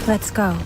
Let's go.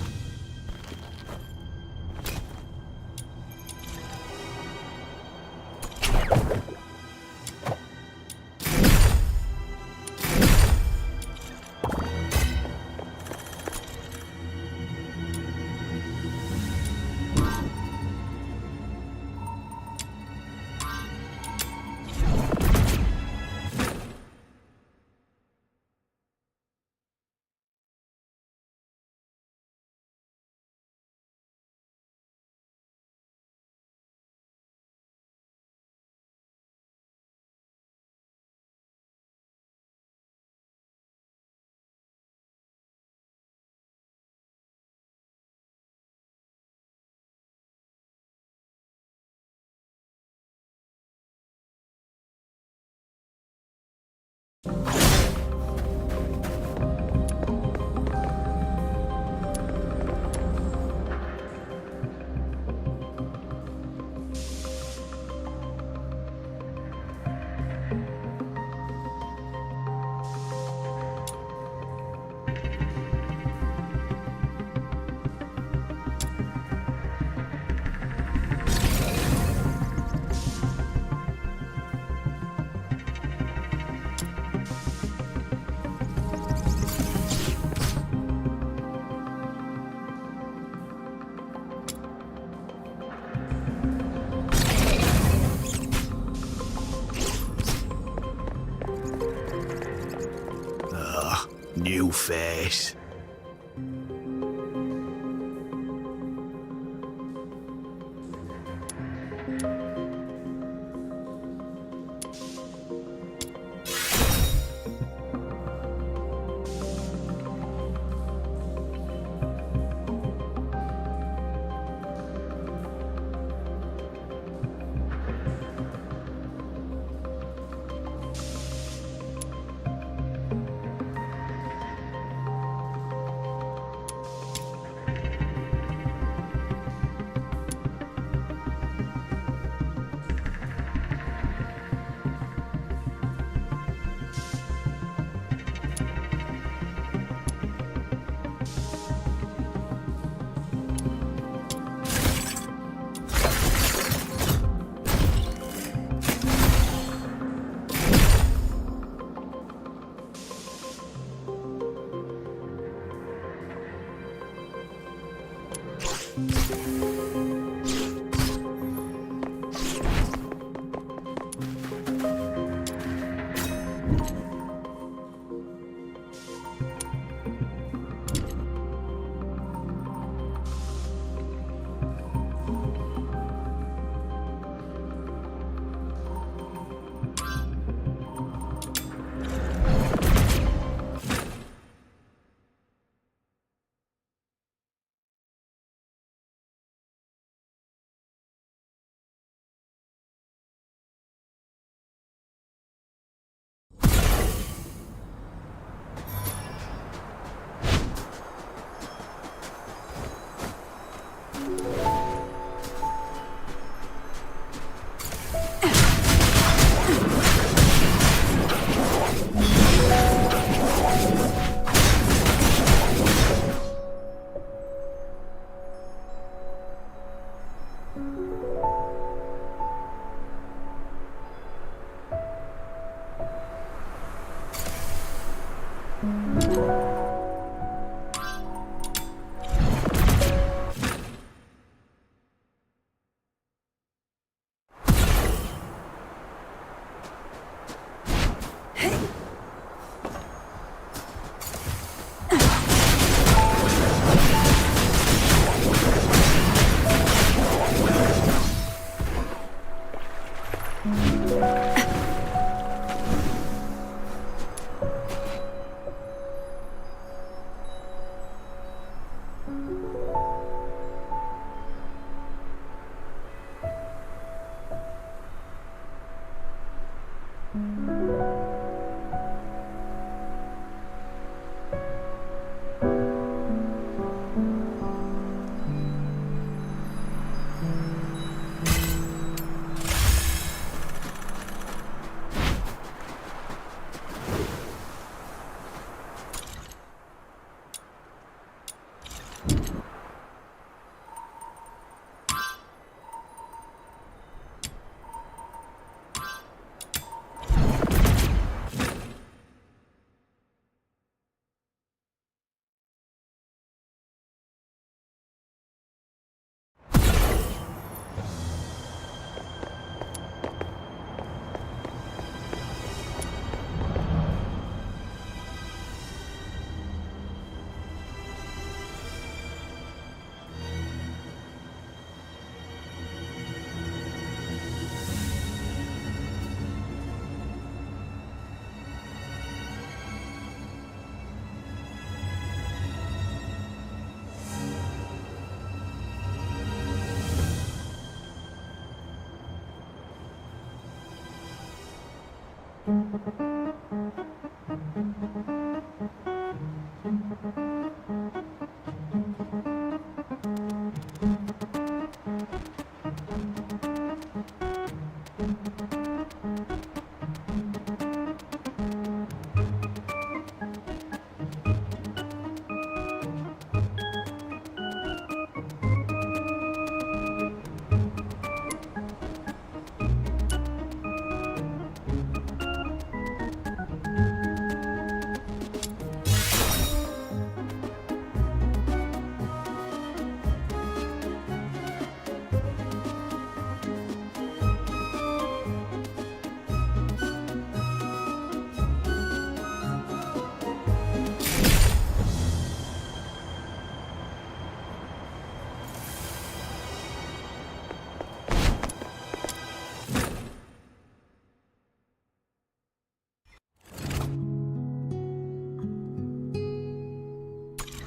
New face.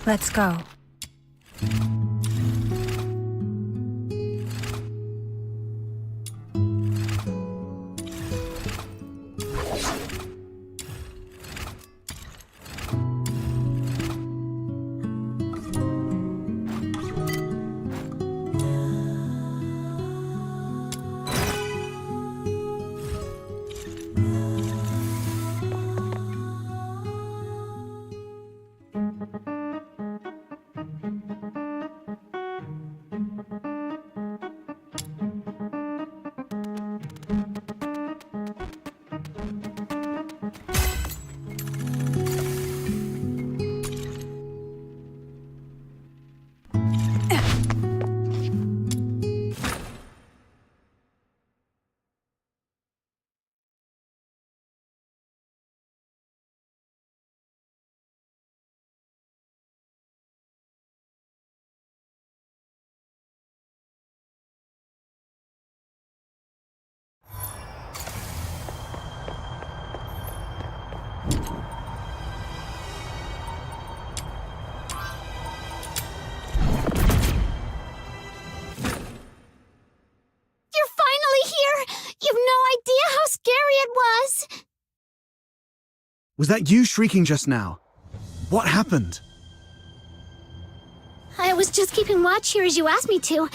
Let's go. Was that you shrieking just now? What happened? I was just keeping watch here as you asked me to,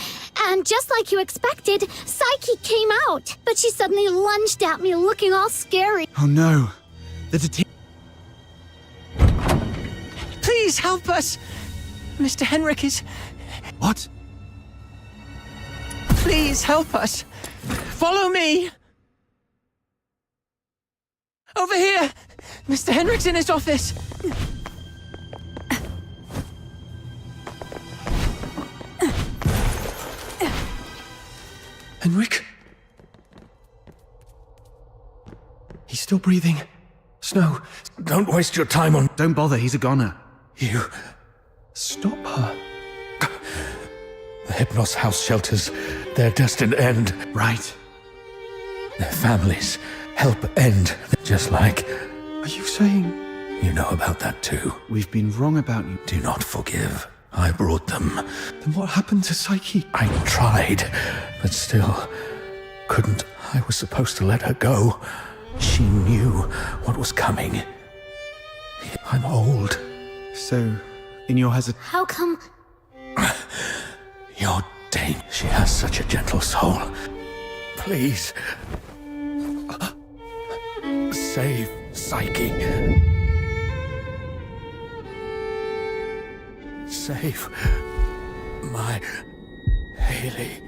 and just like you expected, Psyche came out, but she suddenly lunged at me looking all scary. Oh no. The Please help us! Mr. Henrik is... What? Please help us! Follow me! Over here! Mr. Henrik's in his office! Henrik? He's still breathing. Snow, don't waste your time on... Don't bother, he's a goner. You... Stop her. The Hypnos house shelters, their destined end. Right. Their families help end, just like... Are you saying... You know about that too. We've been wrong about you. Do not forgive. I brought them. Then what happened to Psyche? I tried, but still couldn't. I was supposed to let her go. She knew what was coming. I'm old. So, in your How come? You're Dane. She has such a gentle soul. Please. Save Psyche. Save my Haley.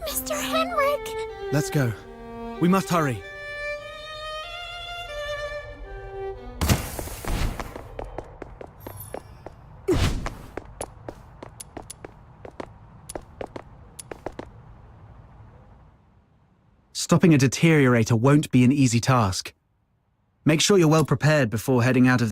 Mr. Henrik! Let's go. We must hurry. Stopping a deteriorator won't be an easy task. Make sure you're well prepared before heading out of...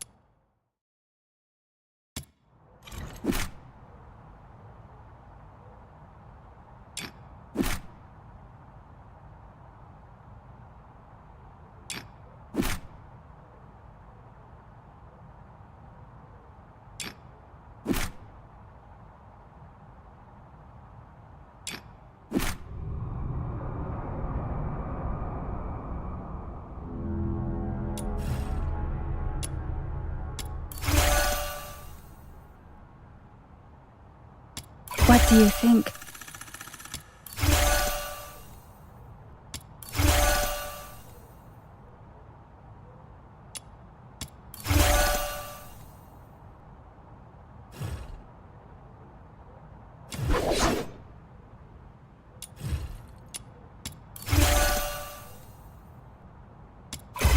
What do you think?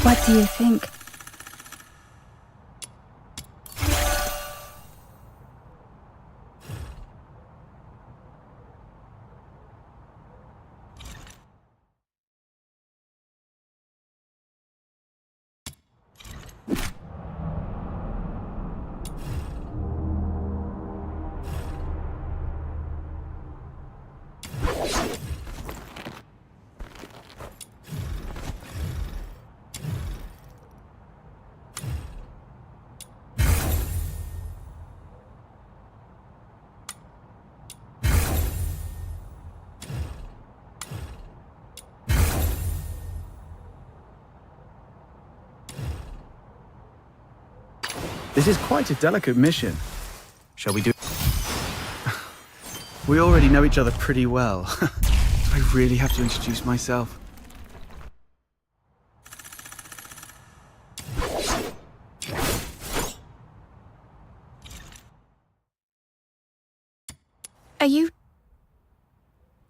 What do you think? This is quite a delicate mission. Shall we do... We already know each other pretty well. Do I really have to introduce myself? Are you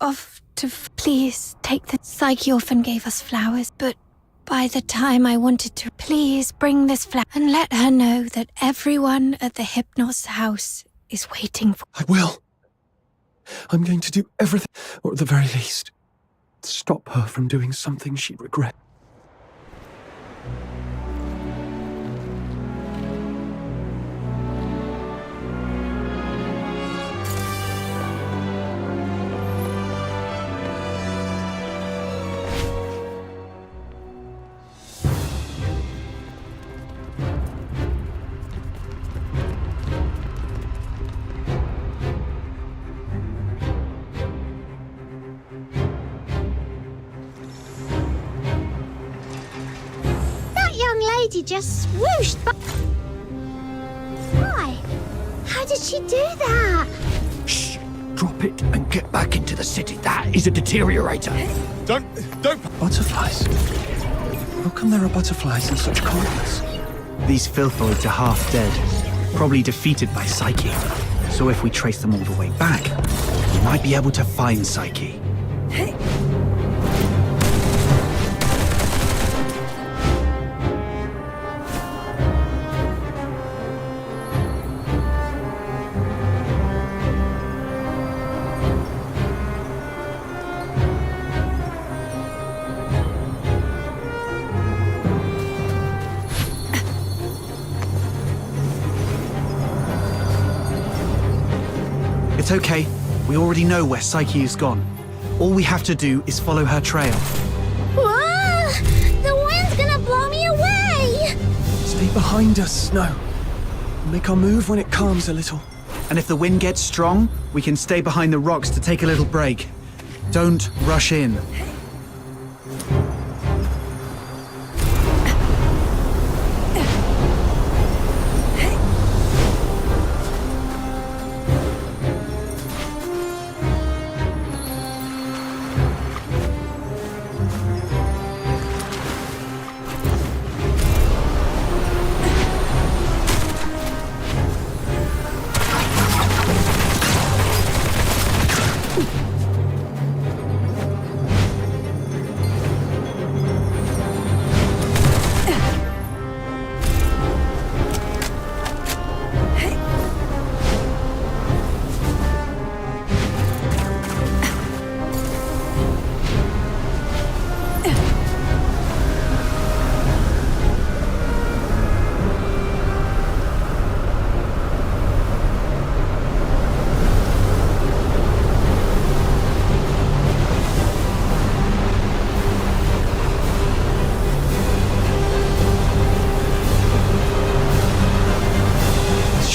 off to... Please take the... Psyche often gave us flowers, but by the time I wanted to... Please bring this flower and let her know that everyone at the Hypnos house is waiting for... I will. I'm going to do everything, or at the very least, stop her from doing something she'd regret. Lady just swooshed by. Why? How did she do that? Shh! Drop it and get back into the city. That is a deteriorator. Don't! Butterflies? How come there are butterflies in such corners? These filthoids are half dead, probably defeated by Psyche. So if we trace them all the way back, we might be able to find Psyche. It's okay. We already know where Psyche is gone. All we have to do is follow her trail. Whoa! The wind's gonna blow me away! Stay behind us, Snow. Make our move when it calms a little. And if the wind gets strong, we can stay behind the rocks to take a little break. Don't rush in.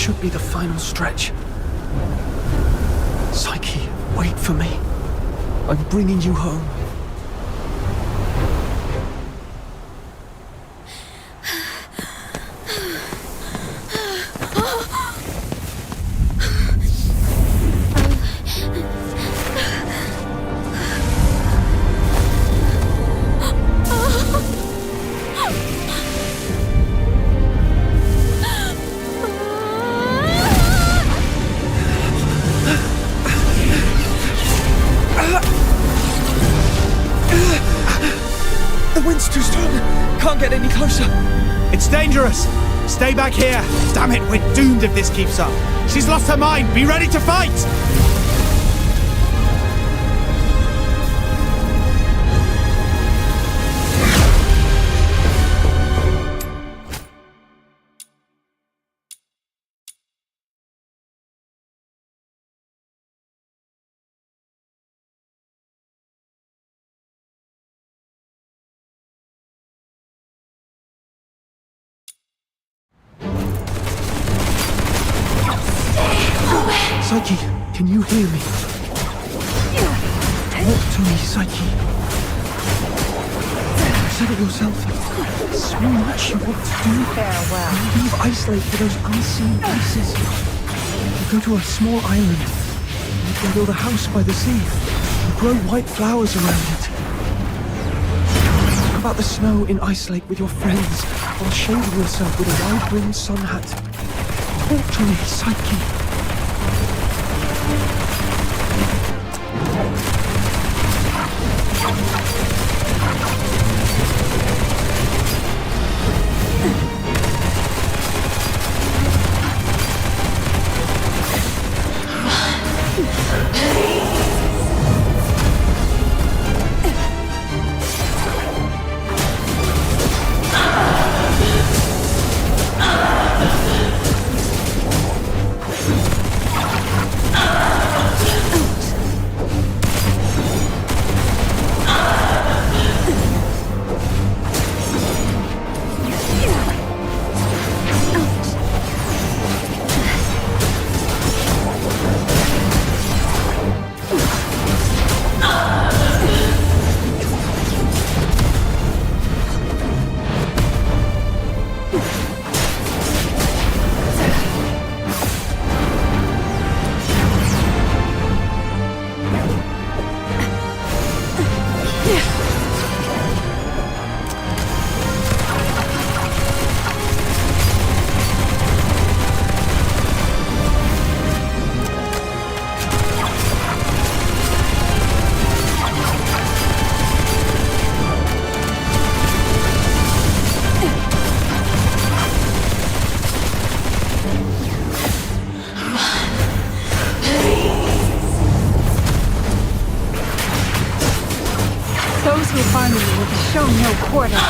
Should be the final stretch. Psyche, wait for me. I'm bringing you home. any closer. It's dangerous. Stay back here. Damn it, we're doomed if this keeps up. She's lost her mind. Be ready to fight! Psyche, can you hear me? Talk to me, Psyche. You said it yourself. There's so much you want to do. Farewell. You leave Ice Lake for those unseen places. You go to a small island. You can build a house by the sea. You grow white flowers around it. Talk about the snow in Ice Lake with your friends while shading yourself with a wide-brimmed sun hat. Talk to me, Psyche. Those who harm you will be shown no quarter.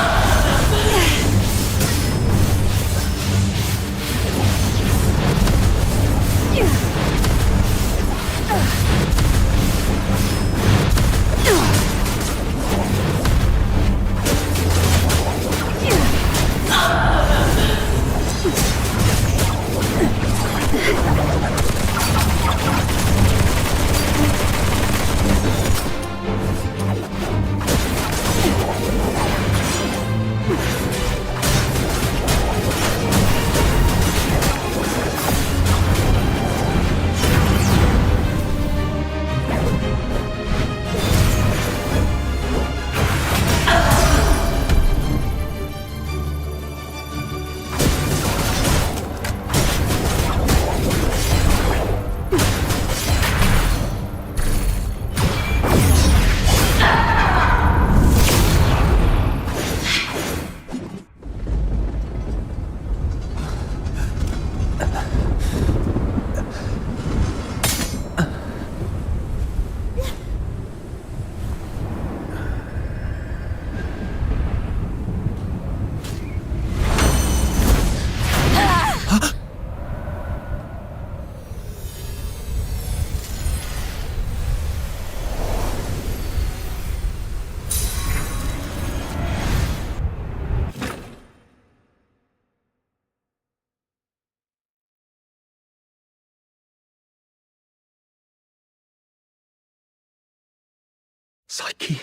Psyche,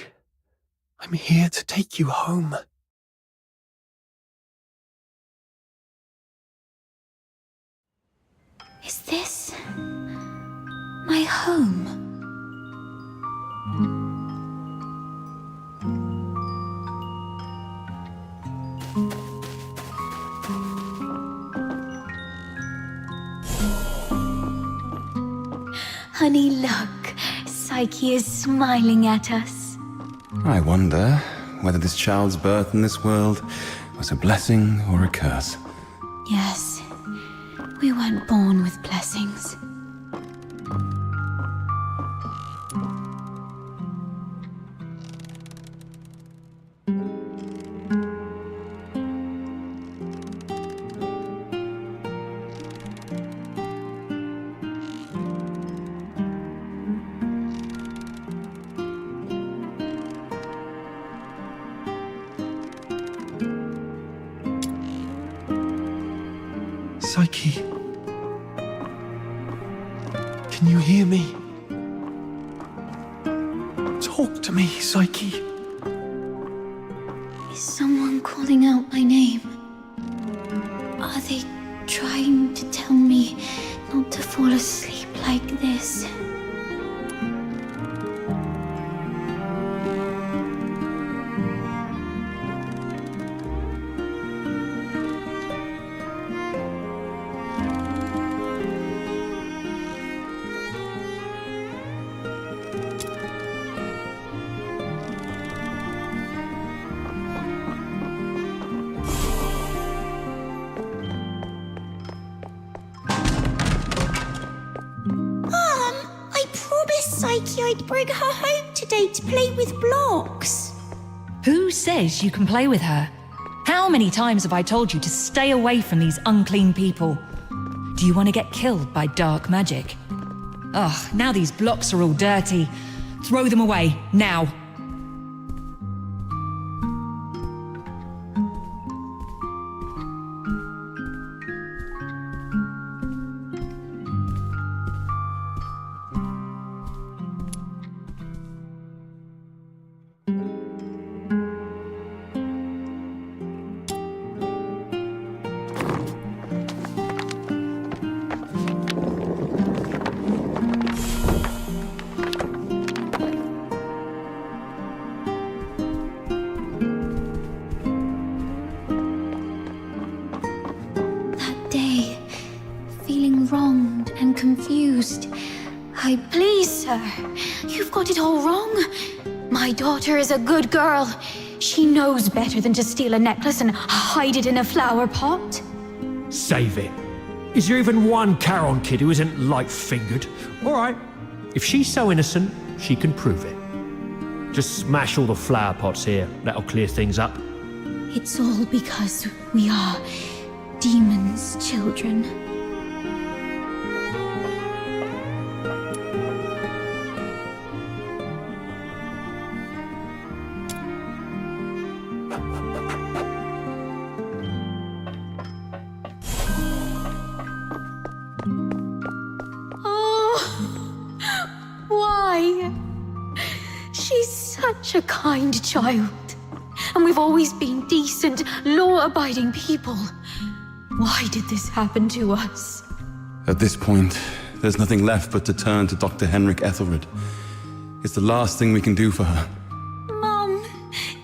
I'm here to take you home. Is this my home? Honey, look. Psyche is smiling at us. I wonder whether this child's birth in this world was a blessing or a curse. Yes, we weren't born with blessings. Psyche. Can you hear me? Talk to me, Psyche. Is someone calling out my name? Are they trying to tell me not to fall asleep like this? Psyche, I'd bring her home today to play with blocks. Who says you can play with her? How many times have I told you to stay away from these unclean people? Do you want to get killed by dark magic? Ugh, now these blocks are all dirty. Throw them away, now. Wronged and confused. Please, sir, you've got it all wrong. My daughter is a good girl. She knows better than to steal a necklace and hide it in a flower pot. Save it. Is there even one Charon kid who isn't light-fingered? All right, if she's so innocent, she can prove it. Just smash all the flower pots here. That'll clear things up. It's all because we are demons' children. Such a kind child. And we've always been decent, law-abiding people. Why did this happen to us? At this point, there's nothing left but to turn to Dr. Henrik Ethelred. It's the last thing we can do for her. Mom,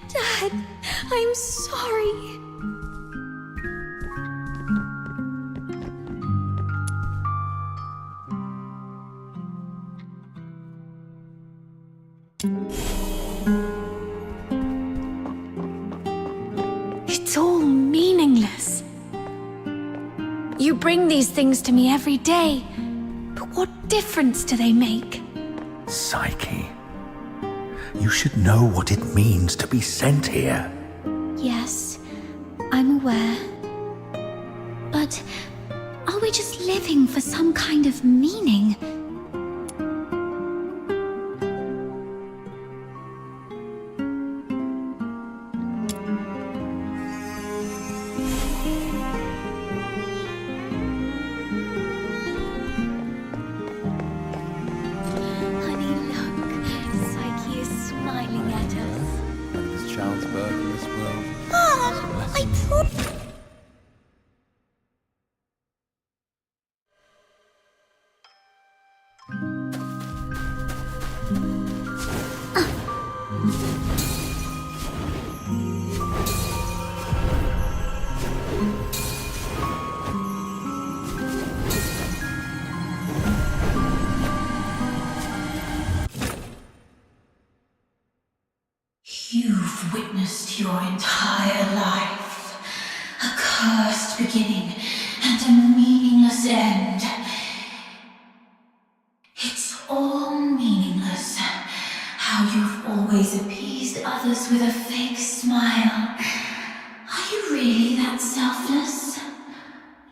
Dad, I'm sorry. It's all meaningless. You bring these things to me every day, but what difference do they make? Psyche, you should know what it means to be sent here. Yes, I'm aware. But are we just living for some kind of meaning? You've witnessed your entire life beginning and a meaningless end. It's all meaningless. How you've always appeased others with a fake smile. Are you really that selfless?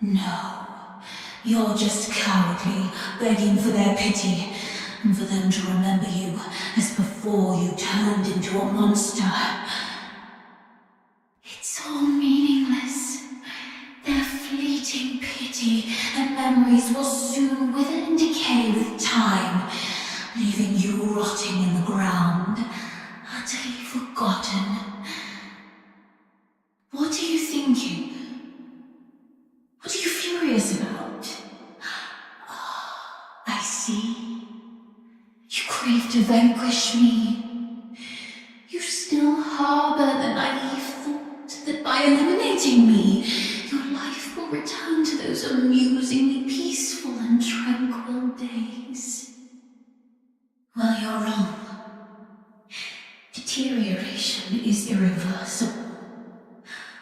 No. You're just cowardly, begging for their pity, and for them to remember you as before you turned into a monster. It's all meaningless. Their fleeting pity and memories will soon wither and decay with time, leaving you rotting in the ground, utterly forgotten. What are you thinking? What are you furious about? I see. You crave to vanquish me. You still harbor the naive thought that by eliminating me, your life will return to those amusingly peaceful and tranquil days. Well, you're wrong. Deterioration is irreversible.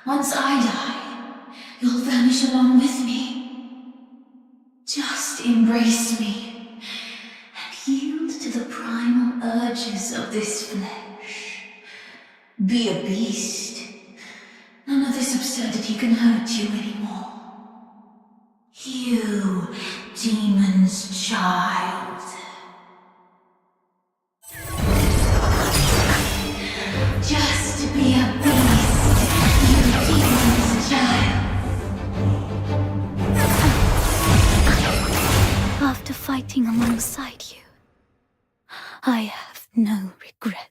Once I die, you'll vanish along with me. Just embrace me and yield to the primal urges of this flesh. Be a beast. None of this absurdity can hurt you anymore. You, demon's child. Just be a beast, you demon's child. After fighting alongside you, I have no regrets.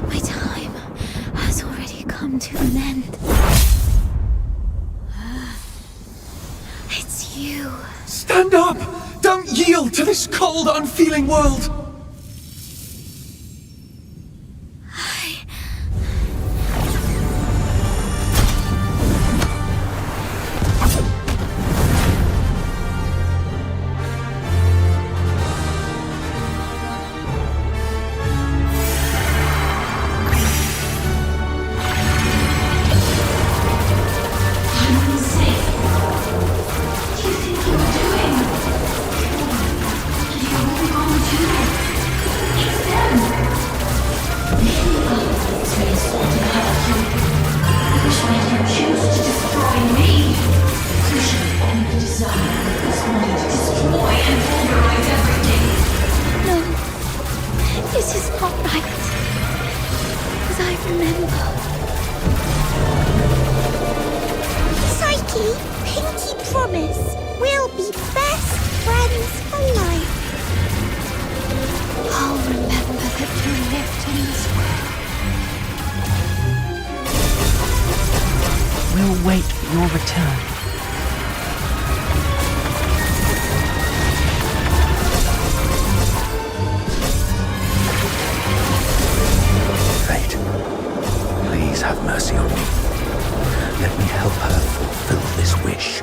My time has already come to an end. It's you. Stand up! Don't yield to this cold, unfeeling world! This is not right. As I remember. Psyche, pinky promise. We'll be best friends for life. I'll remember that you lived in this world. We'll wait for your return. Fate, please have mercy on me. Let me help her fulfill this wish.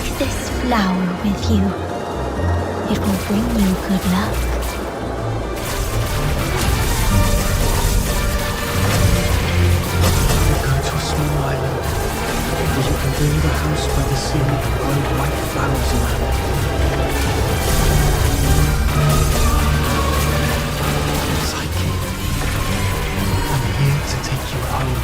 Take this flower with you. It will bring you good luck. Go to a small island, where you can build a house by the sea and grow white flowers around it. Psyche, I'm here to take you home.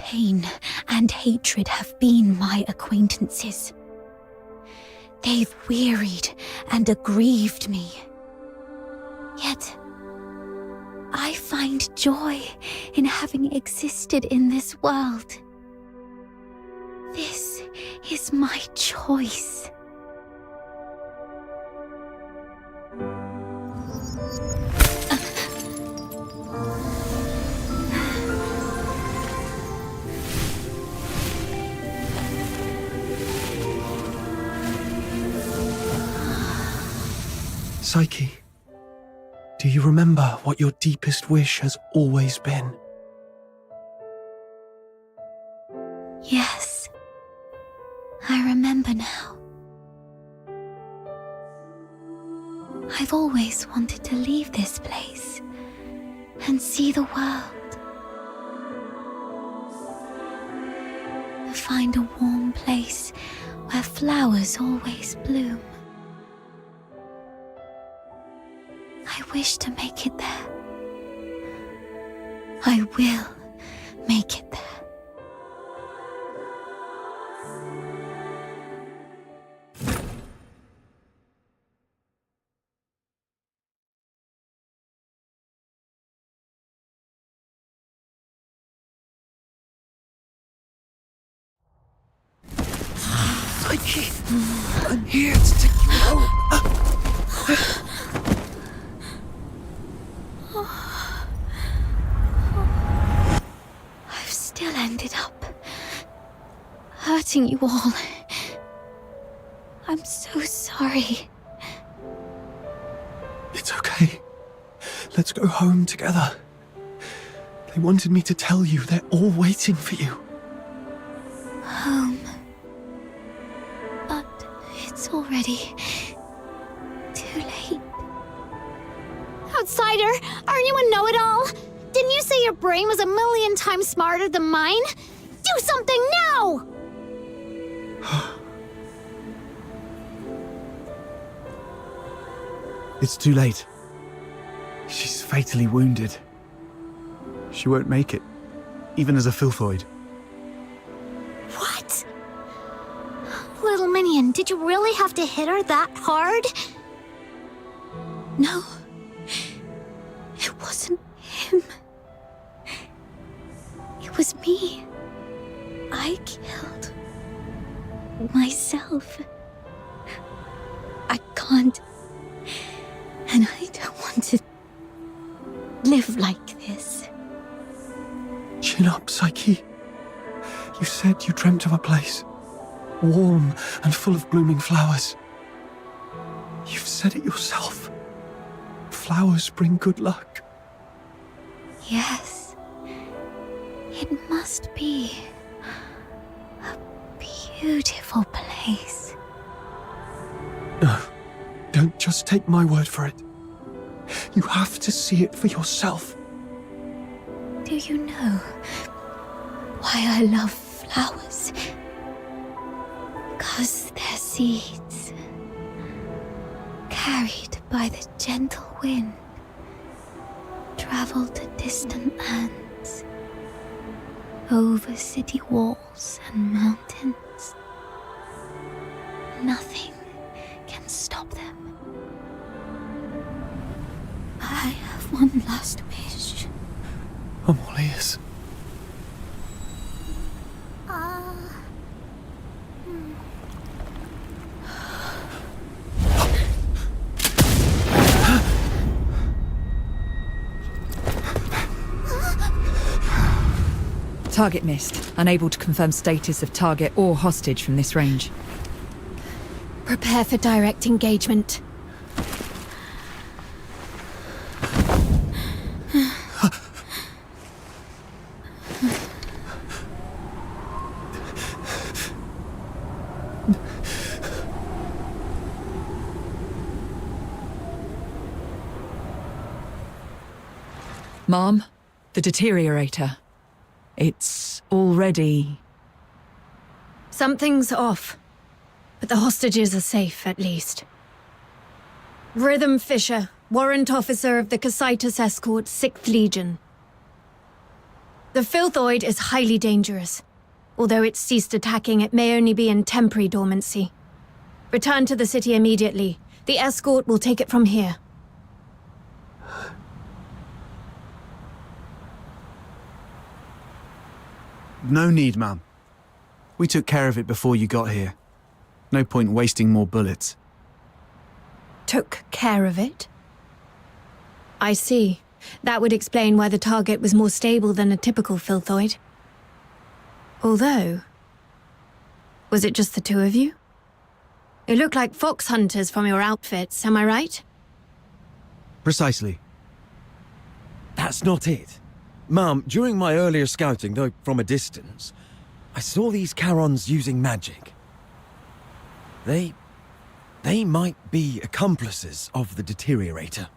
pain and hatred have been my acquaintances. They've wearied and aggrieved me. Yet, I find joy in having existed in this world. This is my choice. Psyche, do you remember what your deepest wish has always been? Yes, I remember now. I've always wanted to leave this place and see the world. Find a warm place where flowers always bloom. I wish to make it there. I will make it there. Psyche, I'm here to take you home. I've still ended up hurting you all. I'm so sorry. It's okay. Let's go home together. They wanted me to tell you they're all waiting for you. Home. But it's already too late. Outsider, aren't you a know-it-all? Didn't you say your brain was 1,000,000 times smarter than mine? Do something now! It's too late. She's fatally wounded. She won't make it, even as a Filthoid. What? Little Minion, did you really have to hit her that hard? No. It wasn't him. It was me. I killed myself. I can't. And I don't want to live like this. Chin up, Psyche. You said you dreamt of a place, warm and full of blooming flowers. You've said it yourself. Flowers bring good luck. Yes. It must be a beautiful place. No, don't just take my word for it. You have to see it for yourself. Do you know why I love flowers? 'Cause they're seeds, carried by the gentle wind, travel to distant lands, over city walls and mountains. Nothing can stop them. I have one last wish. I'm all ears. Target missed. Unable to confirm status of target or hostage from this range. Prepare for direct engagement. Mom, the deteriorator. It's already... Something's off, but the hostages are safe, at least. Rhythm Fisher, warrant officer of the Cassitus Escort, 6th Legion. The Filthoid is highly dangerous. Although it's ceased attacking, it may only be in temporary dormancy. Return to the city immediately. The escort will take it from here. No need, ma'am. We took care of it before you got here. No point wasting more bullets. Took care of it? I see. That would explain why the target was more stable than a typical Filthoid. Although... was it just the two of you? You look like fox hunters from your outfits, am I right? Precisely. That's not it. Mum, during my earlier scouting, though from a distance, I saw these Charons using magic. They might be accomplices of the Deteriorator.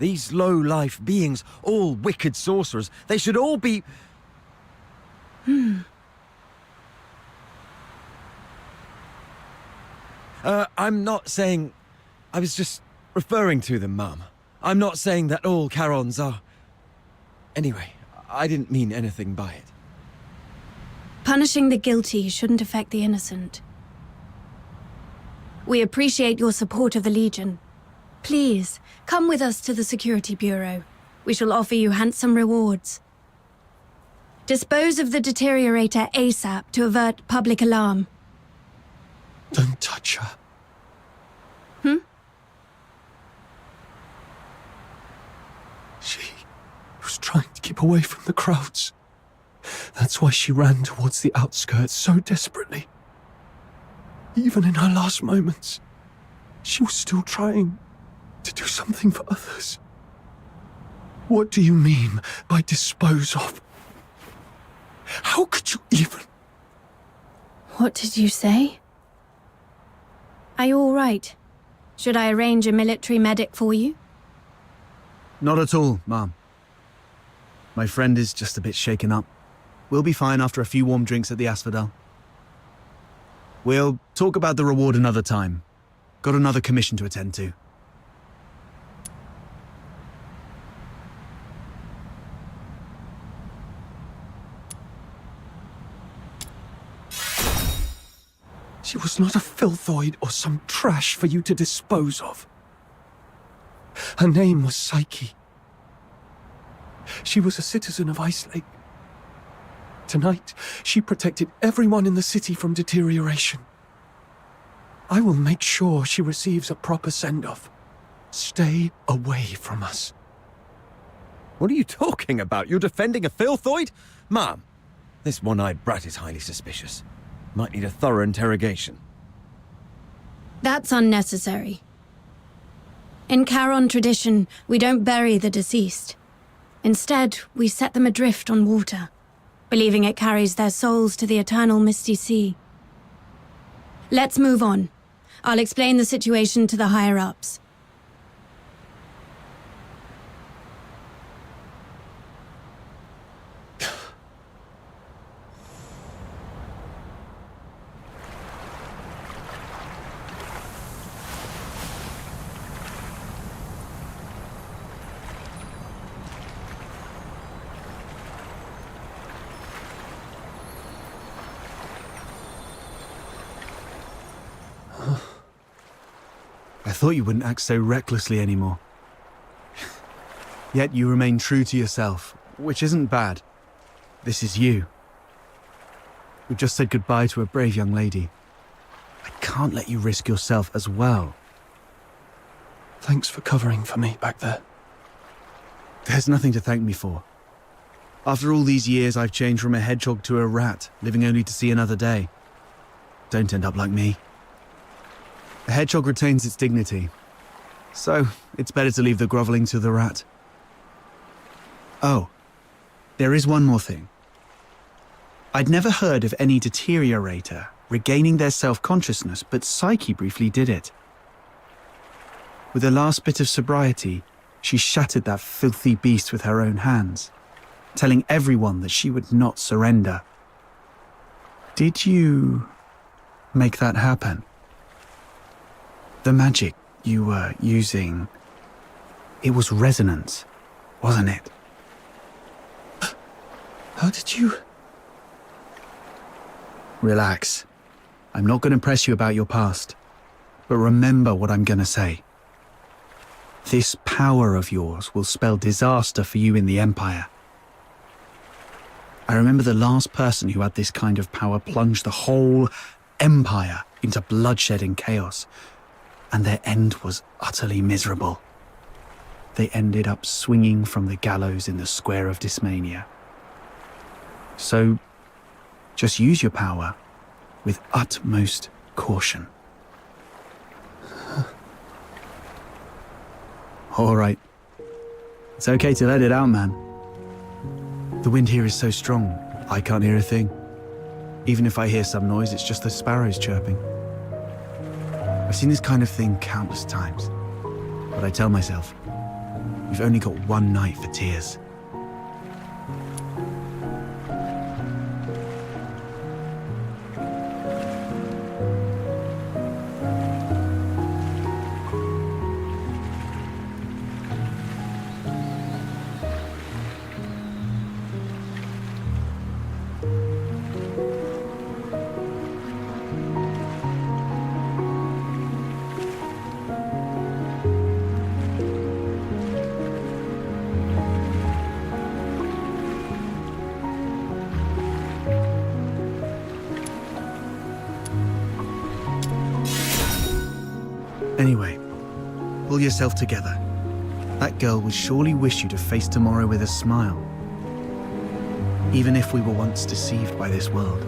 These low-life beings, all wicked sorcerers, they should all be... I'm not saying... I was just referring to them, Mum. I'm not saying that all Charons are... Anyway, I didn't mean anything by it. Punishing the guilty shouldn't affect the innocent. We appreciate your support of the Legion. Please, come with us to the Security Bureau. We shall offer you handsome rewards. Dispose of the Deteriorator ASAP to avert public alarm. Don't touch her. She was trying to keep away from the crowds. That's why she ran towards the outskirts so desperately. Even in her last moments, she was still trying to do something for others. What do you mean by dispose of? How could you even... What did you say? Are you all right? Should I arrange a military medic for you? Not at all, ma'am. My friend is just a bit shaken up. We'll be fine after a few warm drinks at the Asphodel. We'll talk about the reward another time. Got another commission to attend to. She was not a Filthoid or some trash for you to dispose of. Her name was Psyche. She was a citizen of Ice Lake. Tonight, she protected everyone in the city from deterioration. I will make sure she receives a proper send-off. Stay away from us. What are you talking about? You're defending a Filthoid? Ma'am, this one-eyed brat is highly suspicious. Might need a thorough interrogation. That's unnecessary. In Charon tradition, we don't bury the deceased. Instead, we set them adrift on water, believing it carries their souls to the eternal misty sea. Let's move on. I'll explain the situation to the higher-ups. I thought you wouldn't act so recklessly anymore. Yet you remain true to yourself, which isn't bad. This is you. We've just said goodbye to a brave young lady. I can't let you risk yourself as well. Thanks for covering for me back there. There's nothing to thank me for. After all these years, I've changed from a hedgehog to a rat, living only to see another day. Don't end up like me. A hedgehog retains its dignity, so it's better to leave the groveling to the rat. Oh, there is one more thing. I'd never heard of any deteriorator regaining their self-consciousness, but Psyche briefly did it. With the last bit of sobriety, she shattered that filthy beast with her own hands, telling everyone that she would not surrender. Did you make that happen? The magic you were using, it was resonance, wasn't it? How did you... Relax. I'm not going to press you about your past. But remember what I'm going to say. This power of yours will spell disaster for you in the Empire. I remember the last person who had this kind of power plunged the whole Empire into bloodshed and chaos, and their end was utterly miserable. They ended up swinging from the gallows in the Square of Dysmania. So, just use your power with utmost caution. All right. It's okay to let it out, man. The wind here is so strong, I can't hear a thing. Even if I hear some noise, it's just the sparrows chirping. I've seen this kind of thing countless times. But I tell myself, we've only got one night for tears. Anyway, pull yourself together. That girl would surely wish you to face tomorrow with a smile. Even if we were once deceived by this world.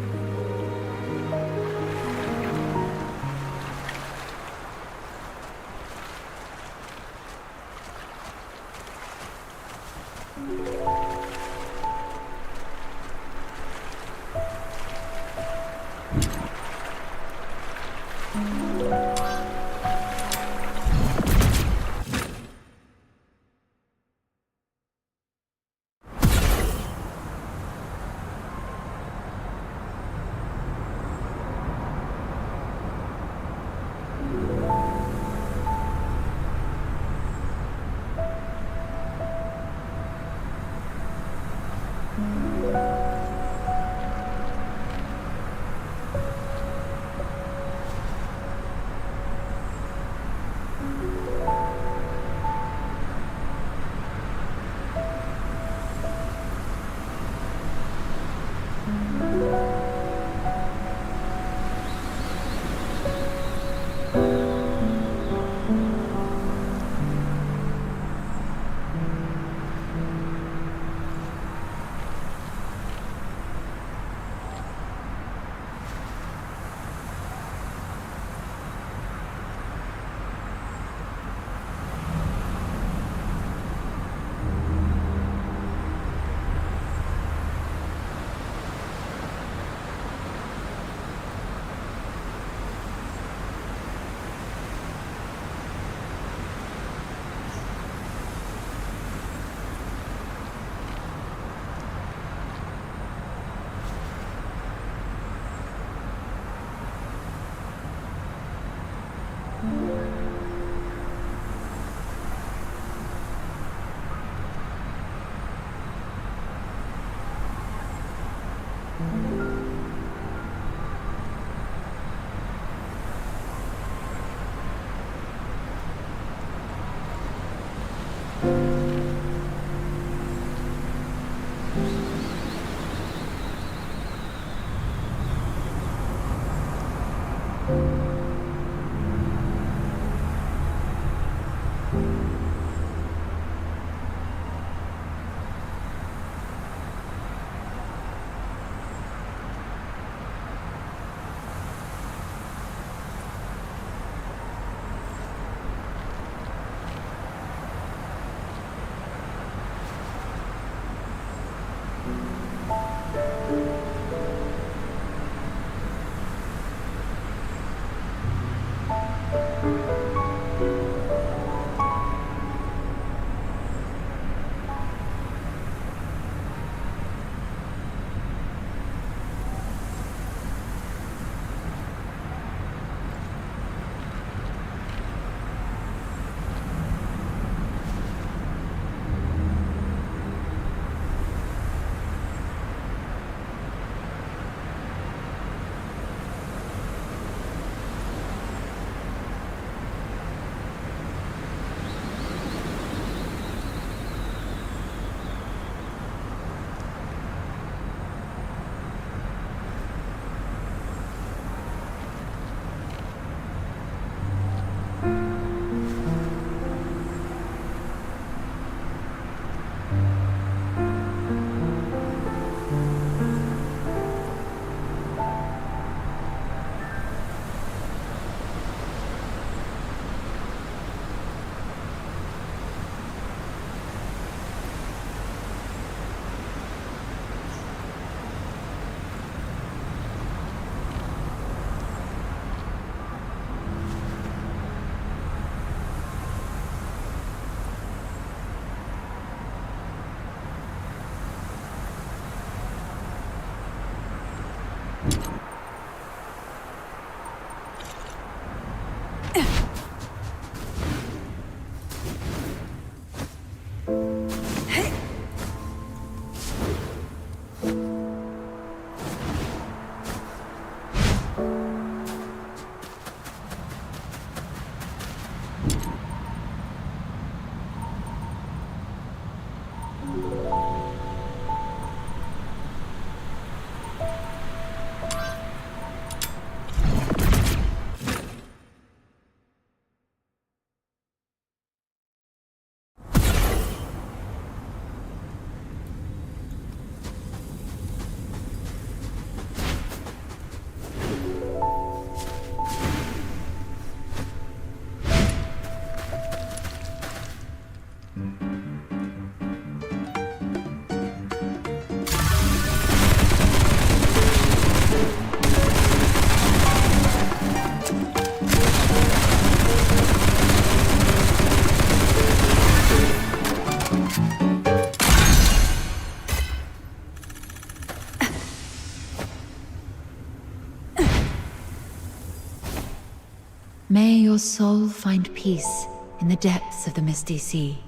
May your soul find peace in the depths of the misty sea.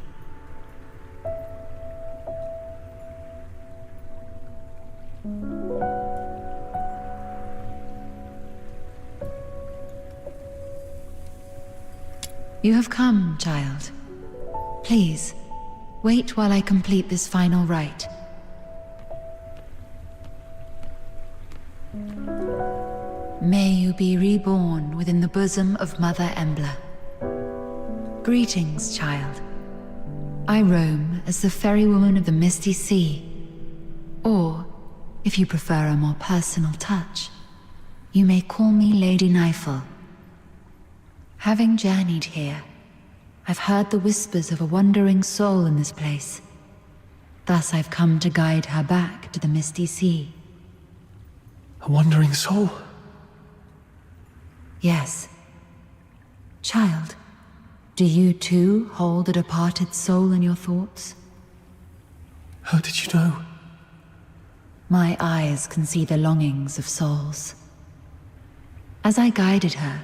You have come, child. Please, wait while I complete this final rite. May you be reborn within the bosom of Mother Embla. Greetings, child. I roam as the ferrywoman of the Misty Sea. Or, if you prefer a more personal touch, you may call me Lady Nightfall. Having journeyed here, I've heard the whispers of a wandering soul in this place. Thus I've come to guide her back to the Misty Sea. A wandering soul? Yes. Child, do you too hold a departed soul in your thoughts? How did you know? My eyes can see the longings of souls. As I guided her,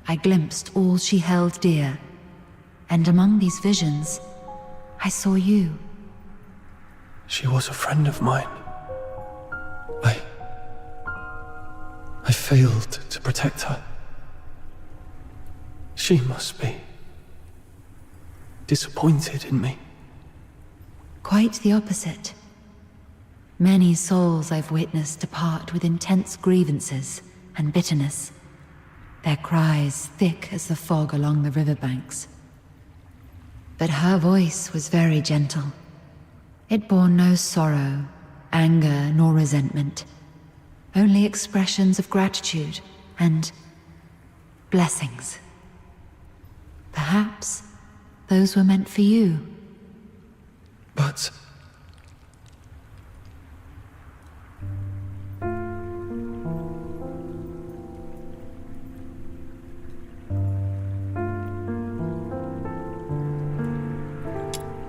I glimpsed all she held dear, and among these visions, I saw you. She was a friend of mine. I failed to protect her. She must be disappointed in me. Quite the opposite. Many souls I've witnessed depart with intense grievances and bitterness, their cries thick as the fog along the riverbanks. But her voice was very gentle. It bore no sorrow, anger, nor resentment. Only expressions of gratitude and blessings. Perhaps those were meant for you. But...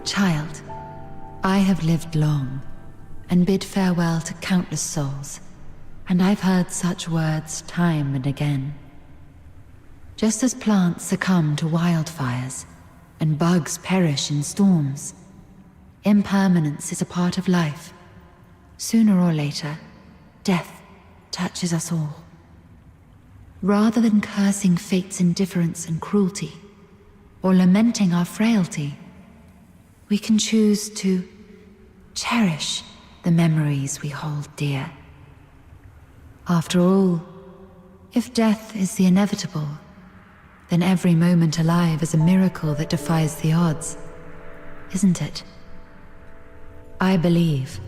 Child, I have lived long and bid farewell to countless souls, and I've heard such words time and again. Just as plants succumb to wildfires and bugs perish in storms, impermanence is a part of life. Sooner or later, death touches us all. Rather than cursing fate's indifference and cruelty, or lamenting our frailty, we can choose to cherish the memories we hold dear. After all, if death is the inevitable, then every moment alive is a miracle that defies the odds, isn't it? I believe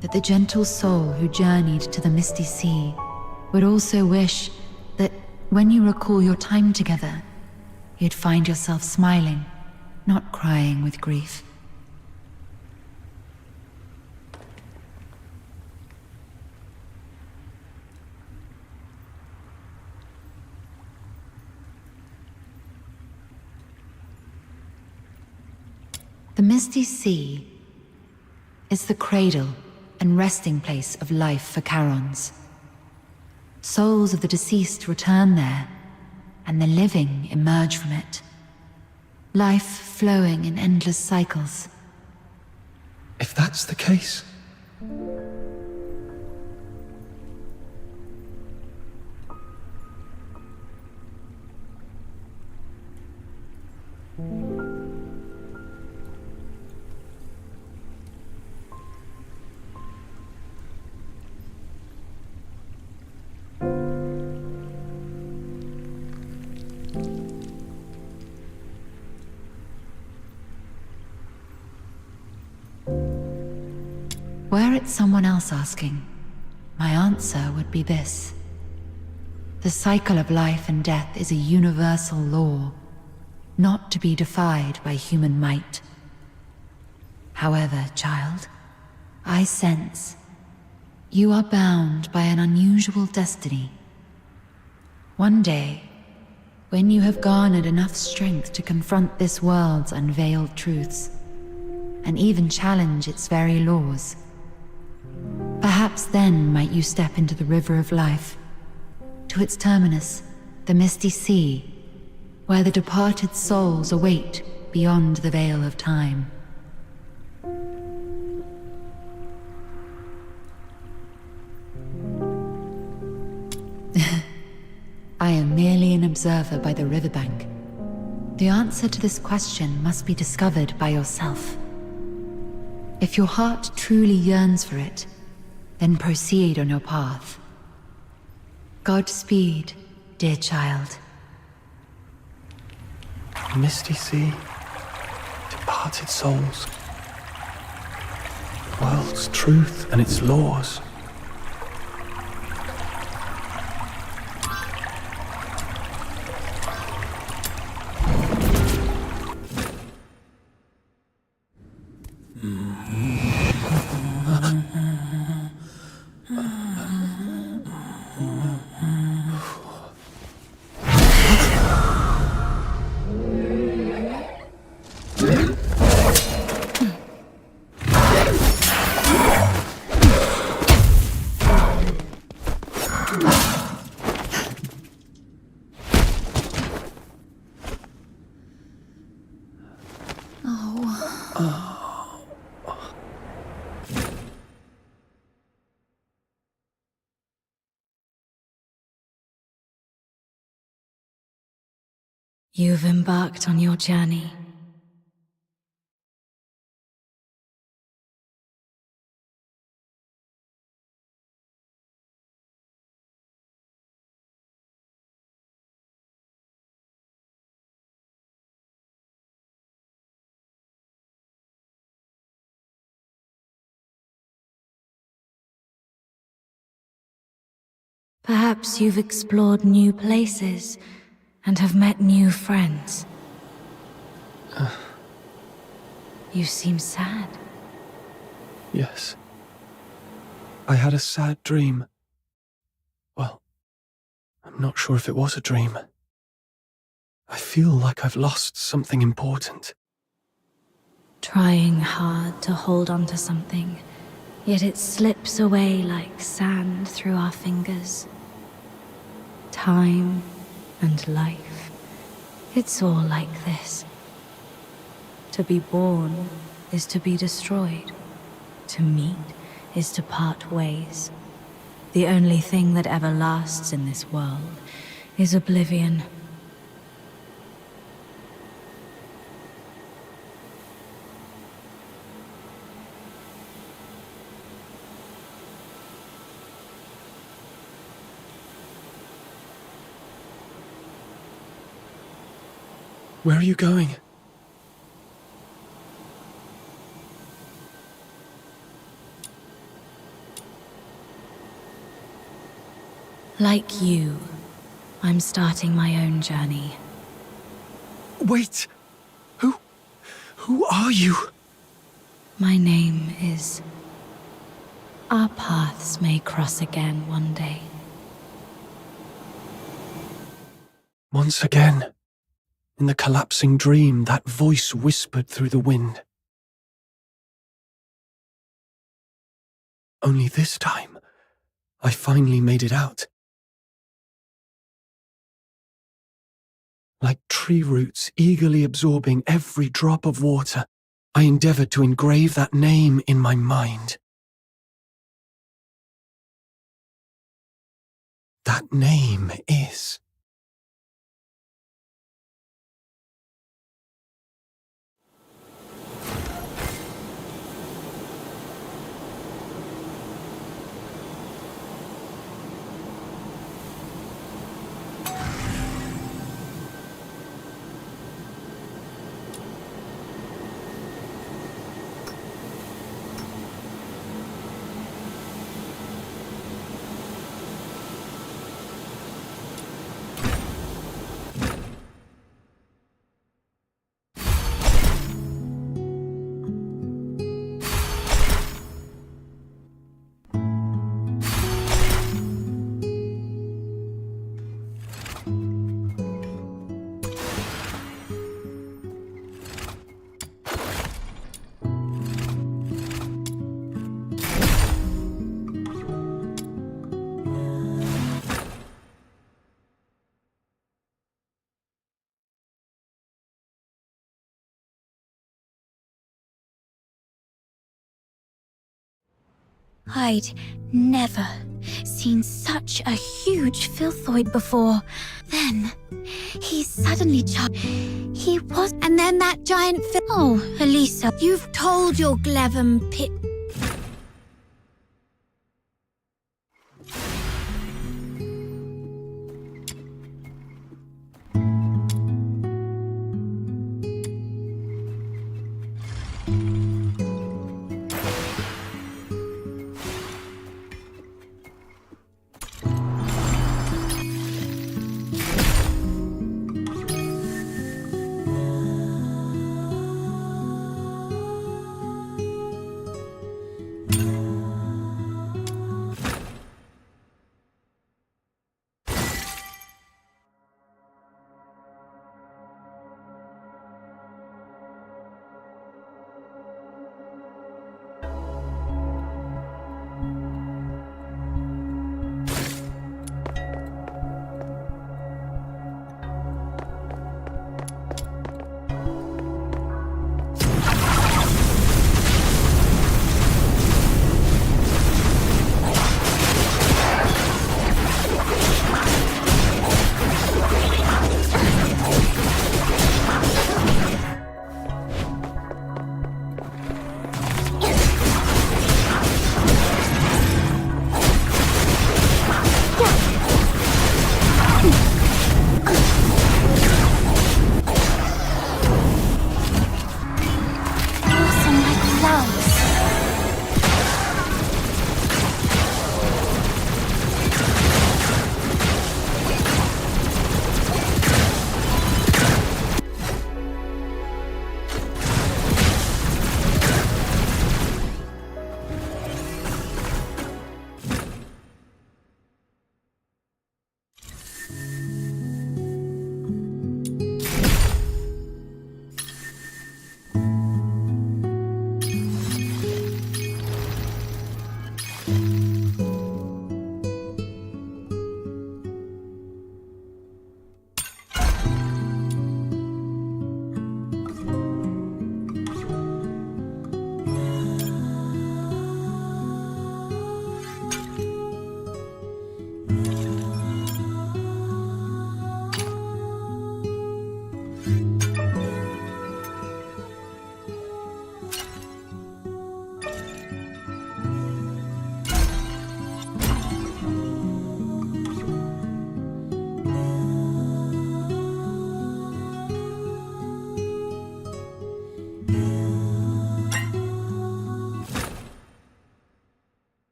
that the gentle soul who journeyed to the Misty Sea would also wish that when you recall your time together, you'd find yourself smiling, not crying with grief. The Misty Sea is the cradle and resting place of life for Charons. Souls of the deceased return there, and the living emerge from it. Life flowing in endless cycles. If that's the case... Were it someone else asking, my answer would be this. The cycle of life and death is a universal law, not to be defied by human might. However, child, I sense you are bound by an unusual destiny. One day, when you have garnered enough strength to confront this world's unveiled truths, and even challenge its very laws, perhaps then might you step into the river of life, to its terminus, the Misty Sea, where the departed souls await beyond the veil of time. I am merely an observer by the riverbank. The answer to this question must be discovered by yourself. If your heart truly yearns for it, then proceed on your path. Godspeed, dear child. Misty sea, departed souls, the world's truth and its laws. You've embarked on your journey. Perhaps you've explored new places and have met new friends. You seem sad. Yes. I had a sad dream. Well, I'm not sure if it was a dream. I feel like I've lost something important. Trying hard to hold on to something, yet it slips away like sand through our fingers. Time and life, it's all like this. To be born is to be destroyed. To meet is to part ways. The only thing that ever lasts in this world is oblivion. Where are you going? Like you, I'm starting my own journey. Wait! Who are you? My name is... Our paths may cross again one day. Once again, in the collapsing dream, that voice whispered through the wind. Only this time, I finally made it out. Like tree roots eagerly absorbing every drop of water, I endeavored to engrave that name in my mind. That name is... I'd never seen such a huge filthoid before. Then, he suddenly he was... And then that giant Oh, Elisa, you've told your Glevum pit...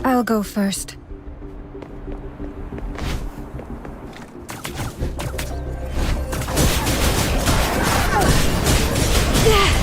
I'll go first. Yeah.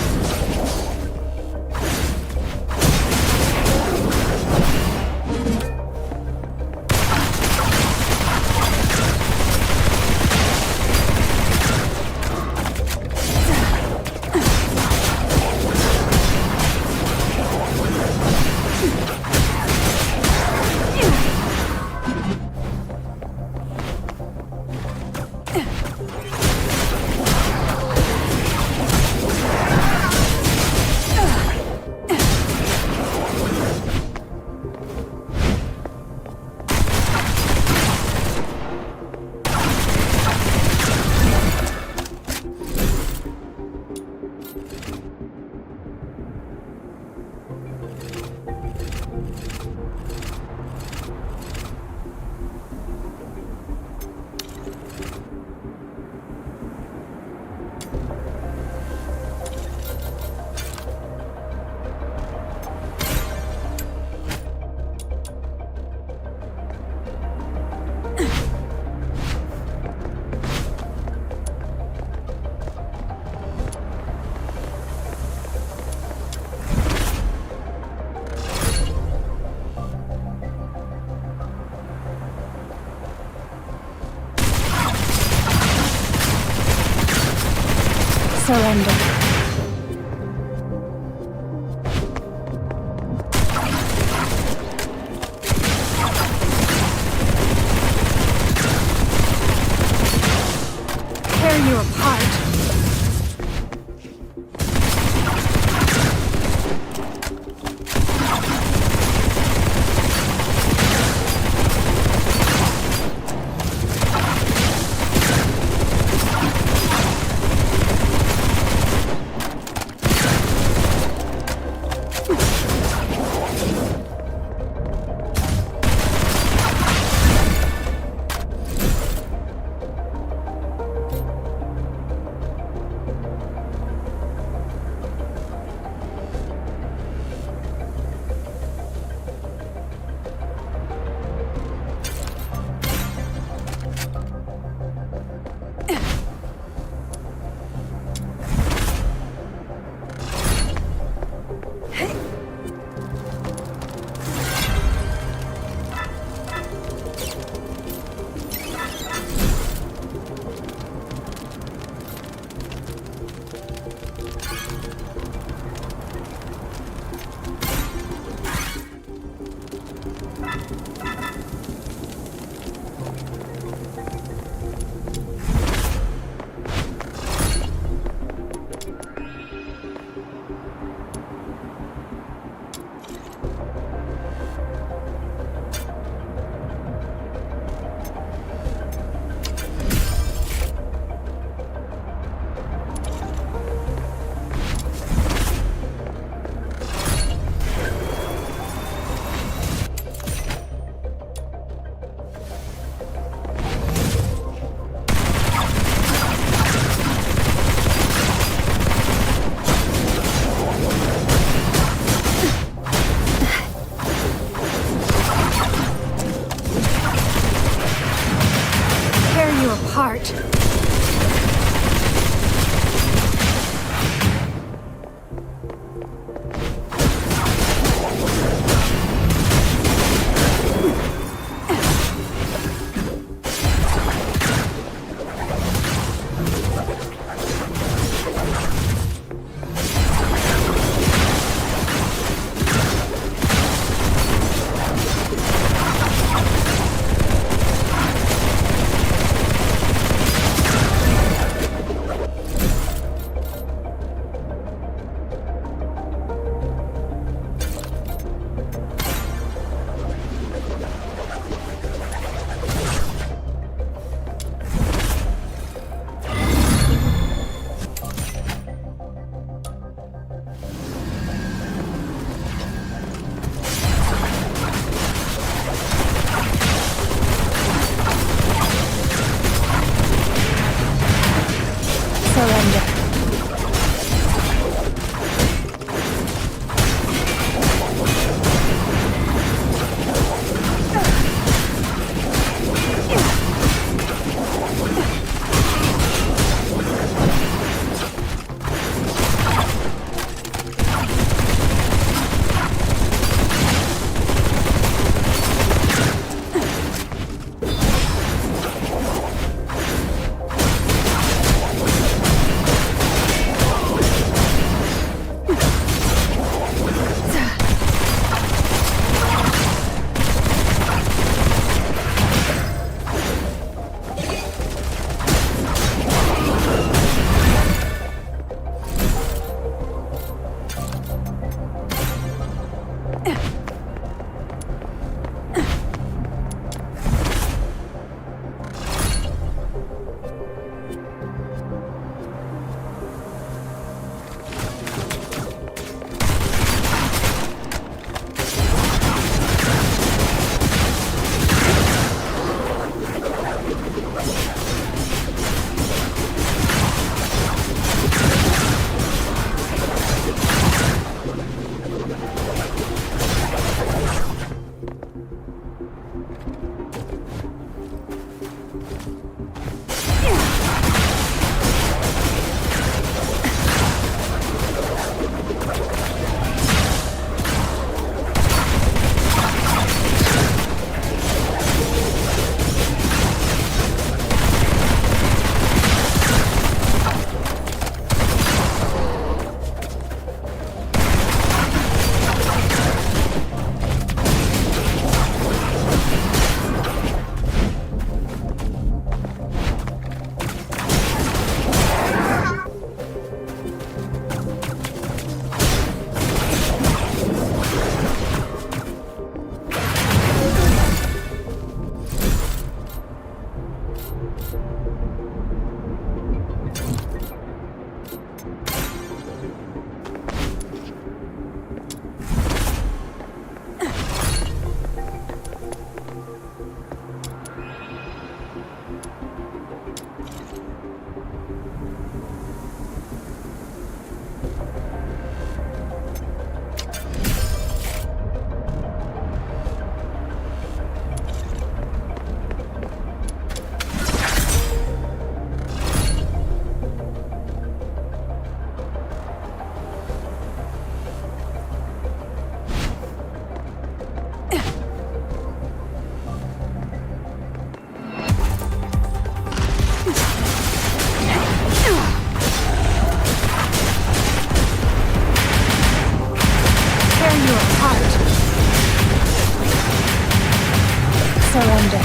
surrender.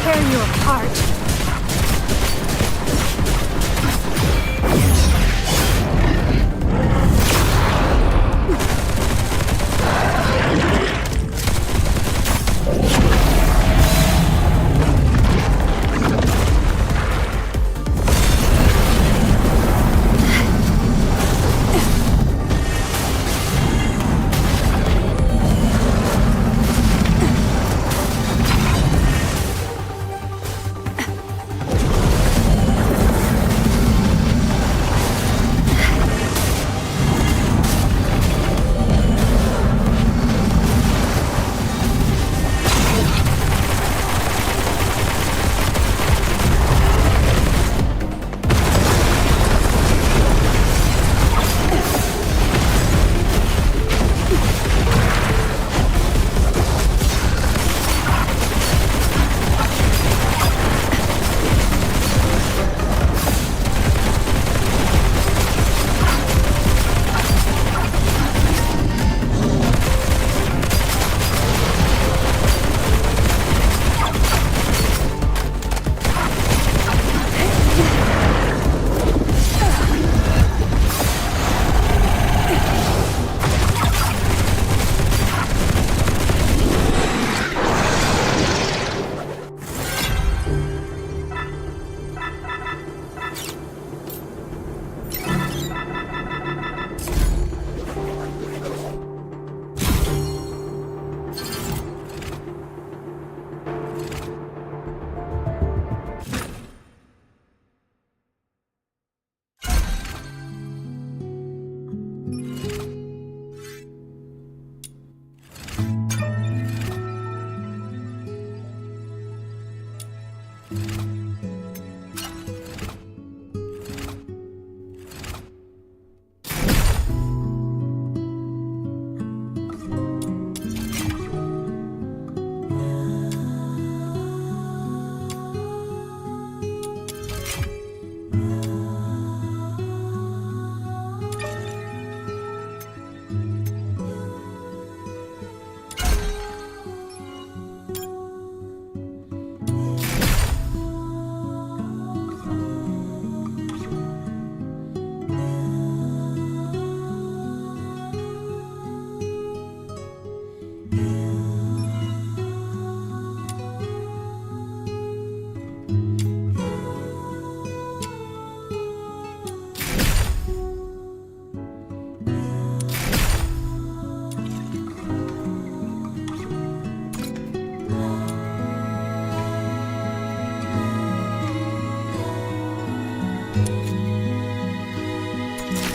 Tear you apart.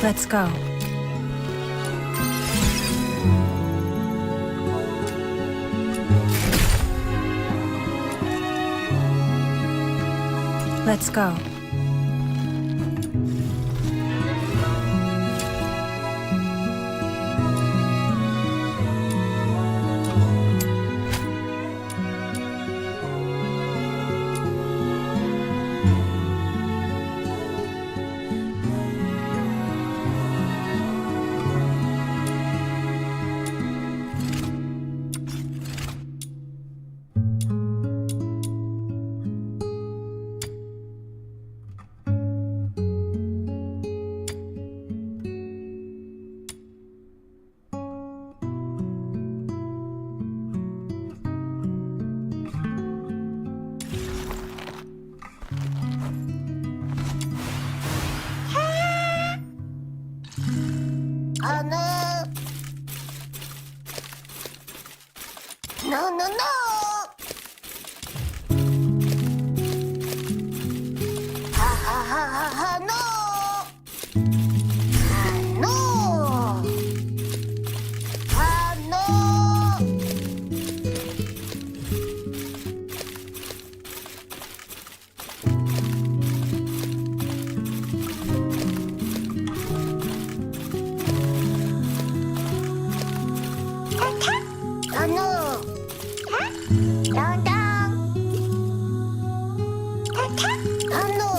Let's go. Let's go. No, no, no! Ha ha ha ha ha, no! No! No! Dong dong. Oh no.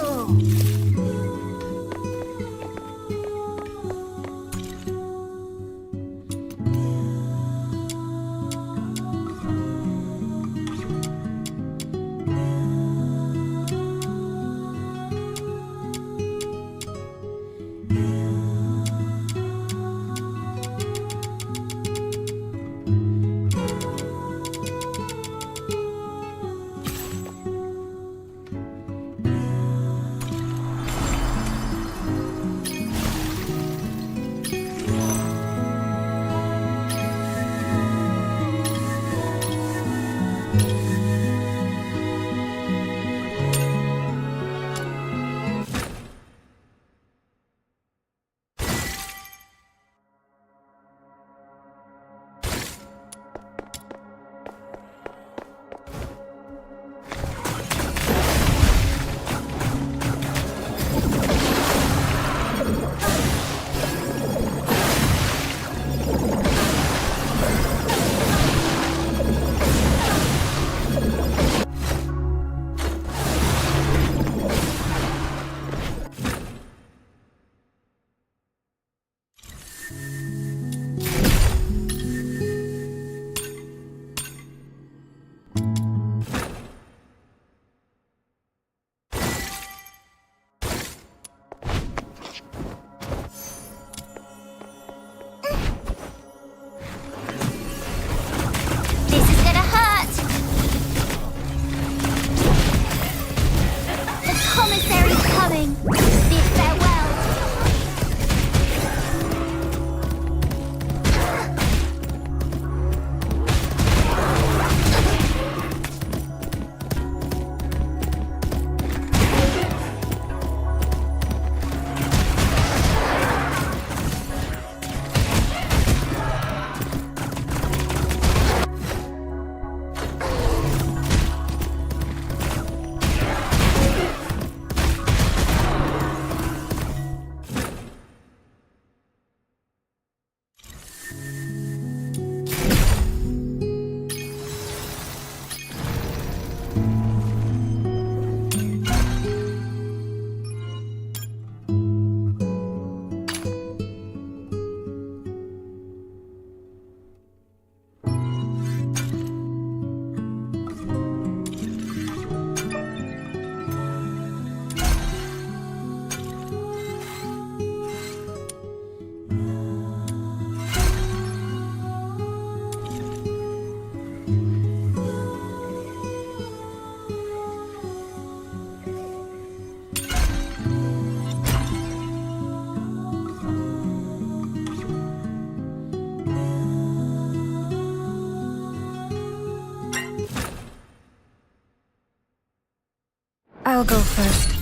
I'll go first.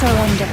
Surrender.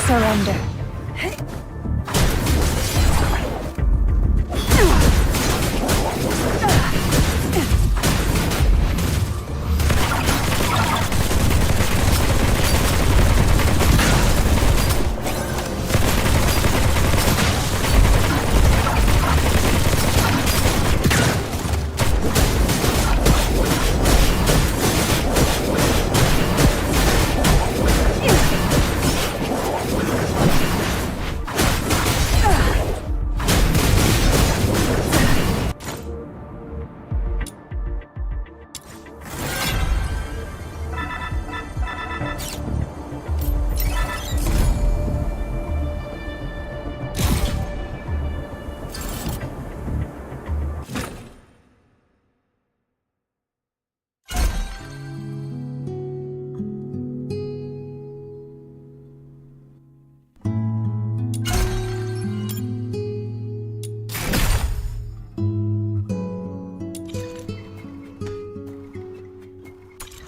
Surrender.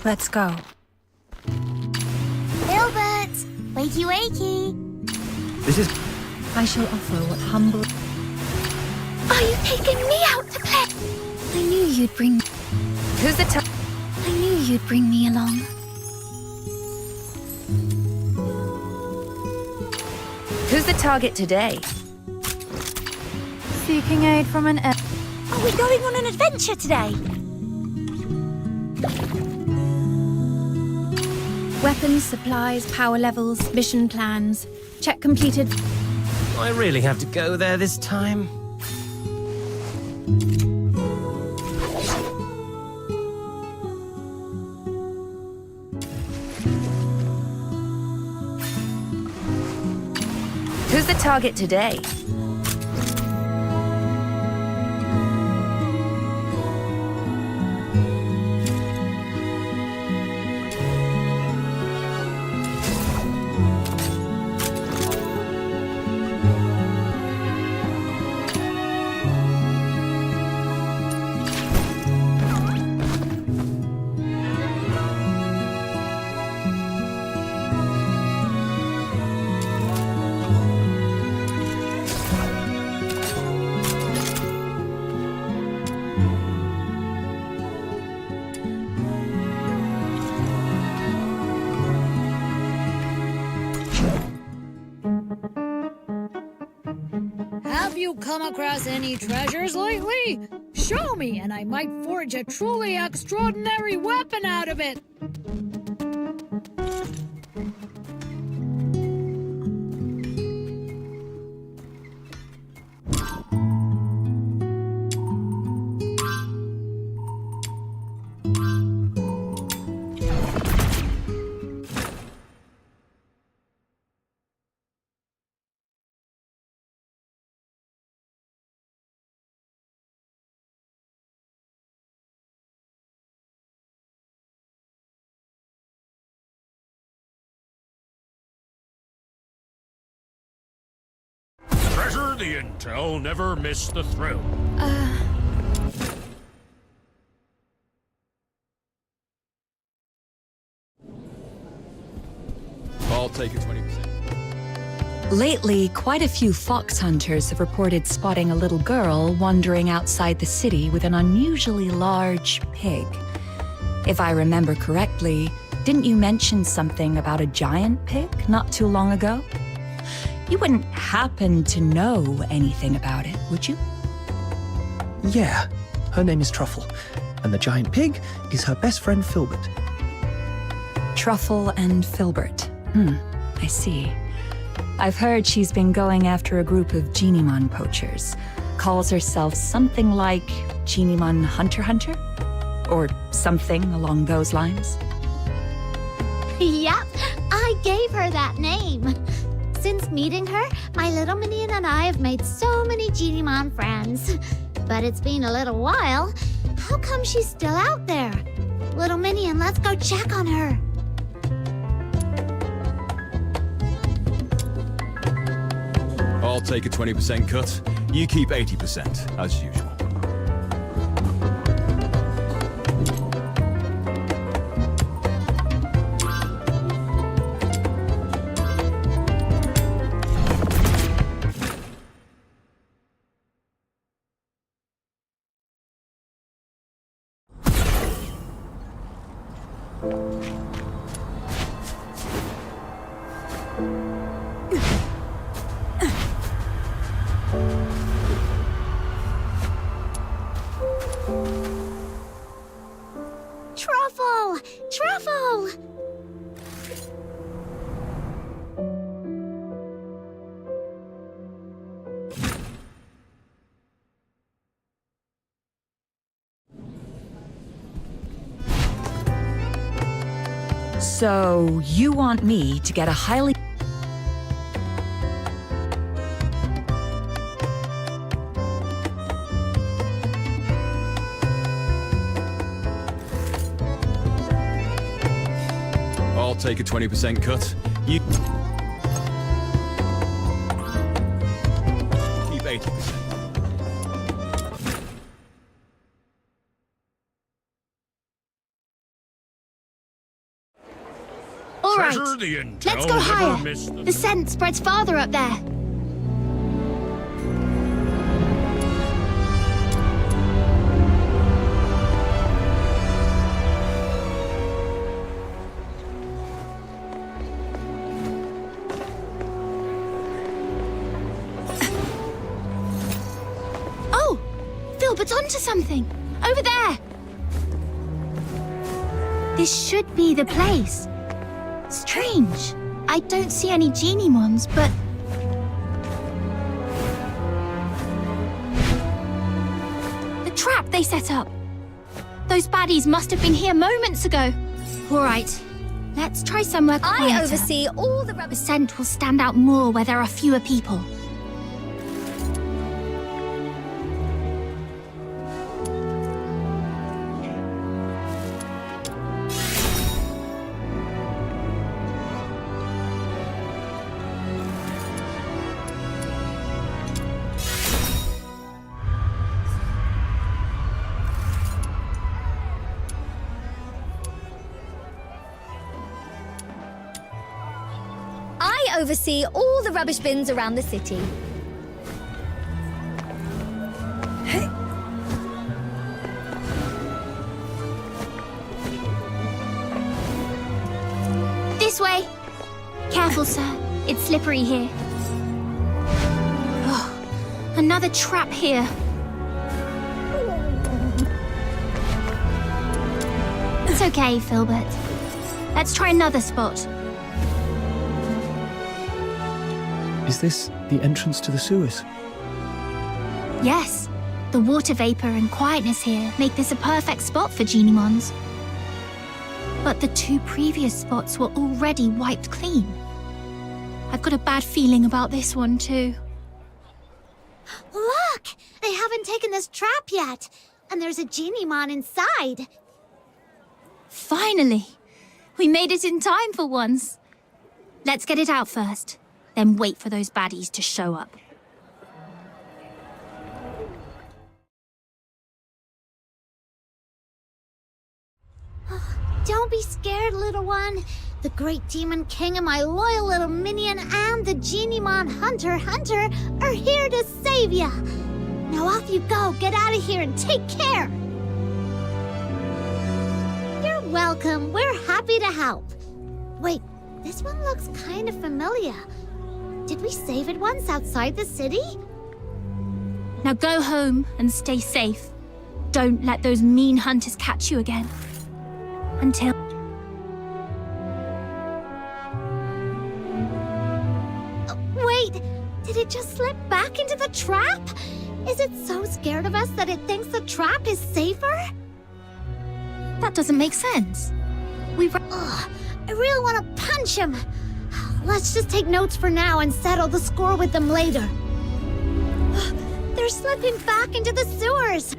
Let's go. Albert! Wakey wakey! This is... I shall offer what humble... Are you taking me out to play? I knew you'd bring... Who's the I knew you'd bring me along. Who's the target today? Seeking aid from an... Are we going on an adventure today? Weapons, supplies, power levels, mission plans. Check completed. Do I really have to go there this time? Who's the target today? Have you come across any treasures lately? Show me, and I might forge a truly extraordinary weapon out of it! Treasure the intel, never miss the thrill. I'll take it 20%. Lately, quite a few fox hunters have reported spotting a little girl wandering outside the city with an unusually large pig. If I remember correctly, didn't you mention something about a giant pig not too long ago? You wouldn't happen to know anything about it, would you? Yeah, her name is Truffle, and the giant pig is her best friend Filbert. Truffle and Filbert. I see. I've heard she's been going after a group of Genimon poachers. Calls herself something like Genimon Hunter? Or something along those lines. Yep, I gave her that name. Since meeting her, my little minion and I have made so many Genimon friends. But it's been a little while. How come she's still out there? Little minion, let's go check on her. I'll take a 20% cut. You keep 80%, as usual. Truffle! Truffle! So, you want me to get a highly... I'll take a 20% cut. You keep 80%. All right, let's go higher. The scent spreads farther up there. Oh, Filbert's onto something. Over there. This should be the place. Strange. I don't see any Genimons, but... The trap they set up. Those baddies must have been here moments ago. All right, let's try somewhere quieter. I oversee all the rubber. Scent will stand out more where there are fewer people. I oversee all the rubbish bins around the city. This way. Careful, sir. It's slippery here. Oh, another trap here. It's okay, Filbert. Let's try another spot. Is this the entrance to the sewers? Yes. The water vapor and quietness here make this a perfect spot for Genimons. But the two previous spots were already wiped clean. I've got a bad feeling about this one, too. Look! They haven't taken this trap yet, and there's a Genimon inside. Finally! We made it in time for once. Let's get it out first, then wait for those baddies to show up. Don't be scared, little one. The great demon king and my loyal little minion and the Genimon Hunter are here to save ya. Now off you go. Get out of here and take care. You're welcome. We're happy to help. Wait, this one looks kind of familiar. Did we save it once outside the city? Now go home and stay safe. Don't let those mean hunters catch you again. Until... Wait, did it just slip back into the trap? Is it so scared of us that it thinks the trap is safer? That doesn't make sense. Ugh, I really want to punch him. Let's just take notes for now and settle the score with them later. They're slipping back into the sewers.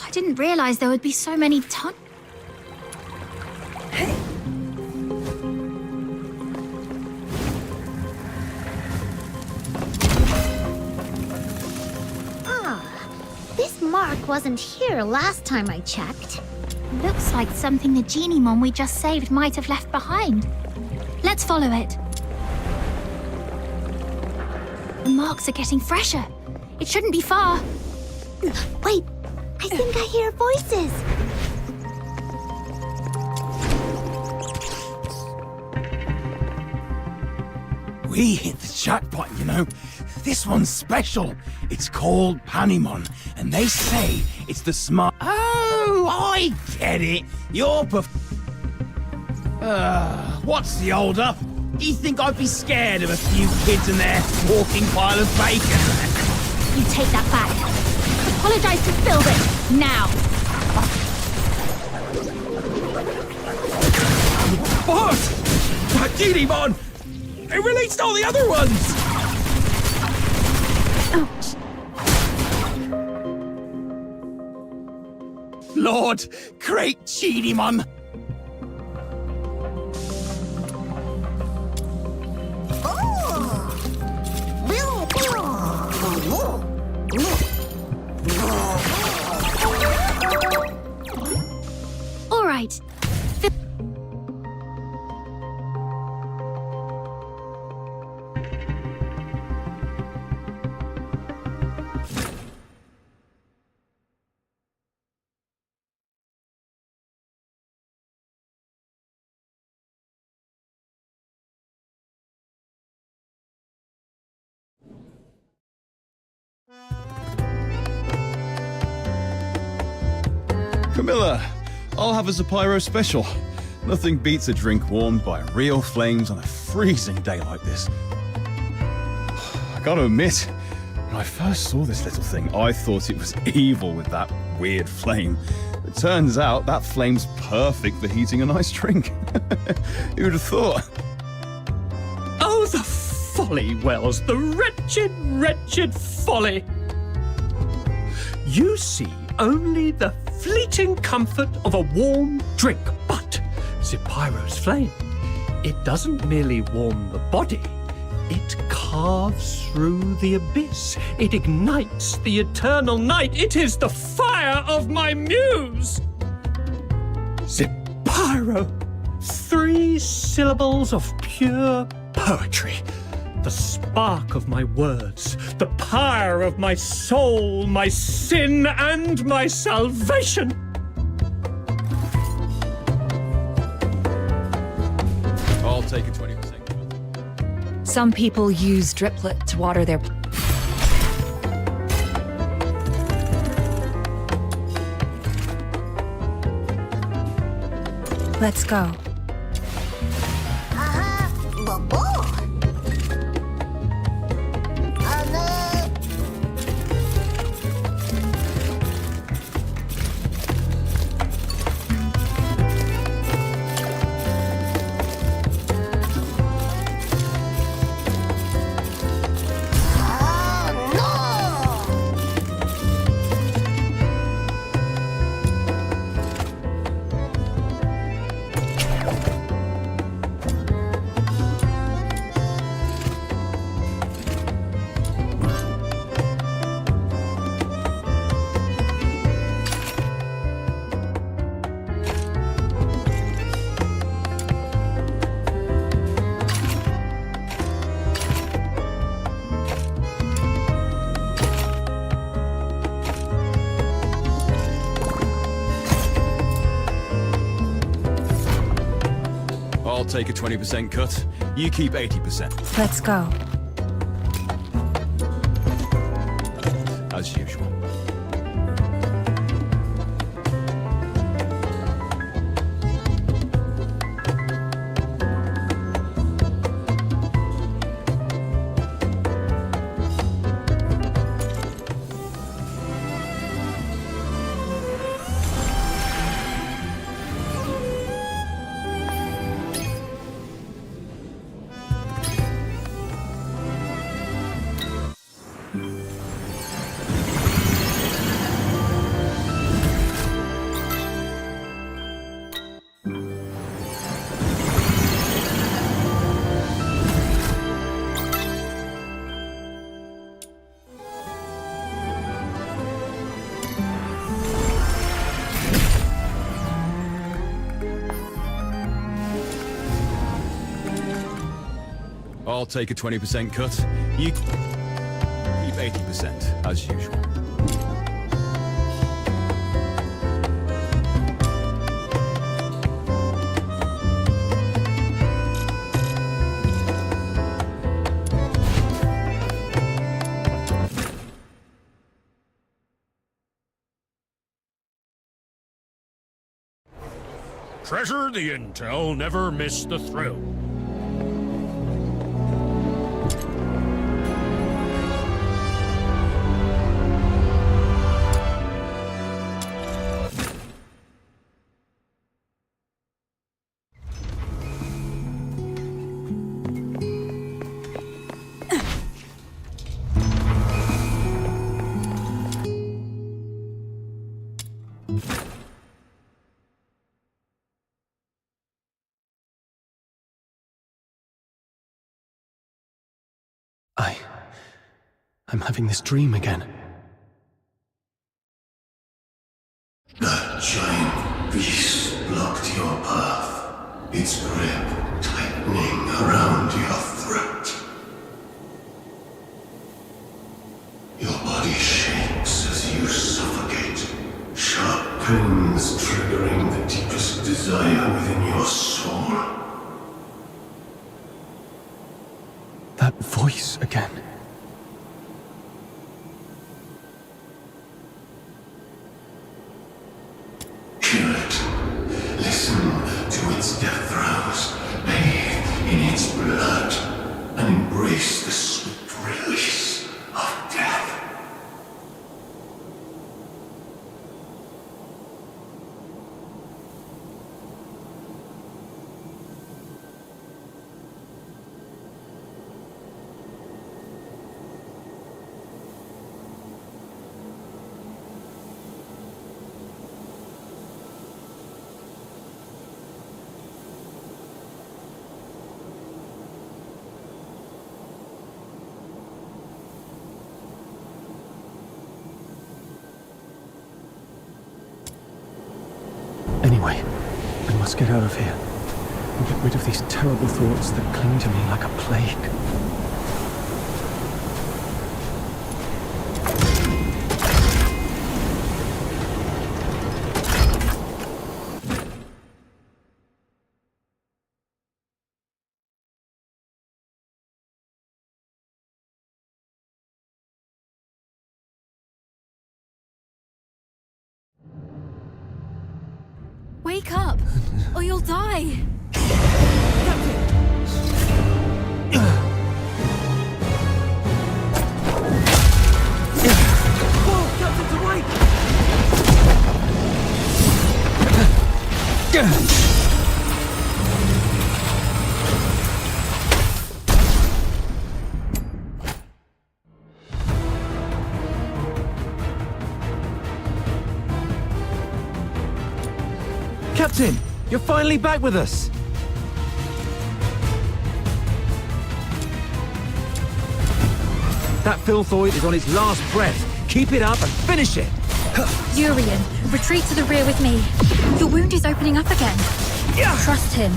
I didn't realize there would be so many tons. This mark wasn't here last time I checked. Looks like something the genie mom we just saved might have left behind. Let's follow it. The marks are getting fresher. It shouldn't be far. Wait, I think I hear voices. We hit the jackpot, you know. This one's special. It's called Panemon, and they say it's the smart... Oh, I get it. You're what's the hold up? Do you think I'd be scared of a few kids and their walking pile of bacon? You take that back. Apologize to Philbert, now. What? That genie mon! It released all the other ones! Ouch. Lord, great genie mon! All right. Camilla, I'll have a Zapyro special. Nothing beats a drink warmed by real flames on a freezing day like this. I gotta admit, when I first saw this little thing, I thought it was evil with that weird flame. It turns out that flame's perfect for heating a nice drink. Who'd have thought? Oh, the folly, Wells, the wretched, wretched folly. You see only the fleeting comfort of a warm drink, but Zapyro's flame, it doesn't merely warm the body, it carves through the abyss. It ignites the eternal night. It is the fire of my muse. Zapyro, 3 syllables of pure poetry. The spark of my words, the pyre of my soul, my sin and my salvation. I'll take a 20%. Some people use driplet to water their... Let's go. take a 20% cut. You keep 80%. Let's go. As usual. I'll take a 20% cut. You keep 80%, as usual. Treasure the intel, never miss the thrill. I'm having this dream again. That giant beast blocked your path, its grip tightening around your throat. Your body shakes as you suffocate, sharp pains triggering the deepest desire within your soul. That voice again. Hear it. Listen to its death throes. Bathe in its blood and embrace the sweet release of death. Anyway, we must get out of here and get rid of these terrible thoughts that cling to me like a plague. Wake up, or you'll die. Captain, you're finally back with us. That filthoid is on its last breath. Keep it up and finish it. Urian, retreat to the rear with me. Your wound is opening up again. Trust him.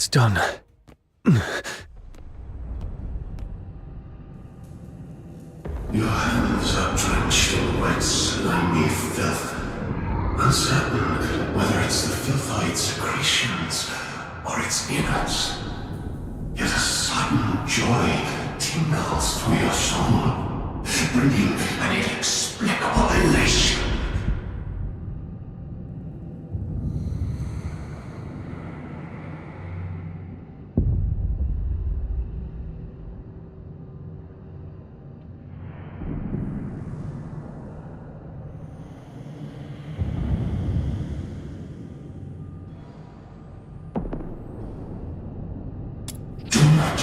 It's done. Your hands are drenched in wet, slimy filth. Uncertain whether it's the filthoid secretions or its innards. Yet a sudden joy tingles through your soul, bringing an inexplicable elation.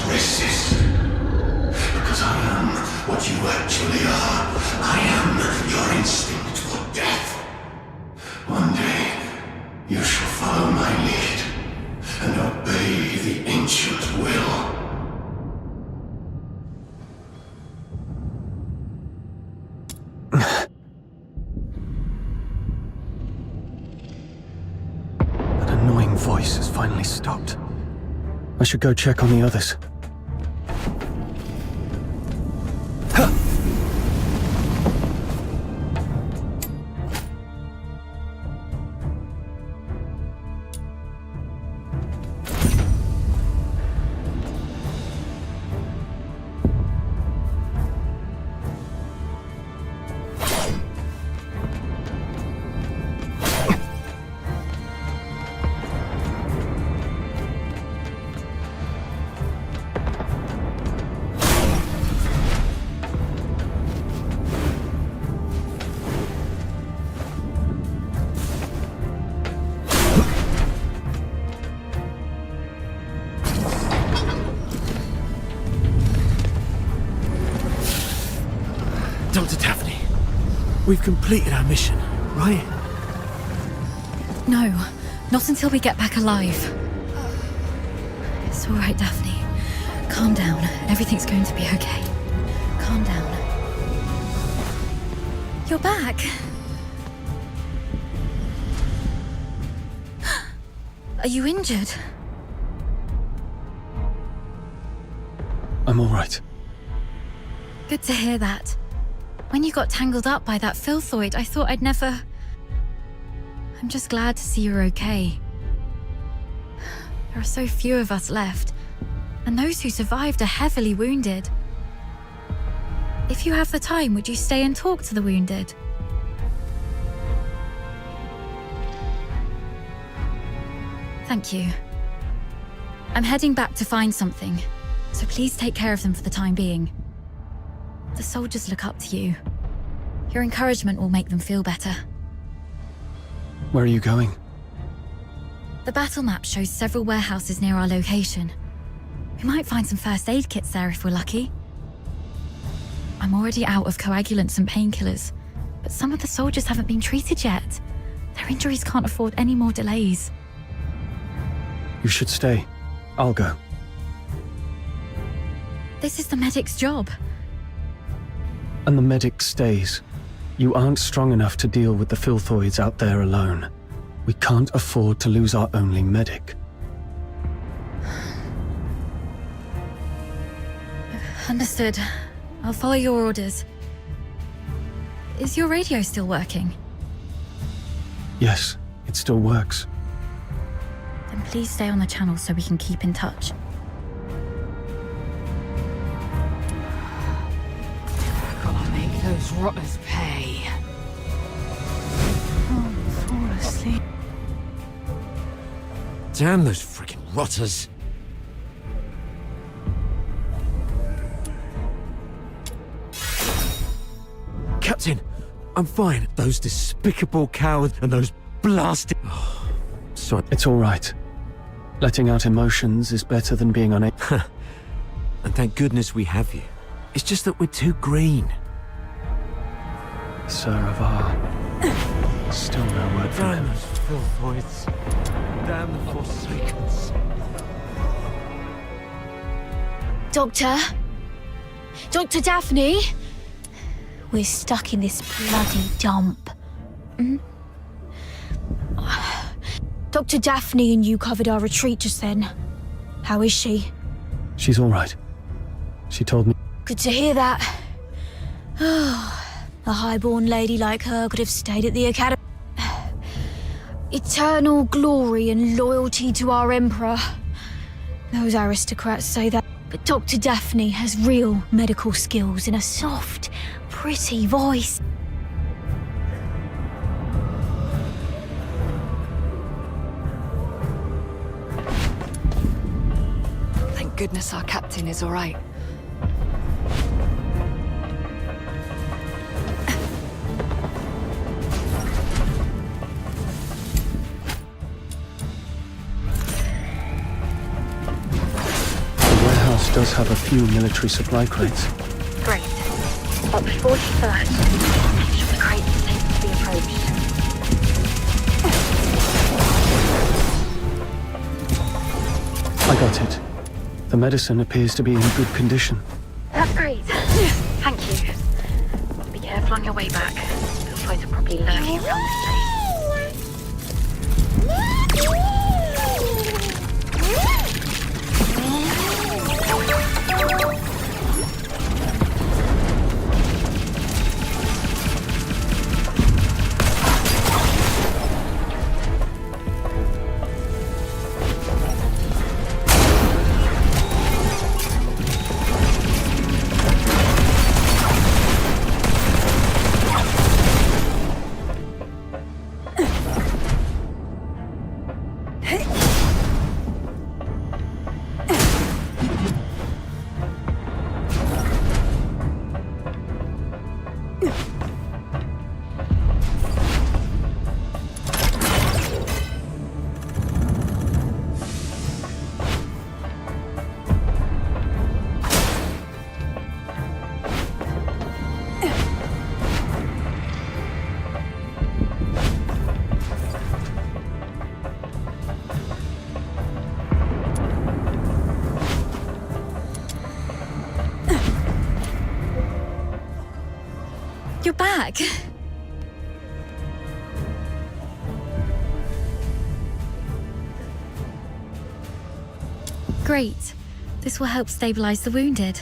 Resist. Because I am what you actually are. I am your instinct for death. One day, you shall follow my lead and obey the ancient will. That annoying voice has finally stopped. I should go check on the others. Dr. Daphne, we've completed our mission, right? No, not until we get back alive. It's all right, Daphne. Calm down. Everything's going to be okay. Calm down. You're back. Are you injured? I'm all right. Good to hear that. When you got tangled up by that filthoid, I thought I'd never... I'm just glad to see you're okay. There are so few of us left, and those who survived are heavily wounded. If you have the time, would you stay and talk to the wounded? Thank you. I'm heading back to find something, so please take care of them for the time being. The soldiers look up to you. Your encouragement will make them feel better. Where are you going? The battle map shows several warehouses near our location. We might find some first aid kits there if we're lucky. I'm already out of coagulants and painkillers, but some of the soldiers haven't been treated yet. Their injuries can't afford any more delays. You should stay. I'll go. This is the medic's job. And the medic stays. You aren't strong enough to deal with the filthoids out there alone. We can't afford to lose our only medic. Understood. I'll follow your orders. Is your radio still working? Yes, it still works. Then please stay on the channel so we can keep in touch. Gotta make those rotters pay. Oh, fall asleep. Damn those freaking rotters. Captain, I'm fine. Those despicable cowards and those blasted... Oh, sorry. It's all right. Letting out emotions is better than being unable. And thank goodness we have you. It's just that we're too green. Sir of our... Still no word from him. Damn those filthoids. Damn the Forsakens. Doctor? Dr. Daphne? We're stuck in this bloody dump. Dr. Daphne and you covered our retreat just then. How is she? She's all right. She told me. Good to hear that. Oh, a highborn lady like her could have stayed at the academy. Eternal glory and loyalty to our emperor. Those aristocrats say that. But Dr. Daphne has real medical skills and a soft, pretty voice. Thank goodness our captain is all right. Does have a few military supply crates. Great. Up 41st. Should the crate be safe to be approached? I got it. The medicine appears to be in good condition. That's great. Thank you. Be careful on your way back. They'll try to properly lurk you around this place. You're back. Great. This will help stabilize the wounded.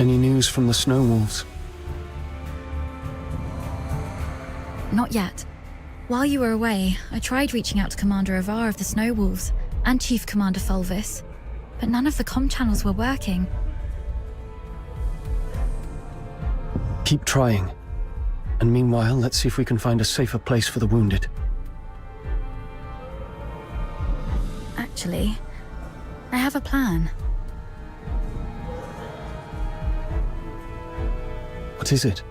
Any news from the Snow Wolves? Not yet. While you were away, I tried reaching out to Commander Avar of the Snow Wolves and Chief Commander Fulvis, but none of the comm channels were working. Keep trying. And meanwhile, let's see if we can find a safer place for the wounded. Actually, I have a plan. What is it?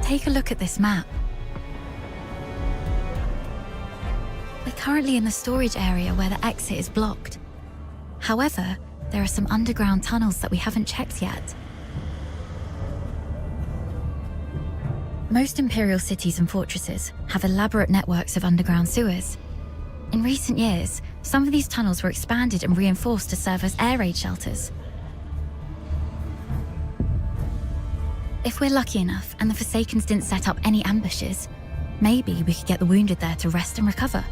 Take a look at this map. We're currently in the storage area where the exit is blocked. However, there are some underground tunnels that we haven't checked yet. Most Imperial cities and fortresses have elaborate networks of underground sewers. In recent years, some of these tunnels were expanded and reinforced to serve as air raid shelters. If we're lucky enough and the Forsakens didn't set up any ambushes, maybe we could get the wounded there to rest and recover.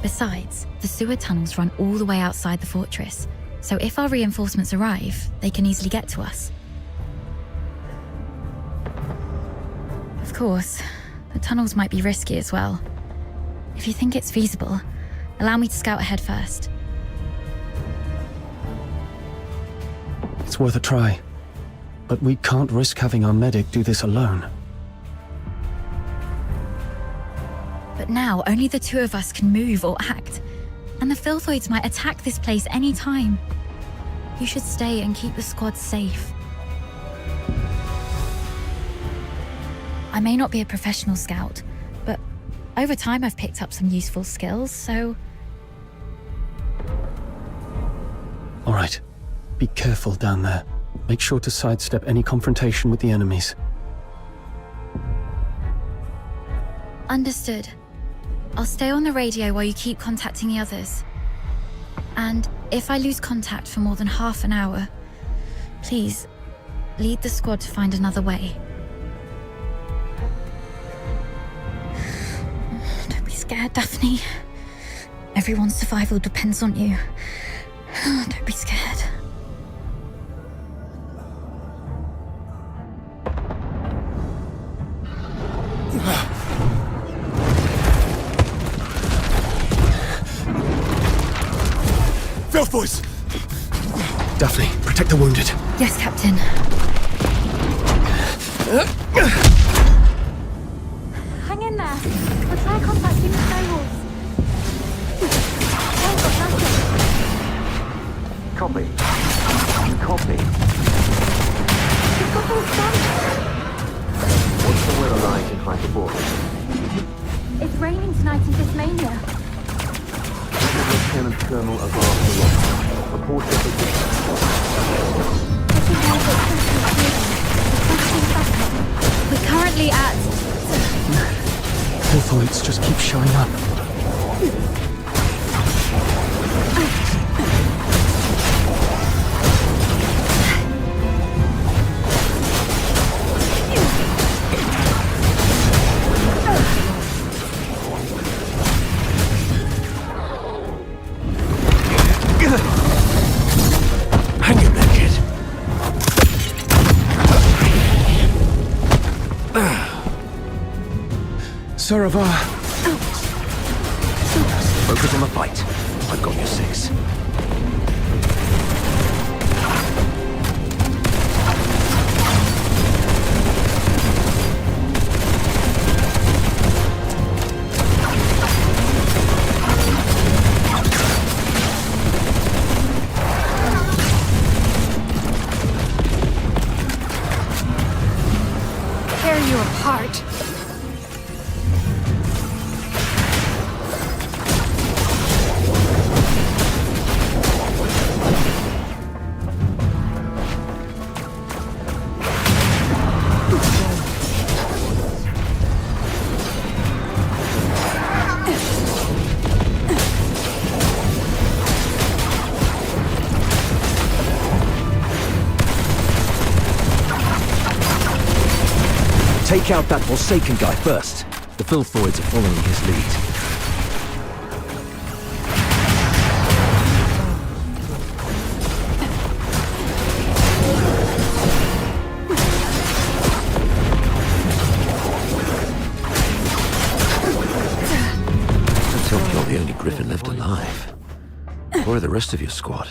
Besides, the sewer tunnels run all the way outside the fortress, so if our reinforcements arrive, they can easily get to us. Of course, the tunnels might be risky as well. If you think it's feasible, allow me to scout ahead first. It's worth a try. But we can't risk having our medic do this alone. But now, only the two of us can move or act, and the Filthoids might attack this place any time. You should stay and keep the squad safe. I may not be a professional scout, but over time I've picked up some useful skills, so... All right. Be careful down there. Make sure to sidestep any confrontation with the enemies. Understood. I'll stay on the radio while you keep contacting the others. And if I lose contact for more than half an hour, Please, lead the squad to find another way. Don't be scared, Daphne. Everyone's survival depends on you. Don't be scared. Filth Boys! Daphne, protect the wounded. Yes, Captain. Hang in there. We'll try contacting the snow wolves. Copy. Copy. We've got all done. What's the weather like in Hyperborea? It's raining tonight in Tasmania. Lieutenant Colonel Avar report your position. We're currently at... Filthoids just keep showing up. Hang in there, kid. Saravar. Focus on the fight. I've got your 6. Tear you apart. Take out that Forsaken guy first. The Filthoids are following his lead. Let's hope you're the only Griffin left alive. Where are the rest of your squad?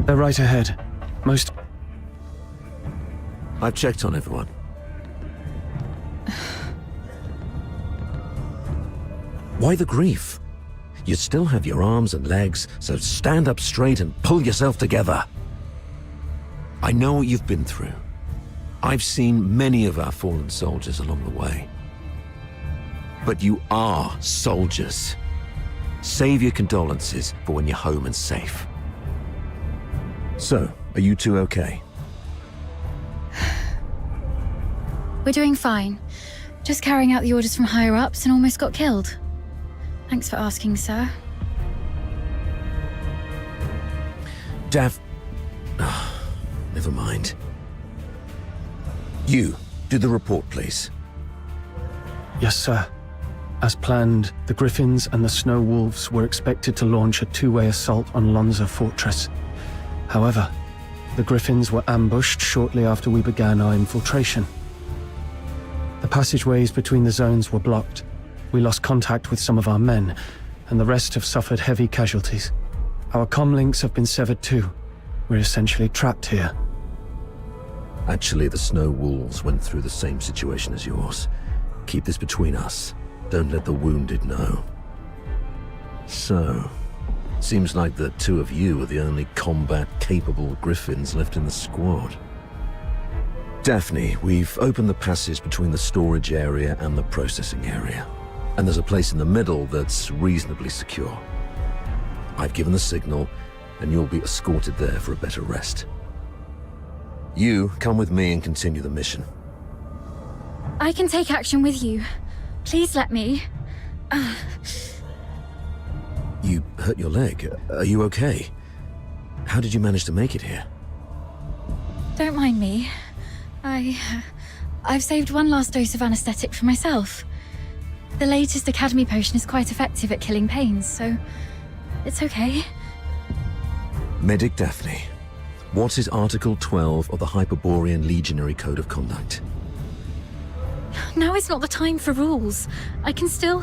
They're right ahead. Most... I've checked on everyone. Why the grief? You still have your arms and legs, so stand up straight and pull yourself together. I know what you've been through. I've seen many of our fallen soldiers along the way. But you are soldiers. Save your condolences for when you're home and safe. So, are you two okay? We're doing fine. Just carrying out the orders from higher-ups and almost got killed. Thanks for asking, sir. Dav... never mind. You, do the report, please. Yes, sir. As planned, the Griffins and the Snow Wolves were expected to launch a two-way assault on Lonza Fortress. However, the Griffins were ambushed shortly after we began our infiltration. The passageways between the zones were blocked. We lost contact with some of our men, and the rest have suffered heavy casualties. Our comlinks have been severed too. We're essentially trapped here. Actually, the Snow Wolves went through the same situation as yours. Keep this between us. Don't let the wounded know. So, seems like the two of you are the only combat-capable Griffins left in the squad. Daphne, we've opened the passage between the storage area and the processing area. And there's a place in the middle that's reasonably secure. I've given the signal, and you'll be escorted there for a better rest. You, come with me and continue the mission. I can take action with you. Please let me. You hurt your leg. Are you okay? How did you manage to make it here? Don't mind me. I've saved one last dose of anesthetic for myself. The latest Academy potion is quite effective at killing pains, so it's okay. Medic Daphne, what is Article 12 of the Hyperborean Legionary Code of Conduct? Now is not the time for rules. I can still...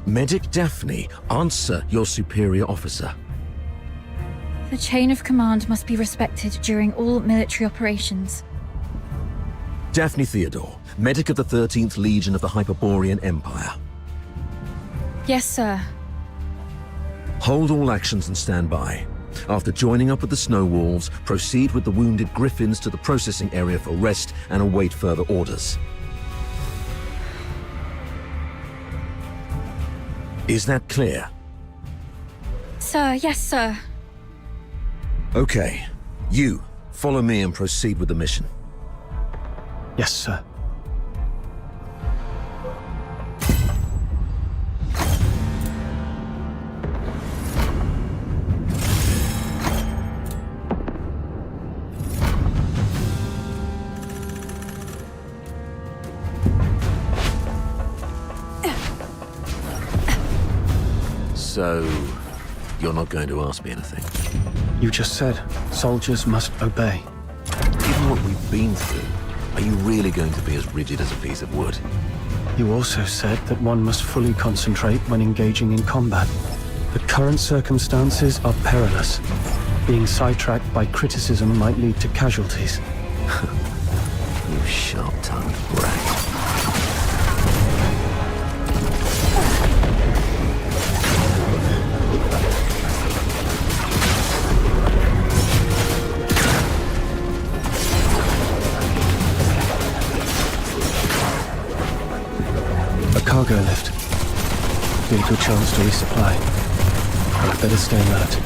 Medic Daphne, answer your superior officer. The chain of command must be respected during all military operations. Daphne Theodore, medic of the 13th Legion of the Hyperborean Empire. Yes, sir. Hold all actions and stand by. After joining up with the Snow Wolves, proceed with the wounded Griffins to the processing area for rest and await further orders. Is that clear? Sir, yes, sir. Okay. You, follow me and proceed with the mission. Yes, sir. So, you're not going to ask me anything? You just said soldiers must obey. Given what we've been through, are you really going to be as rigid as a piece of wood? You also said that one must fully concentrate when engaging in combat. The current circumstances are perilous. Being sidetracked by criticism might lead to casualties. You sharp-tongued brat. Cargo lift. Be a good chance to resupply. I'd better stay alert.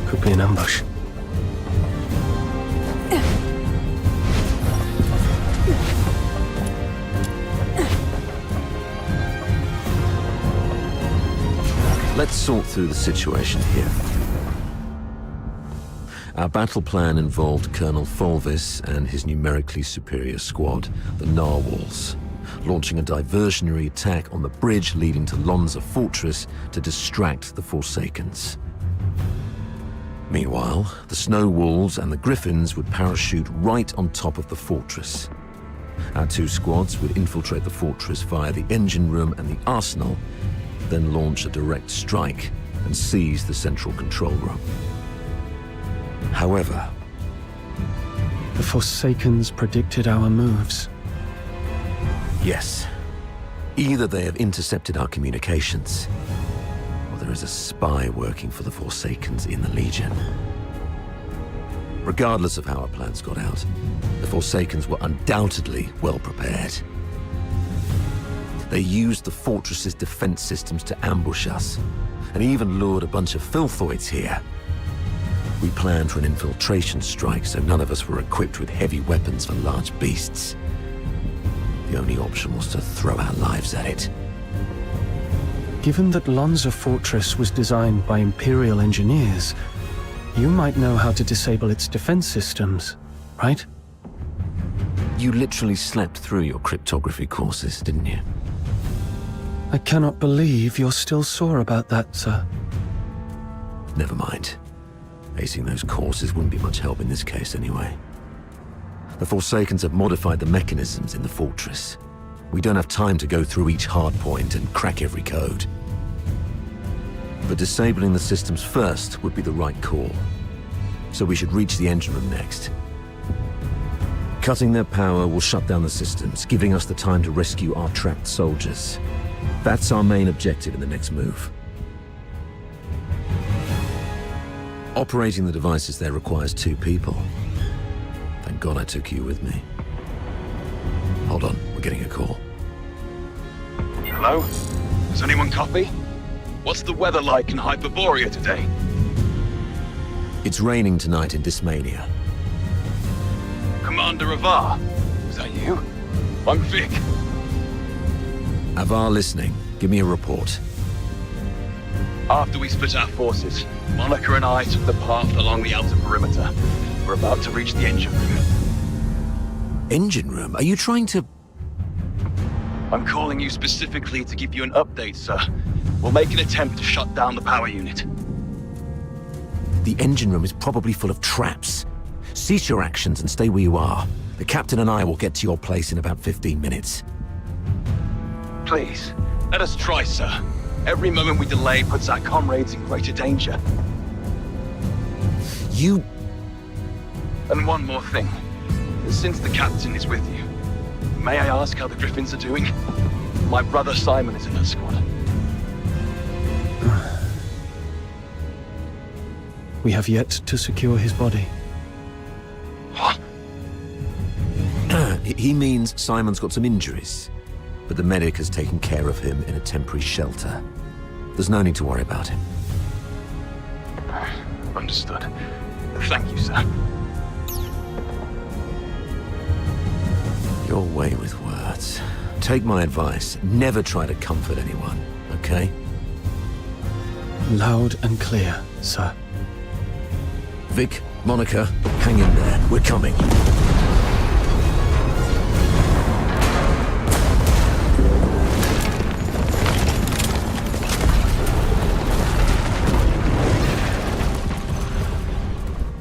Could be an ambush. Let's sort through the situation here. Our battle plan involved Colonel Fulvis and his numerically superior squad, the Narwhals, launching a diversionary attack on the bridge leading to Lonza Fortress to distract the Forsakens. Meanwhile, the Snow Wolves and the Griffins would parachute right on top of the fortress. Our two squads would infiltrate the fortress via the engine room and the arsenal, then launch a direct strike and seize the central control room. However, the Forsakens predicted our moves. Yes. Either they have intercepted our communications, or there is a spy working for the Forsakens in the Legion. Regardless of how our plans got out, the Forsakens were undoubtedly well prepared. They used the fortress's defense systems to ambush us, and even lured a bunch of filthoids here. We planned for an infiltration strike, so none of us were equipped with heavy weapons for large beasts. The only option was to throw our lives at it. Given that Lonza Fortress was designed by Imperial engineers, you might know how to disable its defense systems, right? You literally slept through your cryptography courses, didn't you? I cannot believe you're still sore about that, sir. Never mind. Acing those courses wouldn't be much help in this case anyway. The Forsakens have modified the mechanisms in the fortress. We don't have time to go through each hardpoint and crack every code. But disabling the systems first would be the right call. So we should reach the engine room next. Cutting their power will shut down the systems, giving us the time to rescue our trapped soldiers. That's our main objective in the next move. Operating the devices there requires 2 people. Thank God I took you with me. Hold on, we're getting a call. Hello? Does anyone copy? What's the weather like in Hyperborea today? It's raining tonight in Dismania. Commander Avar, is that you? I'm Vic. Avar listening. Give me a report. After we split our forces, Monica and I took the path along the outer perimeter. We're about to reach the engine room. Engine room? Are you trying to... I'm calling you specifically to give you an update, sir. We'll make an attempt to shut down the power unit. The engine room is probably full of traps. Cease your actions and stay where you are. The captain and I will get to your place in about 15 minutes. Please, let us try, sir. Every moment we delay puts our comrades in greater danger. You... And one more thing. Since the captain is with you, may I ask how the Griffins are doing? My brother Simon is in that squad. We have yet to secure his body. What? He means Simon's got some injuries, but the medic has taken care of him in a temporary shelter. There's no need to worry about him. Understood. Thank you, sir. Your way with words. Take my advice. Never try to comfort anyone, okay? Loud and clear, sir. Vic, Monica, hang in there. We're coming.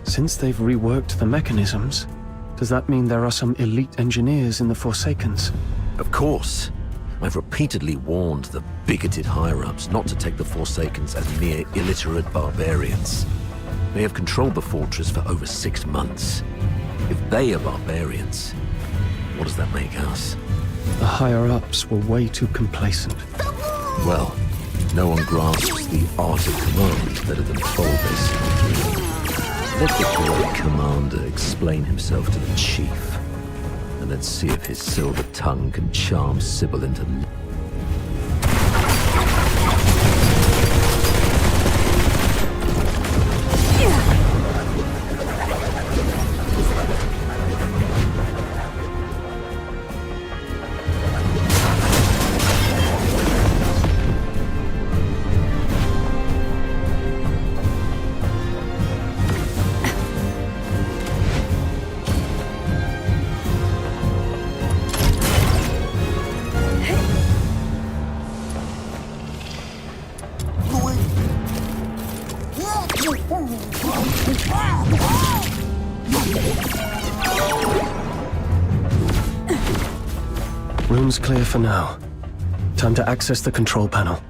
Since they've reworked the mechanisms, does that mean there are some elite engineers in the Forsakens? Of course. I've repeatedly warned the bigoted higher-ups not to take the Forsakens as mere illiterate barbarians. They have controlled the fortress for over 6 months. If they are barbarians, what does that make us? The higher-ups were way too complacent. Well, no one grasps the art of command better than Fulvis. Let the great commander explain himself to the chief, and let's see if his silver tongue can charm Sybil into... Room's clear for now. Time to access the control panel.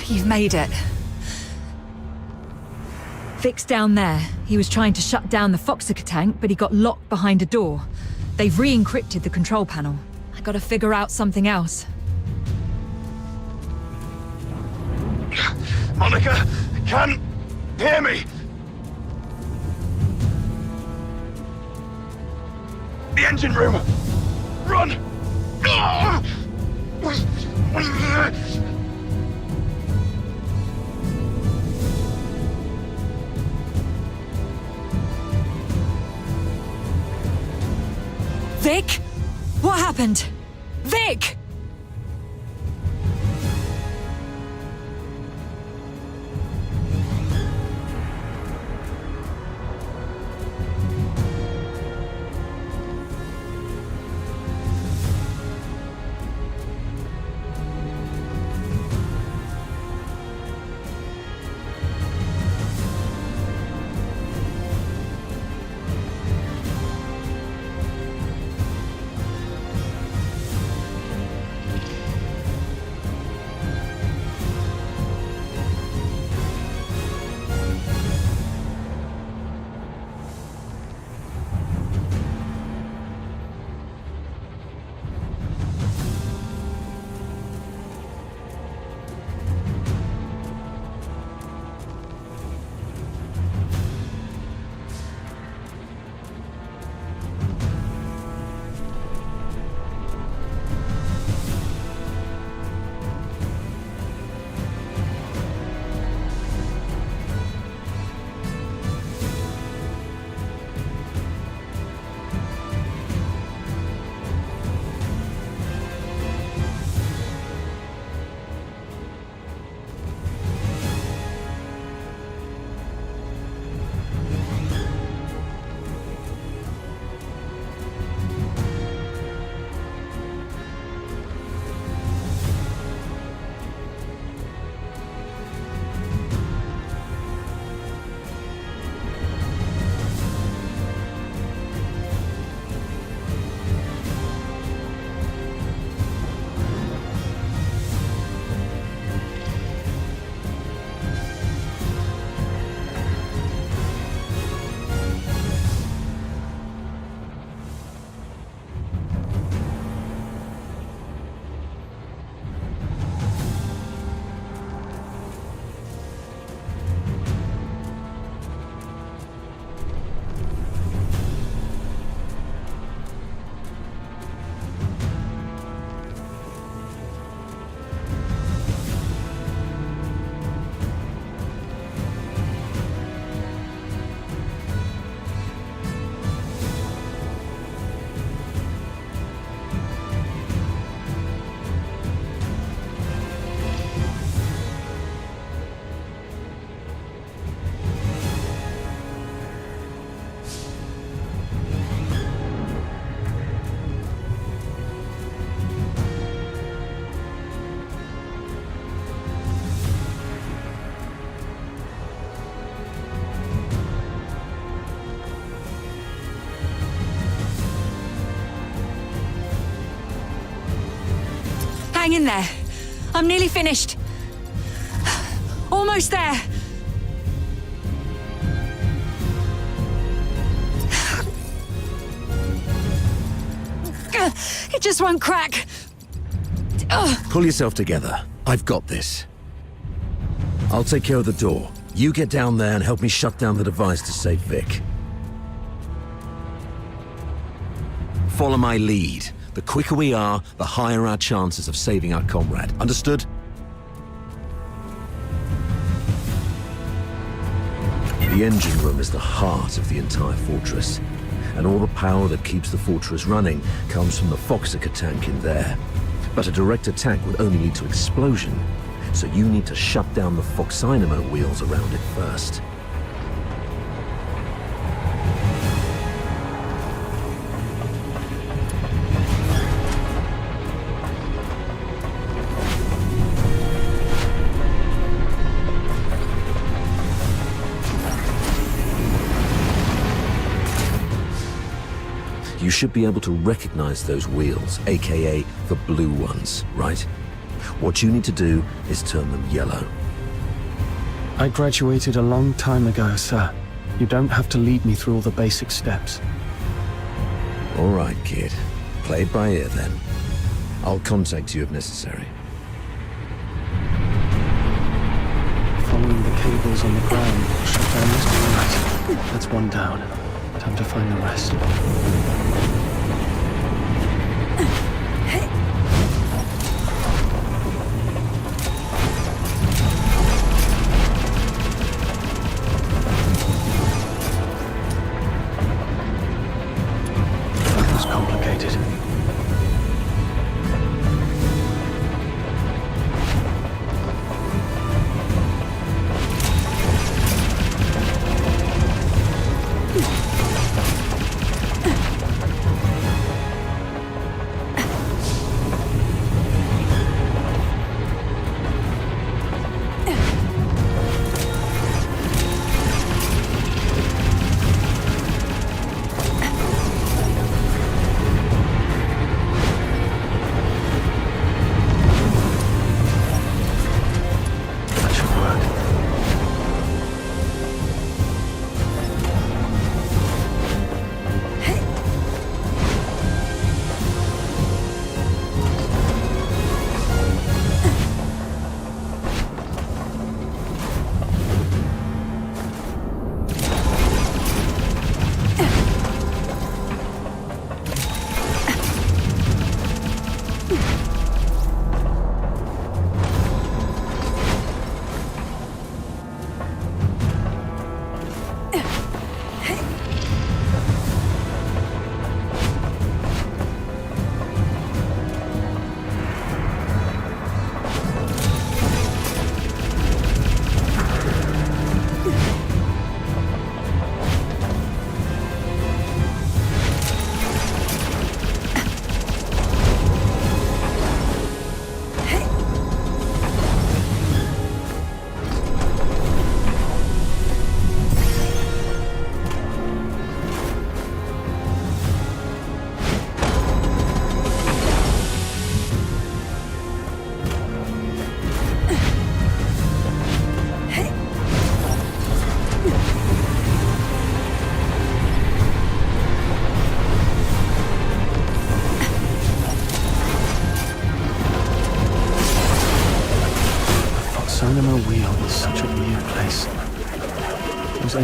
You've made it. Vic's down there. He was trying to shut down the Foxica tank, but he got locked behind a door. They've re-encrypted the control panel. I gotta figure out something else. Monica, can hear me? The engine room! Run! Ah! Vic? What happened? Vic! Hang in there. I'm nearly finished. Almost there. It just won't crack. Pull yourself together. I've got this. I'll take care of the door. You get down there and help me shut down the device to save Vic. Follow my lead. The quicker we are, the higher our chances of saving our comrade. Understood? The engine room is the heart of the entire fortress, and all the power that keeps the fortress running comes from the Foxica tank in there. But a direct attack would only lead to explosion, so you need to shut down the Foxynamo wheels around it first. You should be able to recognize those wheels, aka the blue ones, right? What you need to do is turn them yellow. I graduated a long time ago, sir. You don't have to lead me through all the basic steps. All right, kid. Play it by ear, then. I'll contact you if necessary. Following the cables on the ground, shut down this right. That's one down. Time to find the rest. That was complicated. Cinema Wheel is such a weird place. Was I...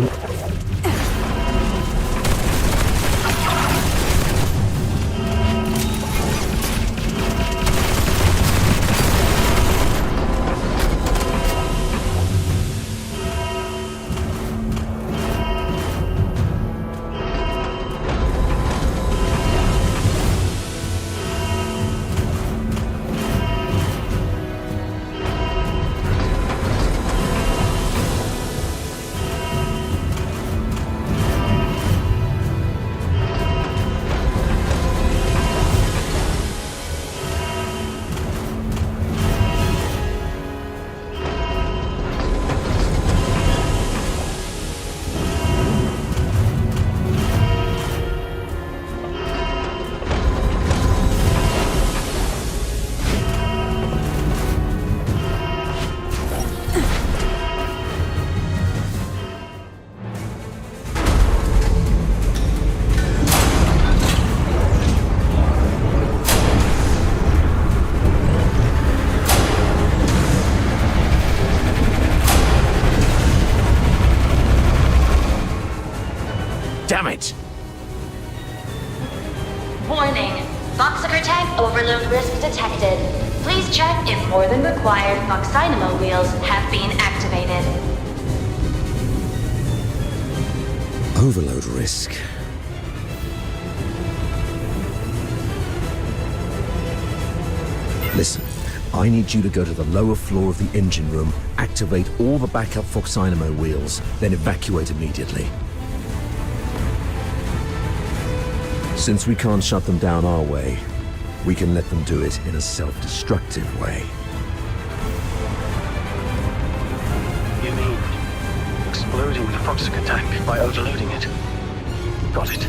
Damn it! Warning. Foxiker tank overload risk detected. Please check if more than required Foxynamo wheels have been activated. Overload risk. Listen, I need you to go to the lower floor of the engine room, activate all the backup Foxynamo wheels, then evacuate immediately. Since we can't shut them down our way, we can let them do it in a self-destructive way. You mean exploding the Foxiker tank by overloading it? Got it.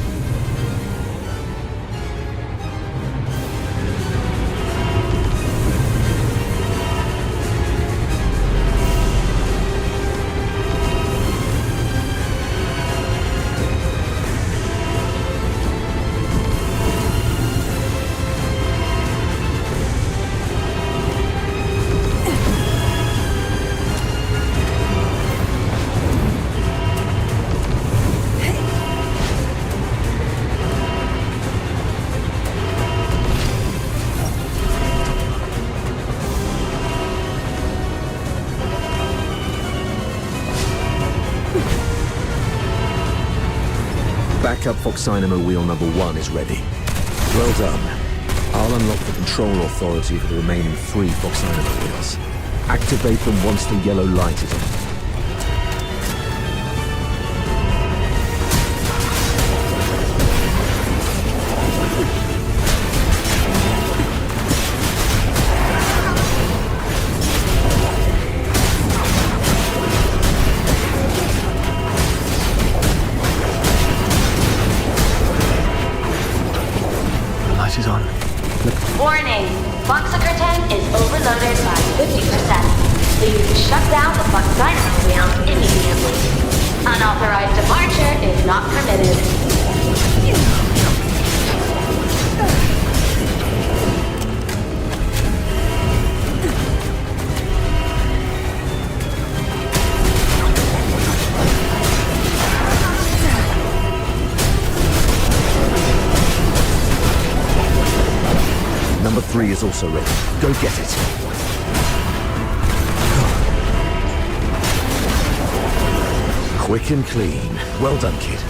Backup Foxynamo Wheel number 1 is ready. Well done. I'll unlock the control authority for the remaining 3 Foxynamo wheels. Activate them once the yellow light is on. Is on. Warning! Foxaker tank is overloaded by 50%. Please shut down the Foxynamo wheels immediately. Unauthorized departure is not permitted. Number 3 is also ready. Go get it. Quick and clean. Well done, kid.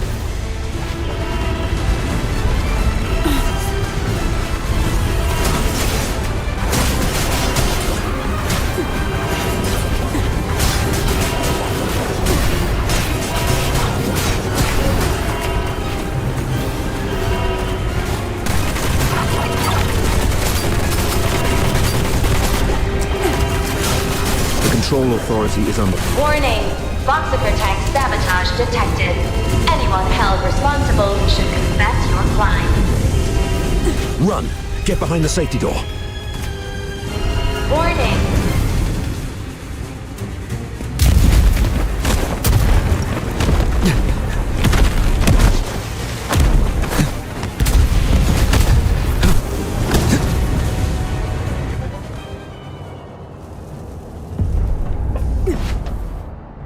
Control authority is under. Warning! Foxaker tank sabotage detected. Anyone held responsible should confess your crime. Run! Get behind the safety door. Warning!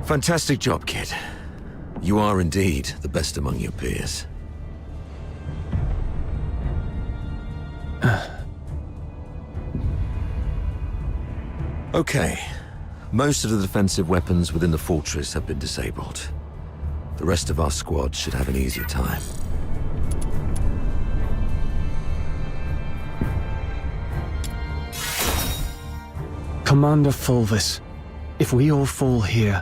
Fantastic job, kid. You are indeed the best among your peers. Okay. Most of the defensive weapons within the fortress have been disabled. The rest of our squad should have an easier time. Commander Fulvis, if we all fall here,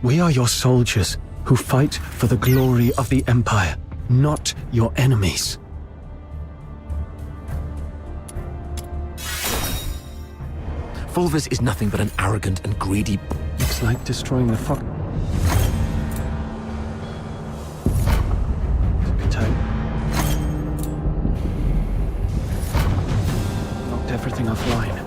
we are your soldiers who fight for the glory of the Empire, not your enemies. Fulvis is nothing but an arrogant and greedy... It's like destroying the Fox... Took a time. Knocked everything offline.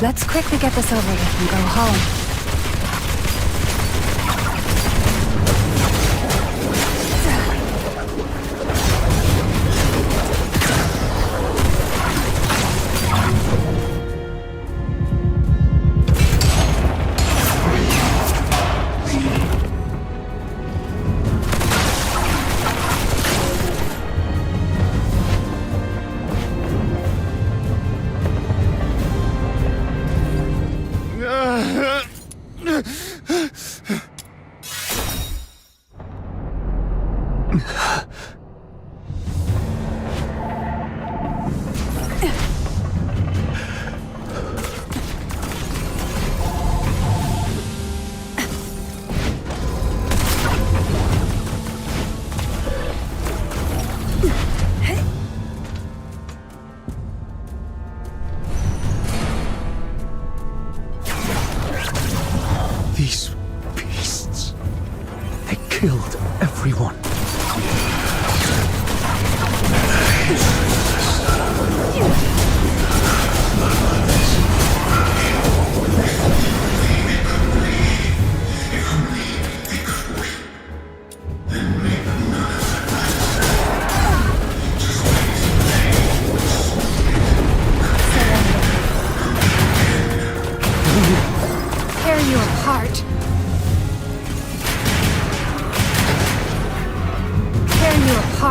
Let's quickly get this over with and go home. These beasts, they killed everyone.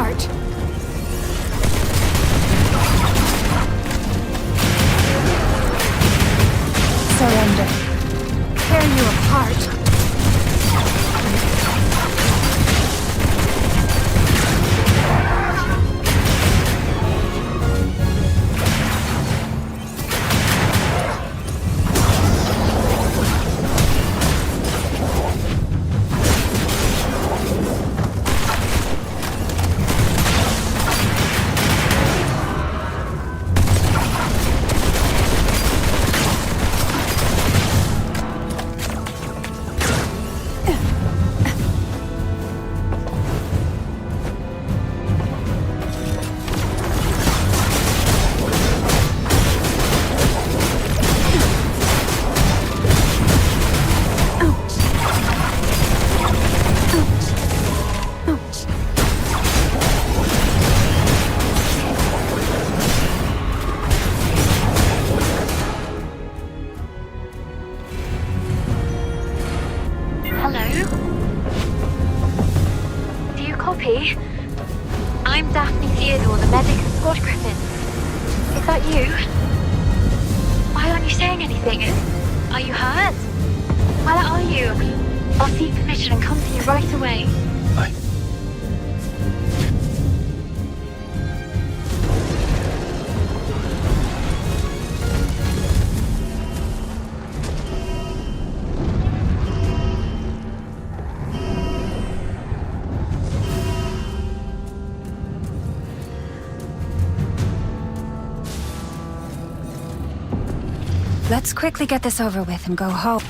apart. Surrender. Tear you apart. I'm Daphne Theodore, the medic at Squad Griffin. Is that you? Why aren't you saying anything? Are you hurt? Where are you? I'll seek permission and come to you right away. Let's quickly get this over with and go home.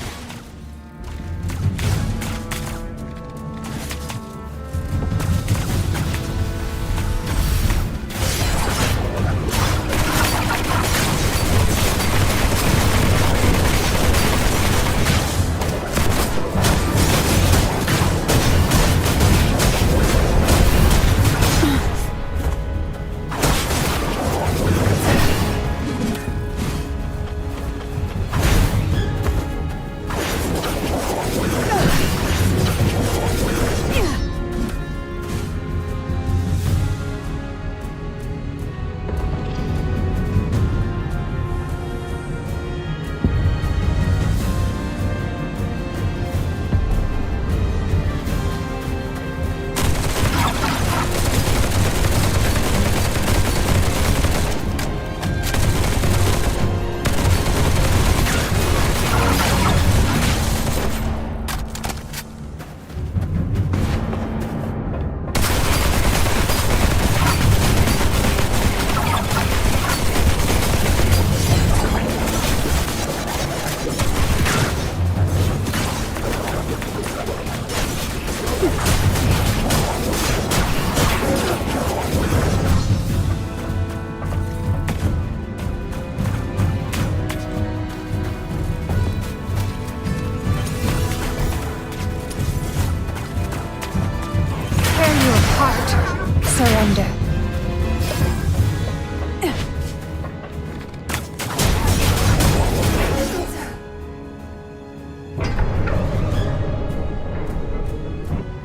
Surrender.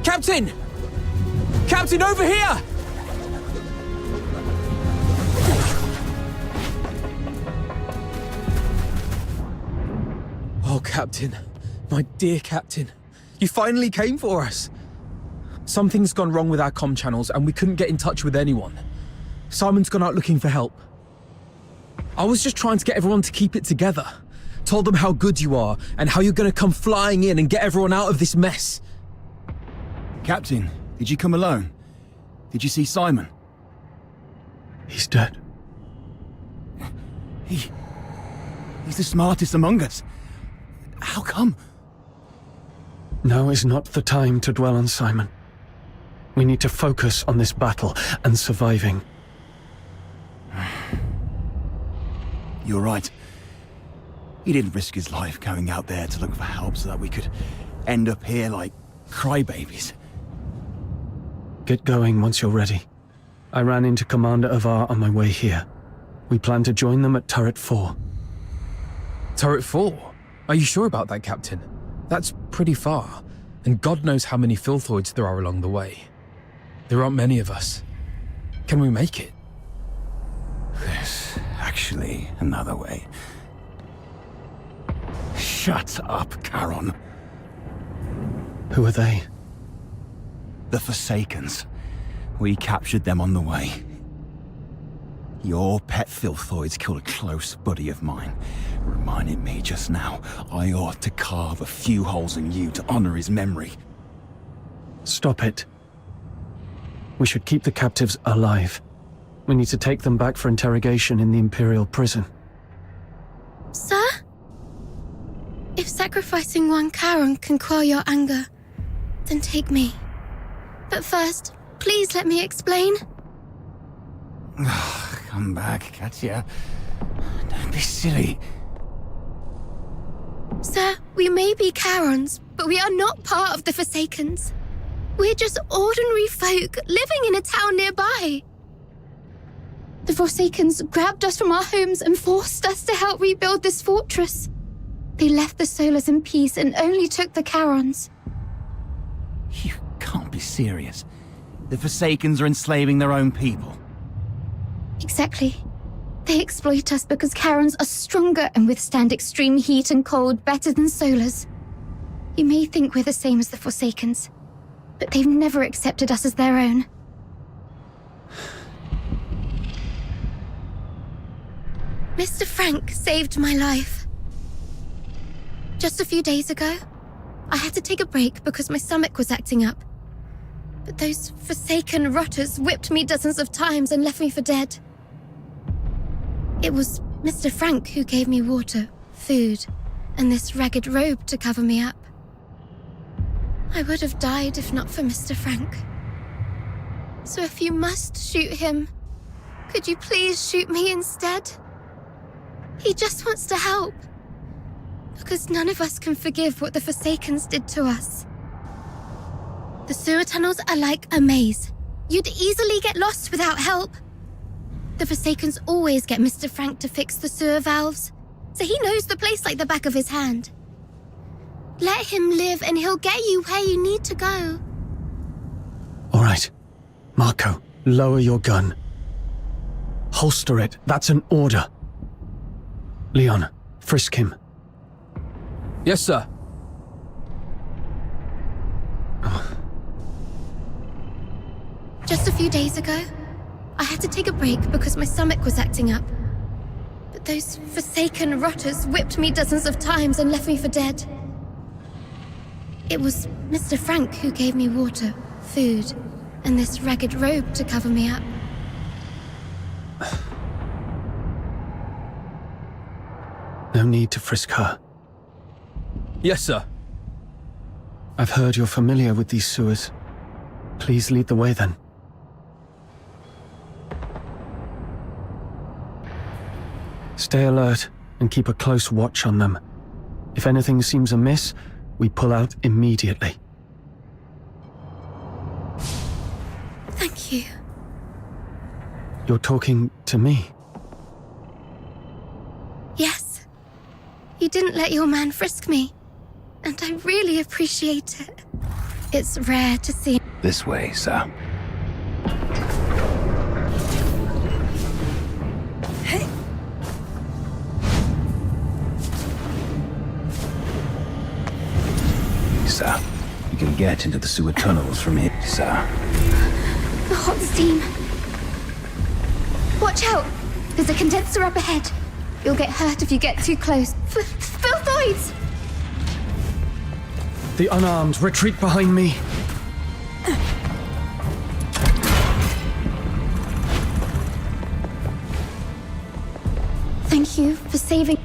Captain! Captain, over here! Oh, Captain. My dear Captain. You finally came for us. Something's gone wrong with our comm channels and we couldn't get in touch with anyone. Simon's gone out looking for help. I was just trying to get everyone to keep it together. Told them how good you are and how you're gonna come flying in and get everyone out of this mess. Captain, did you come alone? Did you see Simon? He's dead. He's the smartest among us. How come? Now is not the time to dwell on Simon. We need to focus on this battle and surviving. You're right. He didn't risk his life going out there to look for help so that we could end up here like crybabies. Get going once you're ready. I ran into Commander Avar on my way here. We plan to join them at Turret 4. Turret 4? Are you sure about that, Captain? That's pretty far, and God knows how many filthoids there are along the way. There aren't many of us. Can we make it? There's actually another way. Shut up, Charon. Who are they? The Forsakens. We captured them on the way. Your pet filthoids killed a close buddy of mine. Reminded me just now I ought to carve a few holes in you to honor his memory. Stop it. We should keep the captives alive. We need to take them back for interrogation in the Imperial prison. Sir? If sacrificing one Charon can quell your anger, then take me. But first, please let me explain. Come back, Katya. Don't be silly. Sir, we may be Charons, but we are not part of the Forsakens. We're just ordinary folk living in a town nearby. The Forsakens grabbed us from our homes and forced us to help rebuild this fortress. They left the Solars in peace and only took the Charons. You can't be serious. The Forsakens are enslaving their own people. Exactly. They exploit us because Charons are stronger and withstand extreme heat and cold better than Solars. You may think we're the same as the Forsakens, but they've never accepted us as their own. Mr. Frank saved my life. Just a few days ago, I had to take a break because my stomach was acting up. But those Forsaken rotters whipped me dozens of times and left me for dead. It was Mr. Frank who gave me water, food, and this ragged robe to cover me up. I would have died if not for Mr. Frank. So if you must shoot him, could you please shoot me instead? He just wants to help. Because none of us can forgive what the Forsakens did to us. The sewer tunnels are like a maze. You'd easily get lost without help. The Forsakens always get Mr. Frank to fix the sewer valves, so he knows the place like the back of his hand. Let him live and he'll get you where you need to go. All right. Marco, lower your gun. Holster it. That's an order. Leon, frisk him. Yes, sir. Just a few days ago, I had to take a break because my stomach was acting up. But those Forsaken rotters whipped me dozens of times and left me for dead. It was Mr. Frank who gave me water, food, and this ragged robe to cover me up. No need to frisk her. Yes, sir. I've heard you're familiar with these sewers. Please lead the way then. Stay alert and keep a close watch on them. If anything seems amiss, we pull out immediately. Thank you. You're talking to me? Yes. You didn't let your man frisk me, and I really appreciate it. It's rare to see. This way, sir. Sir, you can get into the sewer tunnels from here, sir. The hot steam. Watch out! There's a condenser up ahead. You'll get hurt if you get too close. Filthoids! The unarmed retreat behind me. Thank you for saving.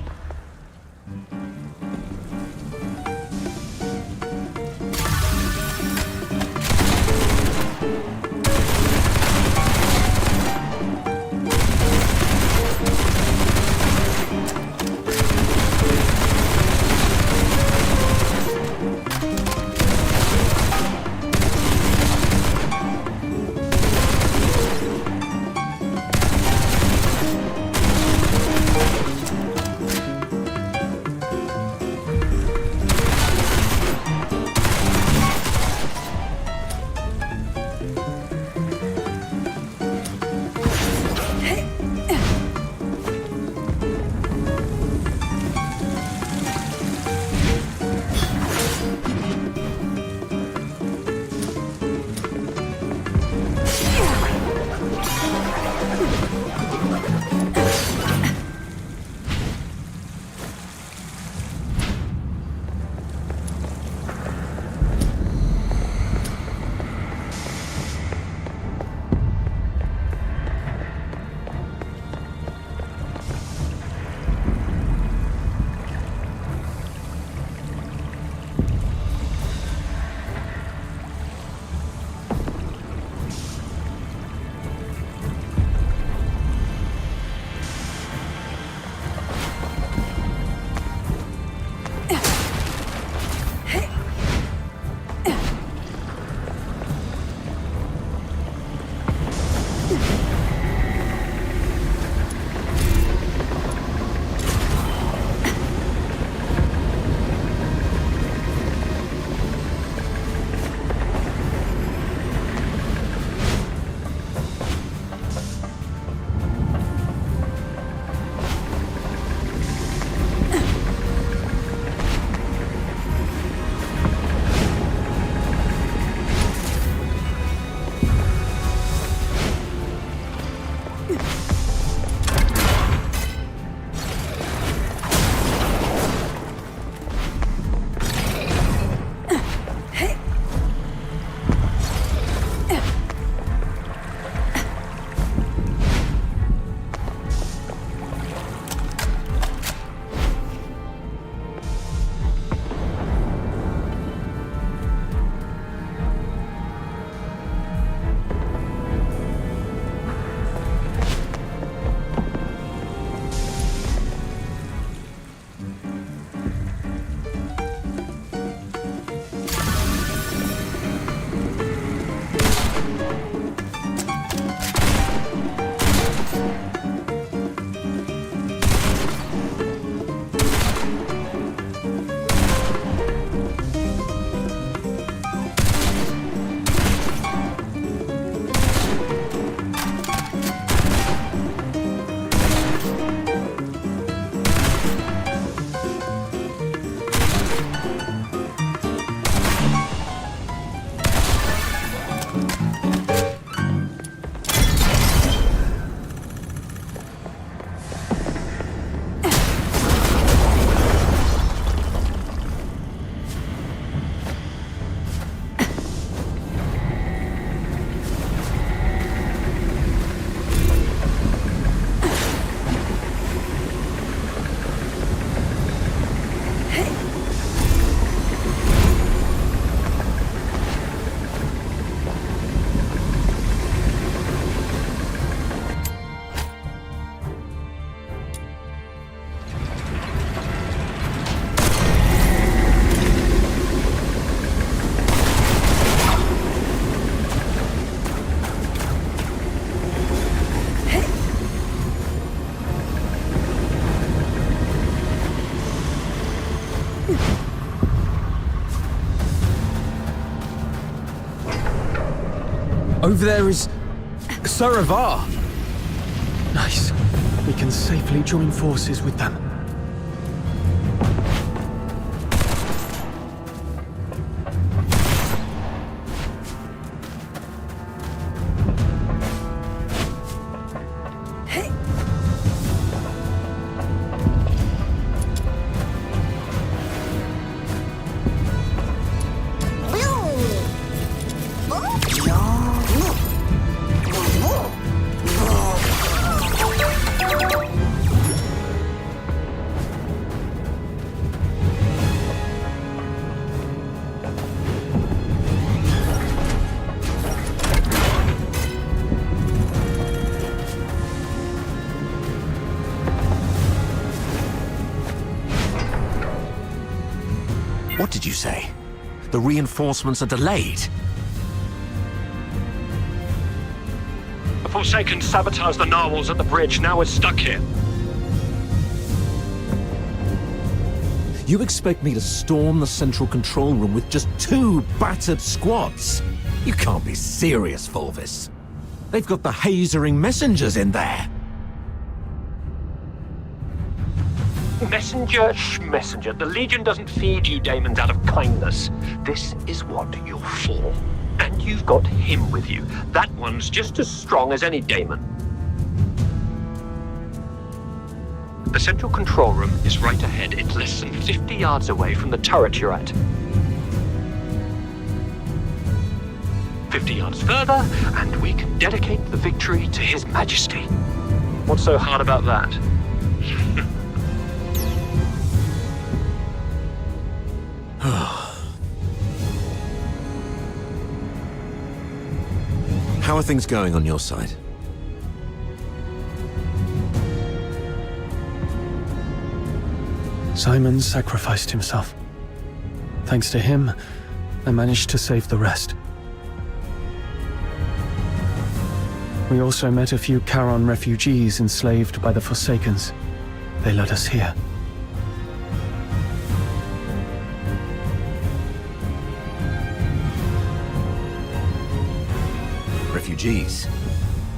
Over there is... Saravar! Nice. We can safely join forces with them. What did you say? The reinforcements are delayed? The Forsaken sabotaged the narwhals at the bridge. Now we're stuck here. You expect me to storm the central control room with just 2 battered squads? You can't be serious, Fulvis. They've got the hazering messengers in there. Messenger. The Legion doesn't feed you daemons out of kindness. This is what you're for. And you've got him with you. That one's just as strong as any daemon. The central control room is right ahead. It's less than 50 yards away from the turret you're at. 50 yards further, and we can dedicate the victory to His Majesty. What's so hard about that? How are things going on your side? Simon sacrificed himself. Thanks to him, I managed to save the rest. We also met a few Charon refugees enslaved by the Forsakens. They led us here. Refugees?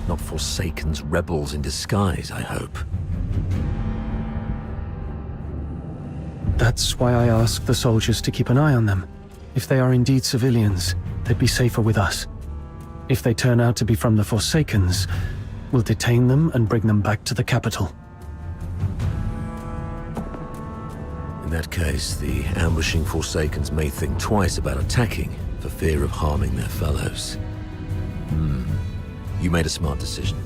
Not Forsakens, rebels in disguise, I hope. That's why I asked the soldiers to keep an eye on them. If they are indeed civilians, they'd be safer with us. If they turn out to be from the Forsakens, we'll detain them and bring them back to the capital. In that case, the ambushing Forsakens may think twice about attacking for fear of harming their fellows. You made a smart decision.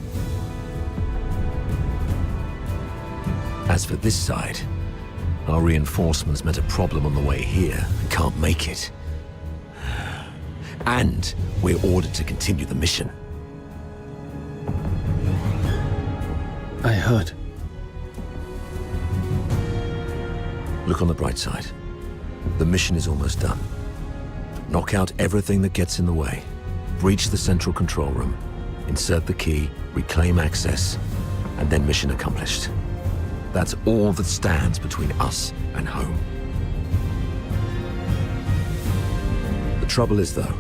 As for this side, our reinforcements met a problem on the way here and can't make it. And we're ordered to continue the mission. I heard. Look on the bright side. The mission is almost done. Knock out everything that gets in the way. Breach the central control room. Insert the key, reclaim access, and then mission accomplished. That's all that stands between us and home. The trouble is, though,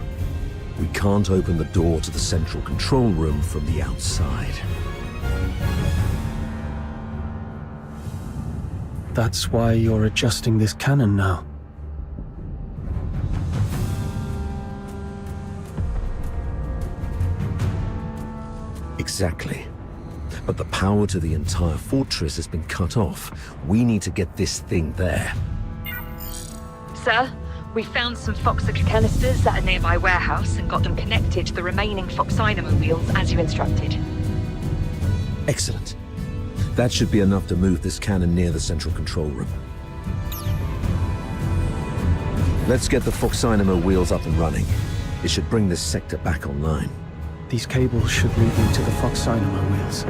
we can't open the door to the central control room from the outside. That's why you're adjusting this cannon now. Exactly. But the power to the entire fortress has been cut off. We need to get this thing there. Sir, we found some Foxica canisters at a nearby warehouse and got them connected to the remaining Foxynamo wheels as you instructed. Excellent. That should be enough to move this cannon near the central control room. Let's get the Foxynamo wheels up and running. It should bring this sector back online. These cables should lead me to the Foxynamo wheels.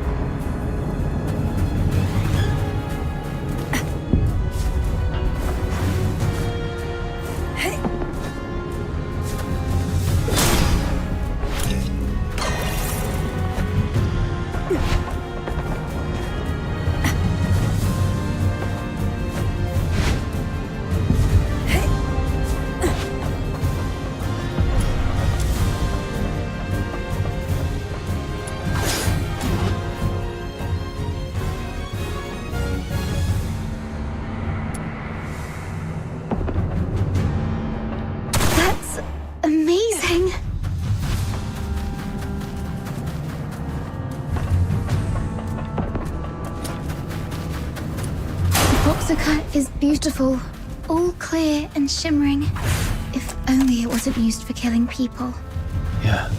Corsica is beautiful, all clear and shimmering. If only it wasn't used for killing people. Yeah.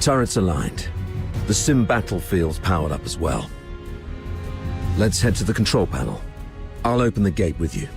Turrets aligned. The sim battlefield's powered up as well. Let's head to the control panel. I'll open the gate with you.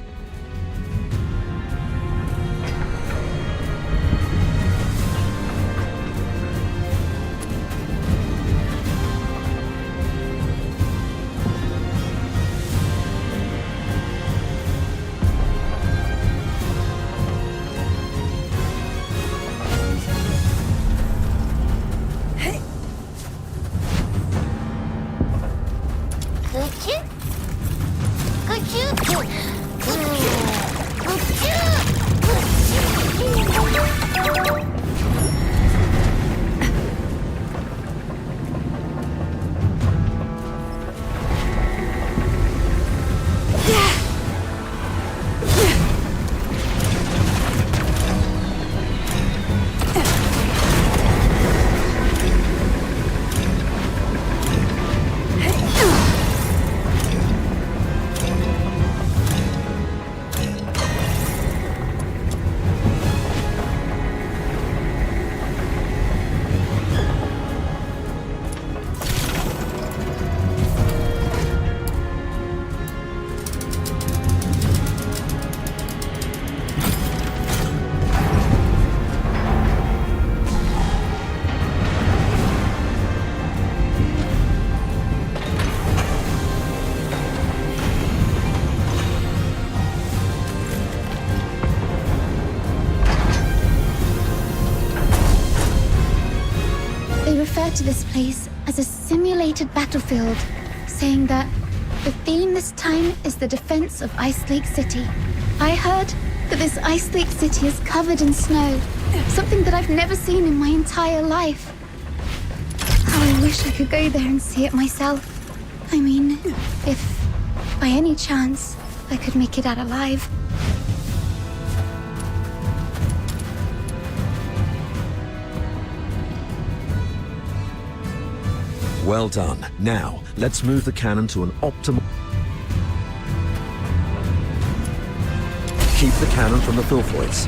To this place as a simulated battlefield, saying that the theme this time is the defense of Ice Lake City. I heard that this Ice Lake City is covered in snow, something that I've never seen in my entire life. How I wish I could go there and see it myself. I mean, if by any chance I could make it out alive. Well done. Now, let's move the cannon to an optimal... Keep the cannon from the filthoids.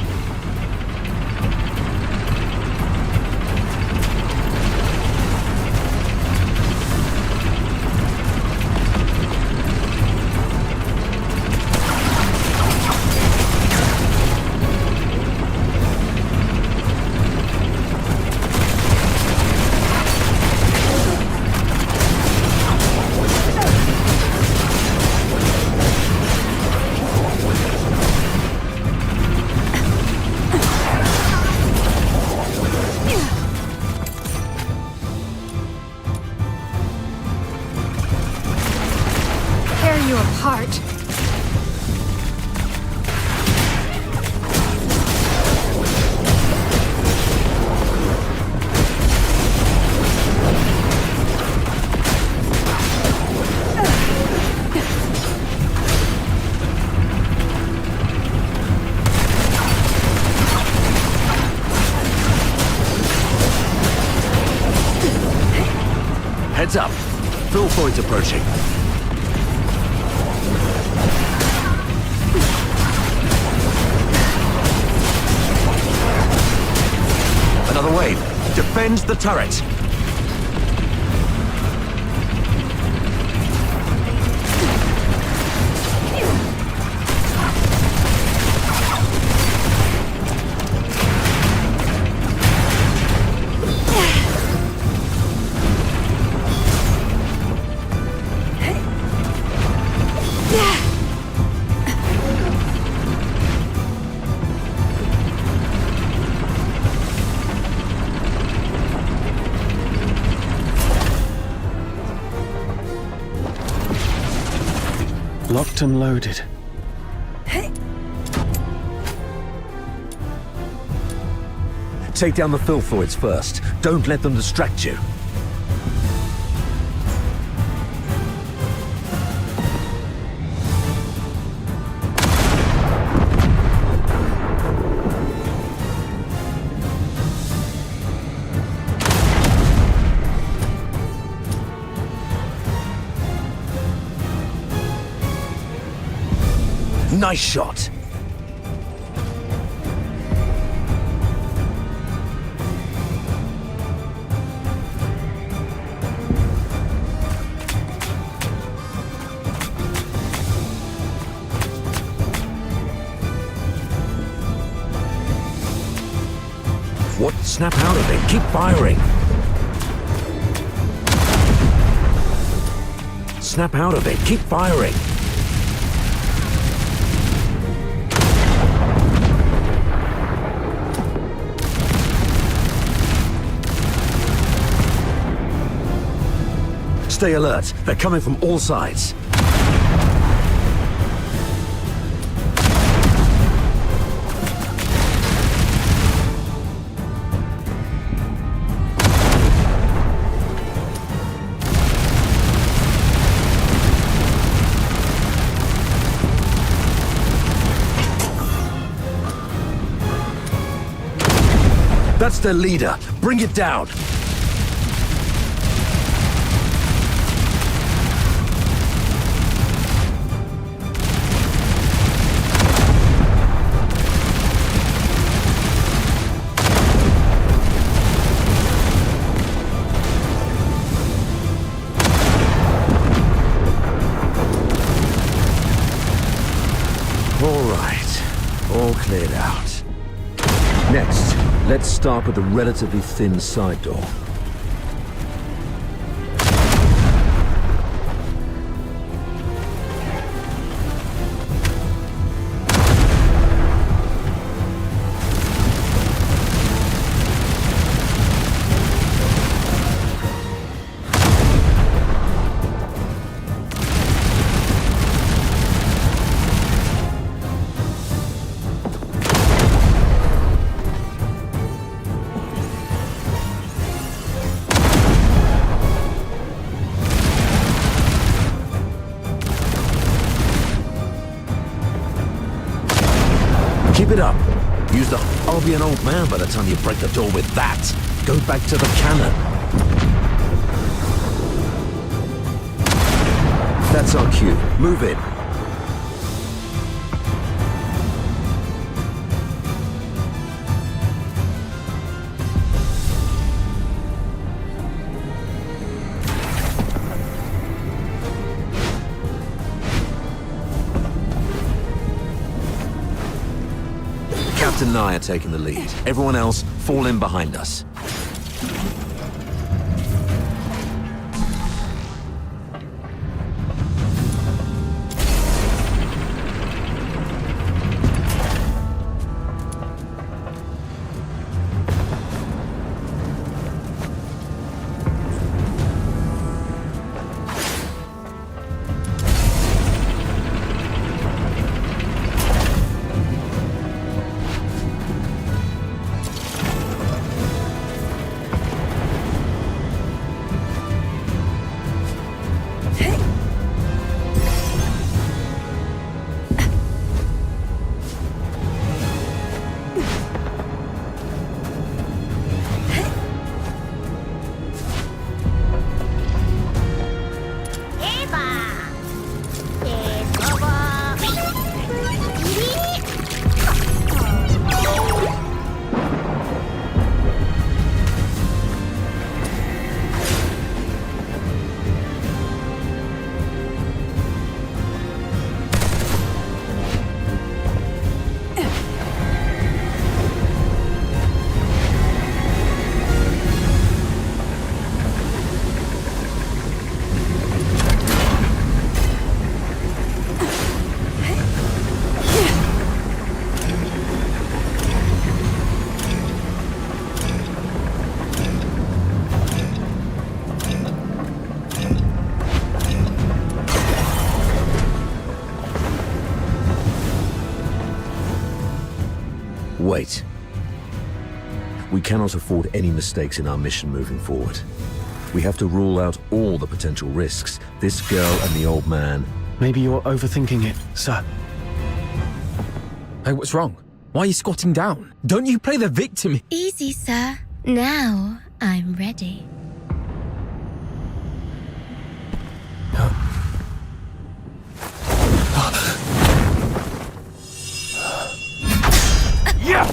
Heads up. Filthoid's approaching. Another wave. Defends the turret. Locked and loaded. Take down the filthoids first. Don't let them distract you. Nice shot. What? Snap out of it. Keep firing. Snap out of it. Keep firing. Stay alert. They're coming from all sides. That's their leader. Bring it down. All cleared out. Next, let's start with the relatively thin side door. Keep it up. Use the I'll be an old man by the time you break the door with that. Go back to the cannon. That's our cue. Move in. Captain and I are taking the lead. Everyone else, fall in behind us. Wait. We cannot afford any mistakes in our mission moving forward. We have to rule out all the potential risks. This girl and the old man. Maybe you're overthinking it, sir. Hey, what's wrong? Why are you squatting down? Don't you play the victim? Easy, sir. Now I'm ready. Yeah!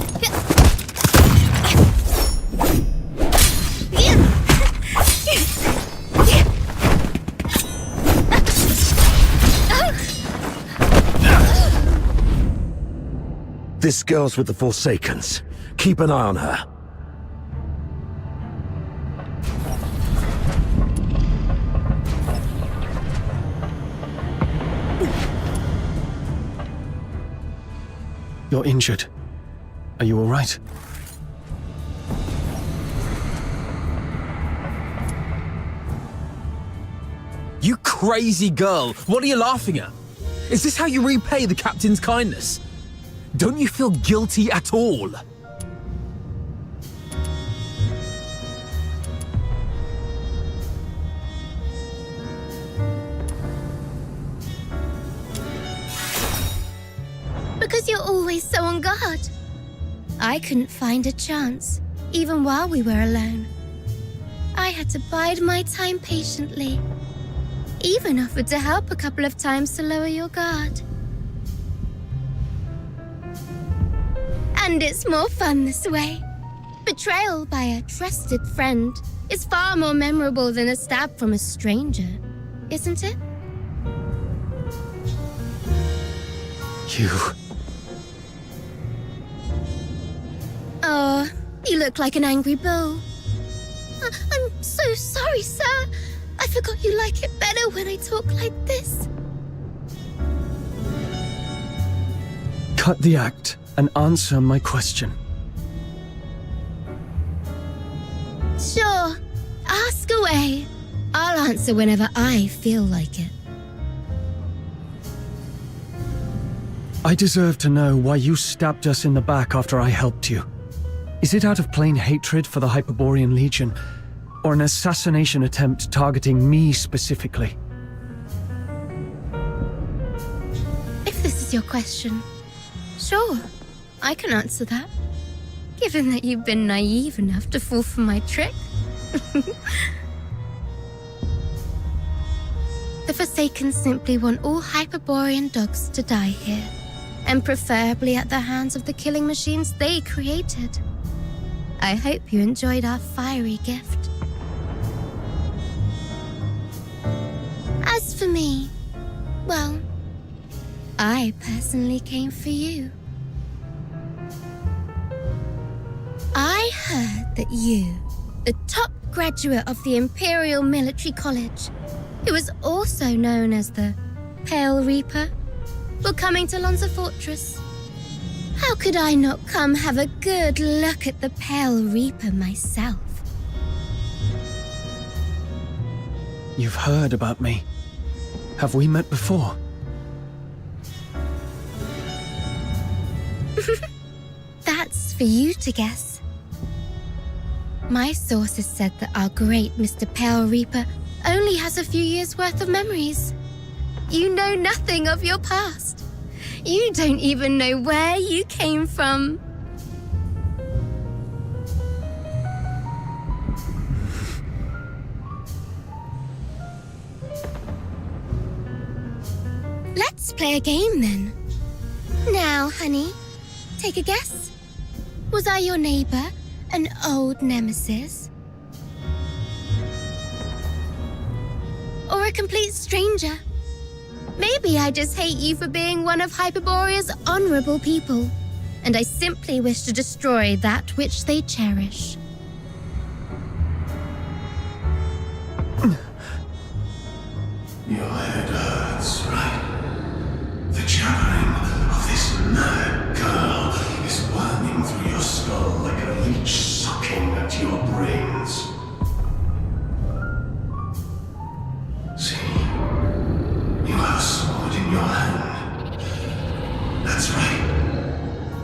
This girl's with the Forsakens. Keep an eye on her. You're injured. Are you all right? You crazy girl! What are you laughing at? Is this how you repay the captain's kindness? Don't you feel guilty at all? Because you're always so on guard. I couldn't find a chance, even while we were alone. I had to bide my time patiently. Even offered to help a couple of times to lower your guard. And it's more fun this way. Betrayal by a trusted friend is far more memorable than a stab from a stranger, isn't it? You... Oh, you look like an angry bull. I'm so sorry, sir. I forgot you like it better when I talk like this. Cut the act and answer my question. Sure, ask away. I'll answer whenever I feel like it. I deserve to know why you stabbed us in the back after I helped you. Is it out of plain hatred for the Hyperborean Legion, or an assassination attempt targeting me specifically? If this is your question, sure, I can answer that. Given that you've been naive enough to fall for my trick. The Forsaken simply want all Hyperborean dogs to die here, and preferably at the hands of the killing machines they created. I hope you enjoyed our fiery gift. As for me, well, I personally came for you. I heard that you, the top graduate of the Imperial Military College, who was also known as the Pale Reaper, were coming to Lonza Fortress. How could I not come have a good look at the Pale Reaper myself? You've heard about me. Have we met before? That's for you to guess. My sources said that our great Mr. Pale Reaper only has a few years' worth of memories. You know nothing of your past. You don't even know where you came from. Let's play a game then. Now, honey, take a guess. Was I your neighbor, an old nemesis? Or a complete stranger? Maybe I just hate you for being one of Hyperborea's honorable people, and I simply wish to destroy that which they cherish. Your head hurts, right? The jabbering of this mad girl is worming through your skull like a leech sucking at your brains. See? You have a sword in your hand. That's right.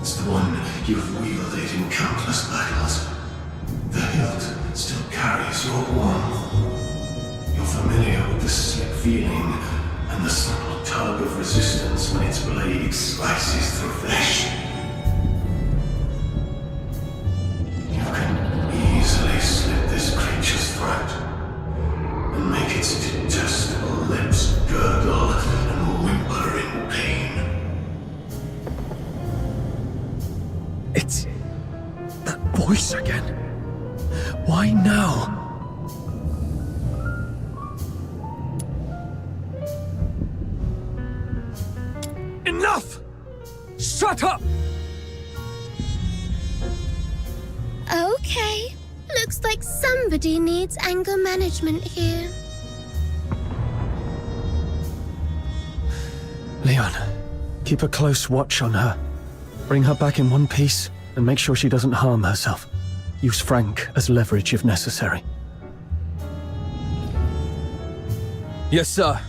It's the one you've wielded feeling and the subtle tug of resistance when its blade slices through flesh. You can easily slit this creature's throat and make its detestable lips gurgle and whimper in pain. It's that voice again. Why now? Enough! Shut up! Okay. Looks like somebody needs anger management here. Leon, keep a close watch on her. Bring her back in one piece and make sure she doesn't harm herself. Use Frank as leverage if necessary. Yes, sir.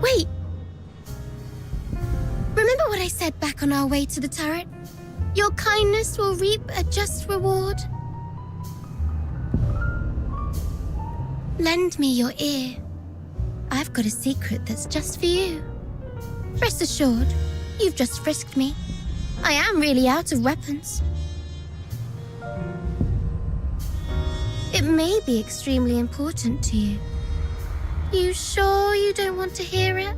Wait. Remember what I said back on our way to the turret? Your kindness will reap a just reward. Lend me your ear. I've got a secret that's just for you. Rest assured, you've just frisked me. I am really out of weapons. It may be extremely important to you. You sure you don't want to hear it?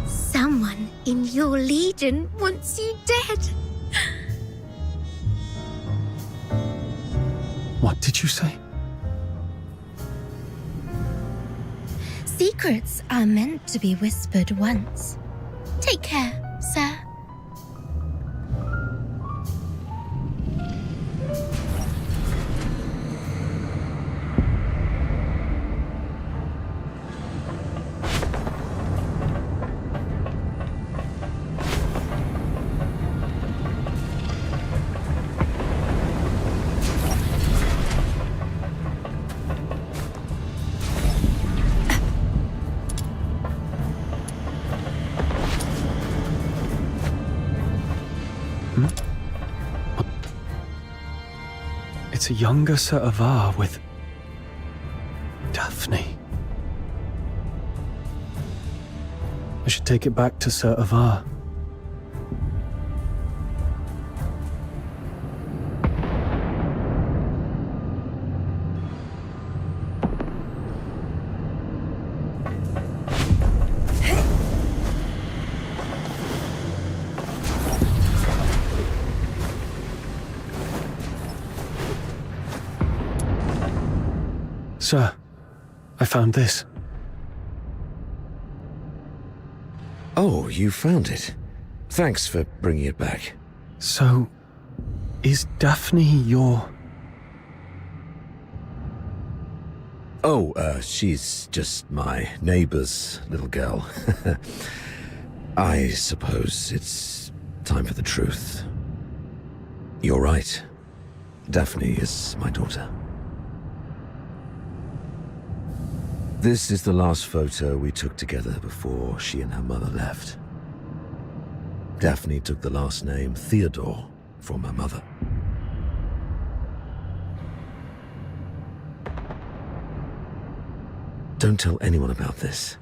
Someone in your legion wants you dead. What did you say? Secrets are meant to be whispered once. Take care, sir. It's a younger Sir Avar with Daphne. I should take it back to Sir Avar. Sir, I found this. Oh, you found it. Thanks for bringing it back. So, is Daphne your... Oh, she's just my neighbor's little girl. I suppose it's time for the truth. You're right. Daphne is my daughter. This is the last photo we took together before she and her mother left. Daphne took the last name Theodore from her mother. Don't tell anyone about this.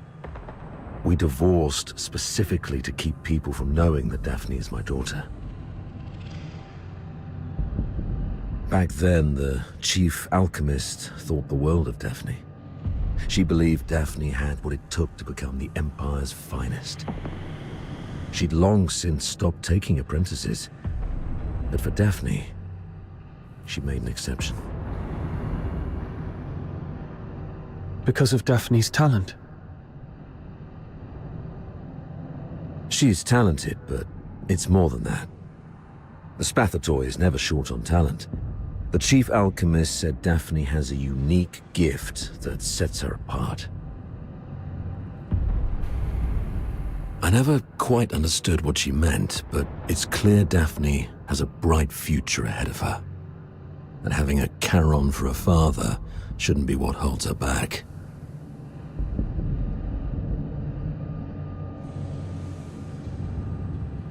We divorced specifically to keep people from knowing that Daphne is my daughter. Back then, the chief alchemist thought the world of Daphne. She believed Daphne had what it took to become the Empire's finest. She'd long since stopped taking apprentices, but for Daphne, she made an exception. Because of Daphne's talent? She's talented, but it's more than that. The Spathatoy is never short on talent. The chief alchemist said Daphne has a unique gift that sets her apart. I never quite understood what she meant, but it's clear Daphne has a bright future ahead of her. And having a Charon for a father shouldn't be what holds her back.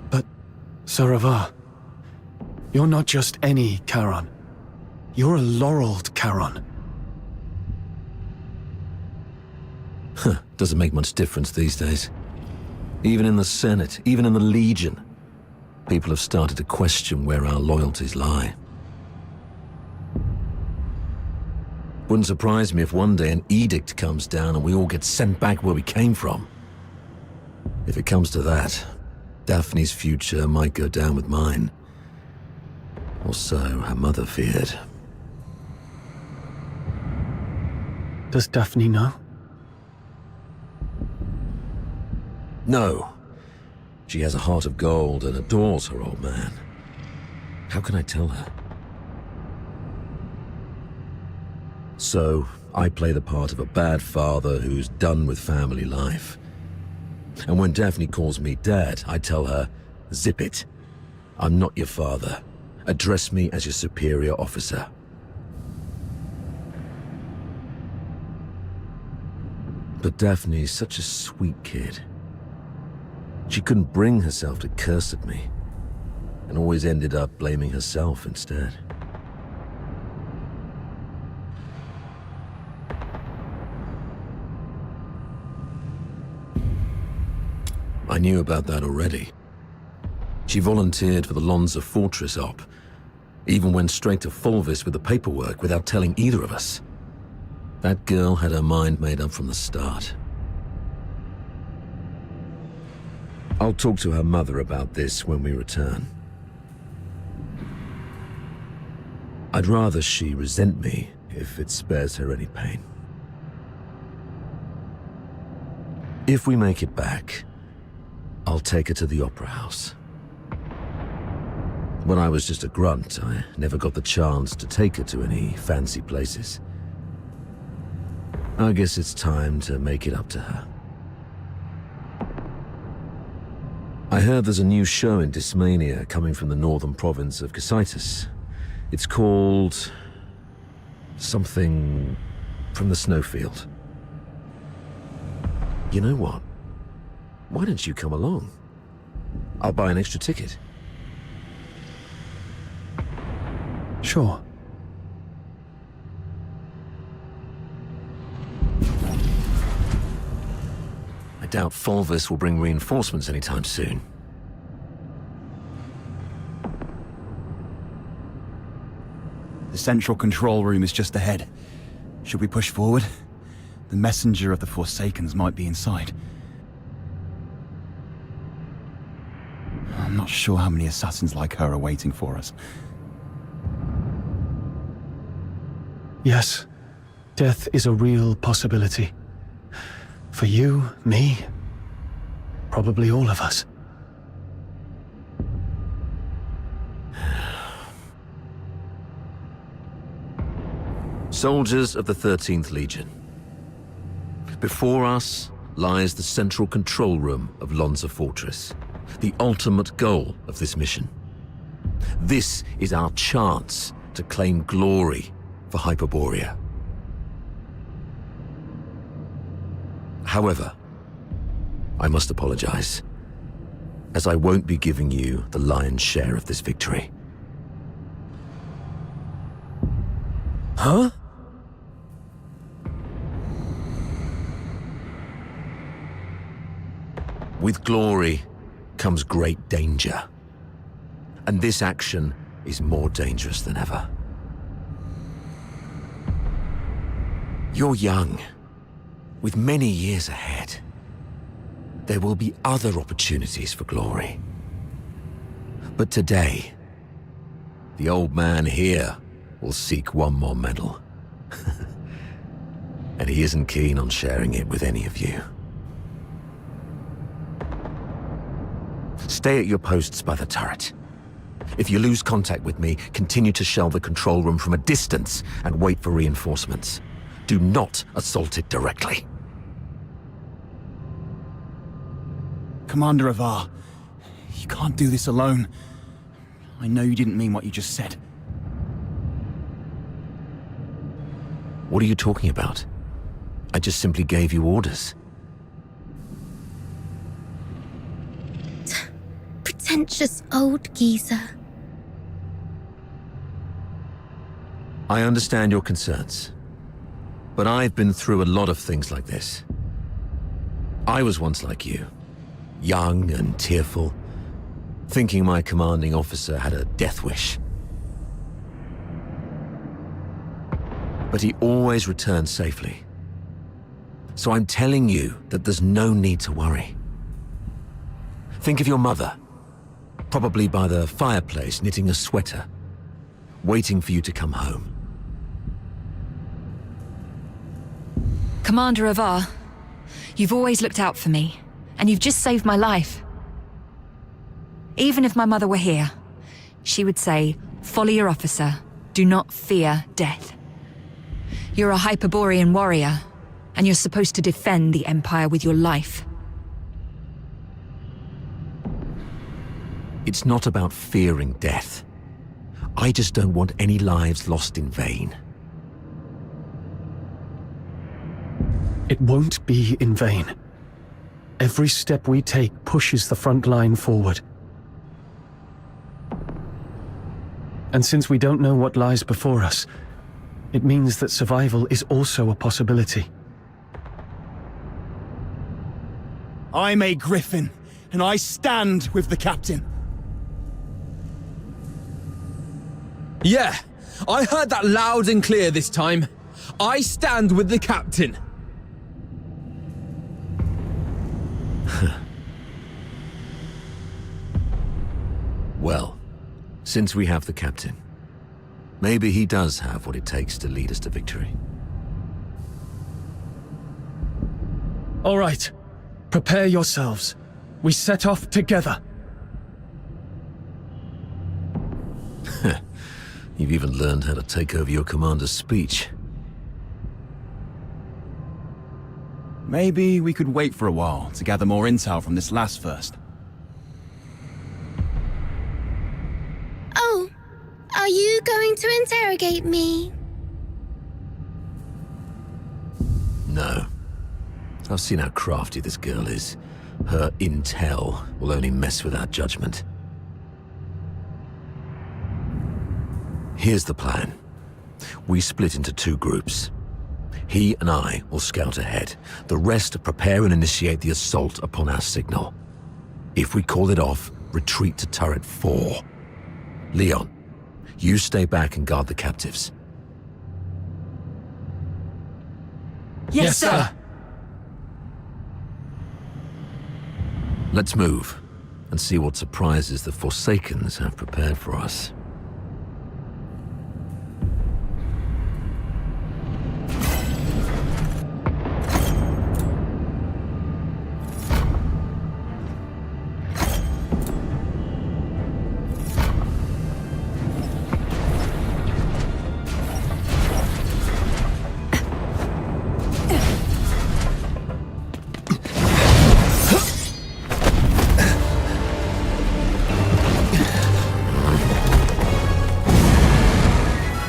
But, Sir Avar, You're not just any Charon. You're a laureled Charon. Huh, doesn't make much difference these days. Even in the Senate, even in the Legion, people have started to question where our loyalties lie. Wouldn't surprise me if one day an edict comes down and we all get sent back where we came from. If it comes to that, Daphne's future might go down with mine. Or so her mother feared. Does Daphne know? No. She has a heart of gold and adores her old man. How can I tell her? So, I play the part of a bad father who's done with family life. And when Daphne calls me Dad, I tell her, zip it. I'm not your father. Address me as your superior officer. But Daphne's such a sweet kid. She couldn't bring herself to curse at me, and always ended up blaming herself instead. I knew about that already. She volunteered for the Lonza Fortress op, even went straight to Fulvis with the paperwork without telling either of us. That girl had her mind made up from the start. I'll talk to her mother about this when we return. I'd rather she resent me if it spares her any pain. If we make it back, I'll take her to the Opera House. When I was just a grunt, I never got the chance to take her to any fancy places. I guess it's time to make it up to her. I heard there's a new show in Dysmania coming from the northern province of Cocytus. It's called... something from the snowfield. You know what? Why don't you come along? I'll buy an extra ticket. Sure. I doubt Fulvis will bring reinforcements anytime soon. The central control room is just ahead. Should we push forward? The messenger of the Forsakens might be inside. I'm not sure how many assassins like her are waiting for us. Yes, death is a real possibility. For you, me, probably all of us. Soldiers of the 13th Legion. Before us lies the central control room of Lonza Fortress, the ultimate goal of this mission. This is our chance to claim glory for Hyperborea. However, I must apologize, as I won't be giving you the lion's share of this victory. Huh? With glory comes great danger. And this action is more dangerous than ever. You're young, with many years ahead. There will be other opportunities for glory. But today, the old man here will seek one more medal. And he isn't keen on sharing it with any of you. Stay at your posts by the turret. If you lose contact with me, continue to shell the control room from a distance and wait for reinforcements. Do not assault it directly. Commander Avar, you can't do this alone. I know you didn't mean what you just said. What are you talking about? I just simply gave you orders. Pretentious old geezer. I understand your concerns, but I've been through a lot of things like this. I was once like you, young and tearful, thinking my commanding officer had a death wish. But he always returned safely. So I'm telling you that there's no need to worry. Think of your mother, probably by the fireplace knitting a sweater, waiting for you to come home. Commander Avar, you've always looked out for me, and you've just saved my life. Even if my mother were here, she would say, follow your officer, do not fear death. You're a Hyperborean warrior, and you're supposed to defend the Empire with your life. It's not about fearing death. I just don't want any lives lost in vain. It won't be in vain. Every step we take pushes the front line forward. And since we don't know what lies before us, it means that survival is also a possibility. I'm a Griffin, and I stand with the captain. Yeah, I heard that loud and clear this time. I stand with the captain. Well, since we have the captain, maybe he does have what it takes to lead us to victory. All right, prepare yourselves. We set off together. You've even learned how to take over your commander's speech. Maybe we could wait for a while to gather more intel from this last first. Oh, are you going to interrogate me? No. I've seen how crafty this girl is. Her intel will only mess with our judgment. Here's the plan. We split into 2 groups. He and I will scout ahead. The rest prepare and initiate the assault upon our signal. If we call it off, retreat to turret 4. Leon, you stay back and guard the captives. Yes, sir. Let's move and see what surprises the Forsakens have prepared for us.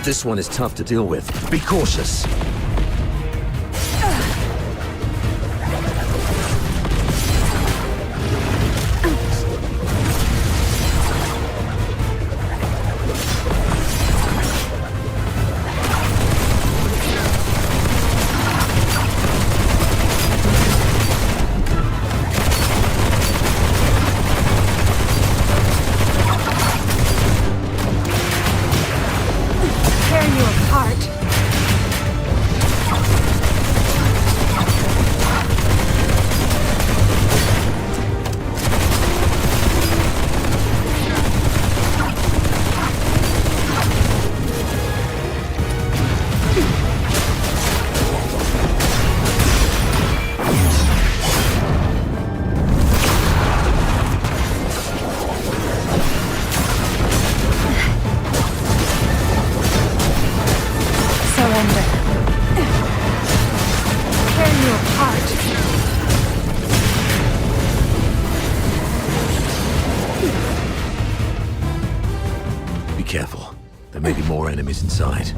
This one is tough to deal with. Be cautious. Tear you apart. Surrender. Tear you apart. Be careful. There may be more enemies inside.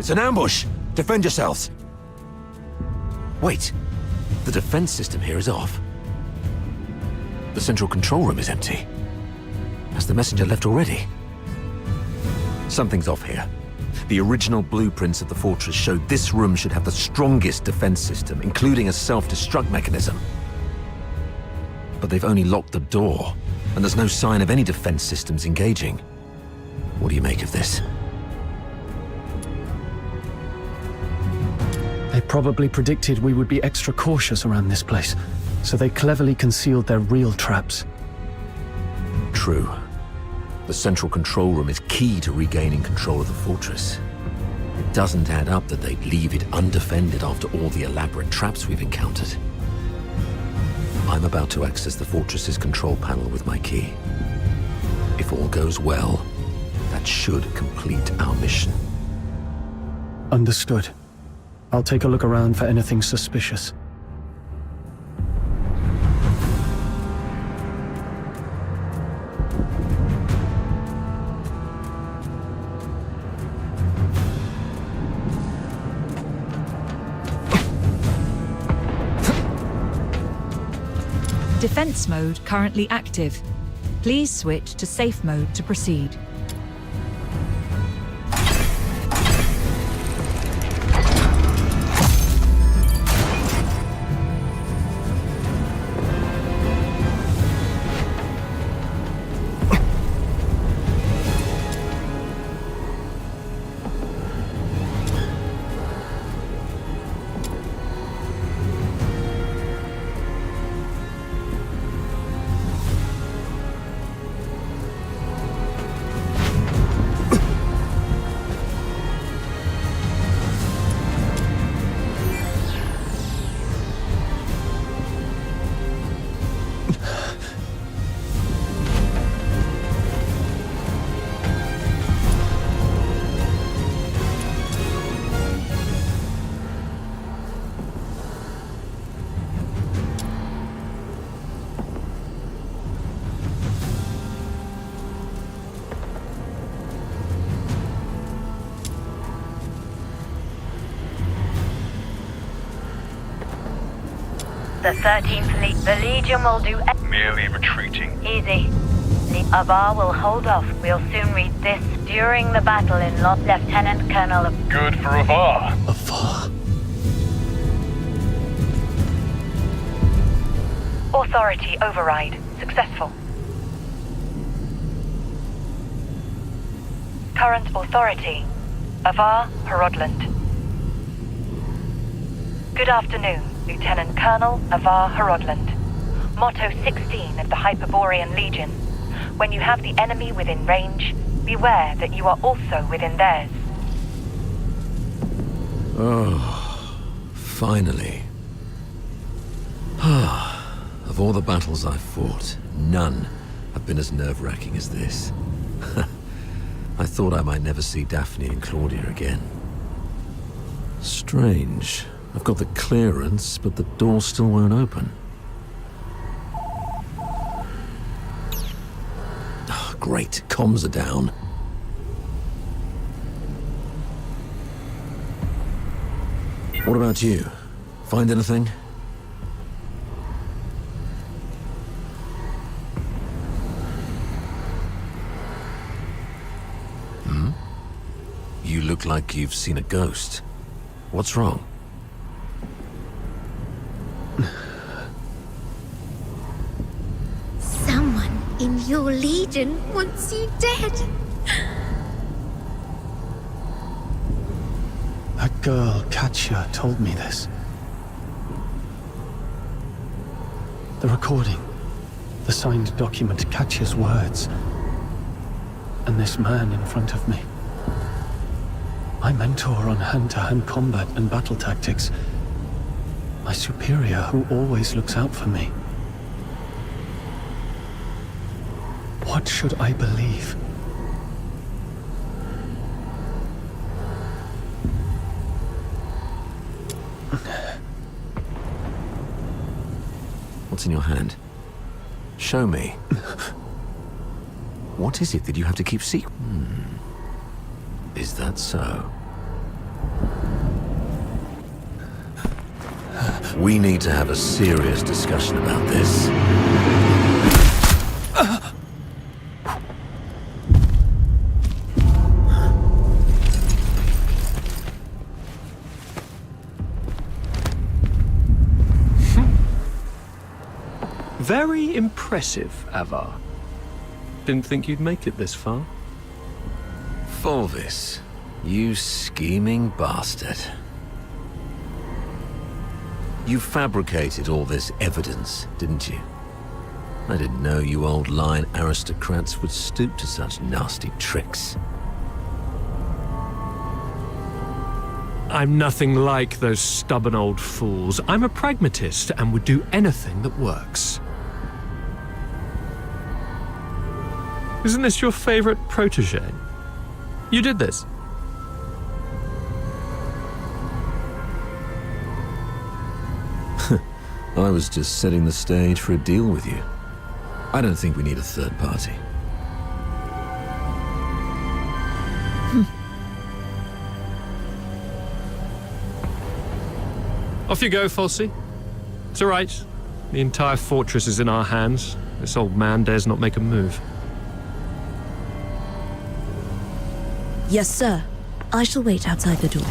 It's an ambush! Defend yourselves! Wait. The defense system here is off. The central control room is empty. Has the messenger left already? Something's off here. The original blueprints of the fortress showed this room should have the strongest defense system, including a self-destruct mechanism. But they've only locked the door, and there's no sign of any defense systems engaging. What do you make of this? They probably predicted we would be extra cautious around this place, so they cleverly concealed their real traps. True. The central control room is key to regaining control of the fortress. It doesn't add up that they'd leave it undefended after all the elaborate traps we've encountered. I'm about to access the fortress's control panel with my key. If all goes well, that should complete our mission. Understood. I'll take a look around for anything suspicious. Defense mode currently active. Please switch to safe mode to proceed. The 13th Legion. The Legion will do... Merely retreating. Easy. Avar will hold off. We'll soon read this. During the battle in Lieutenant Colonel... Good for Avar. Avar? Authority override. Successful. Current authority. Avar Horodland. Good afternoon, Lieutenant Colonel Avar Horodland. Motto 16 of the Hyperborean Legion. When you have the enemy within range, beware that you are also within theirs. Oh, finally. Of all the battles I've fought, none have been as nerve-wracking as this. I thought I might never see Daphne and Claudia again. Strange. I've got the clearance, but the door still won't open. Oh, great, comms are down. What about you? Find anything? You look like you've seen a ghost. What's wrong? Someone in your legion wants you dead. That girl, Katya, told me this. The recording, the signed document, Katya's words, and this man in front of me. My mentor on hand-to-hand combat and battle tactics. My superior who always looks out for me. What should I believe? What's in your hand? Show me. What is it that you have to keep secret? Is that so? We need to have a serious discussion about this. Very impressive, Avar. Didn't think you'd make it this far. Fulvis, you scheming bastard. You fabricated all this evidence, didn't you? I didn't know you old line aristocrats would stoop to such nasty tricks. I'm nothing like those stubborn old fools. I'm a pragmatist and would do anything that works. Isn't this your favorite protege? You did this. I was just setting the stage for a deal with you. I don't think we need a third party. Off you go, Falsey. It's all right. The entire fortress is in our hands. This old man dares not make a move. Yes, sir. I shall wait outside the door.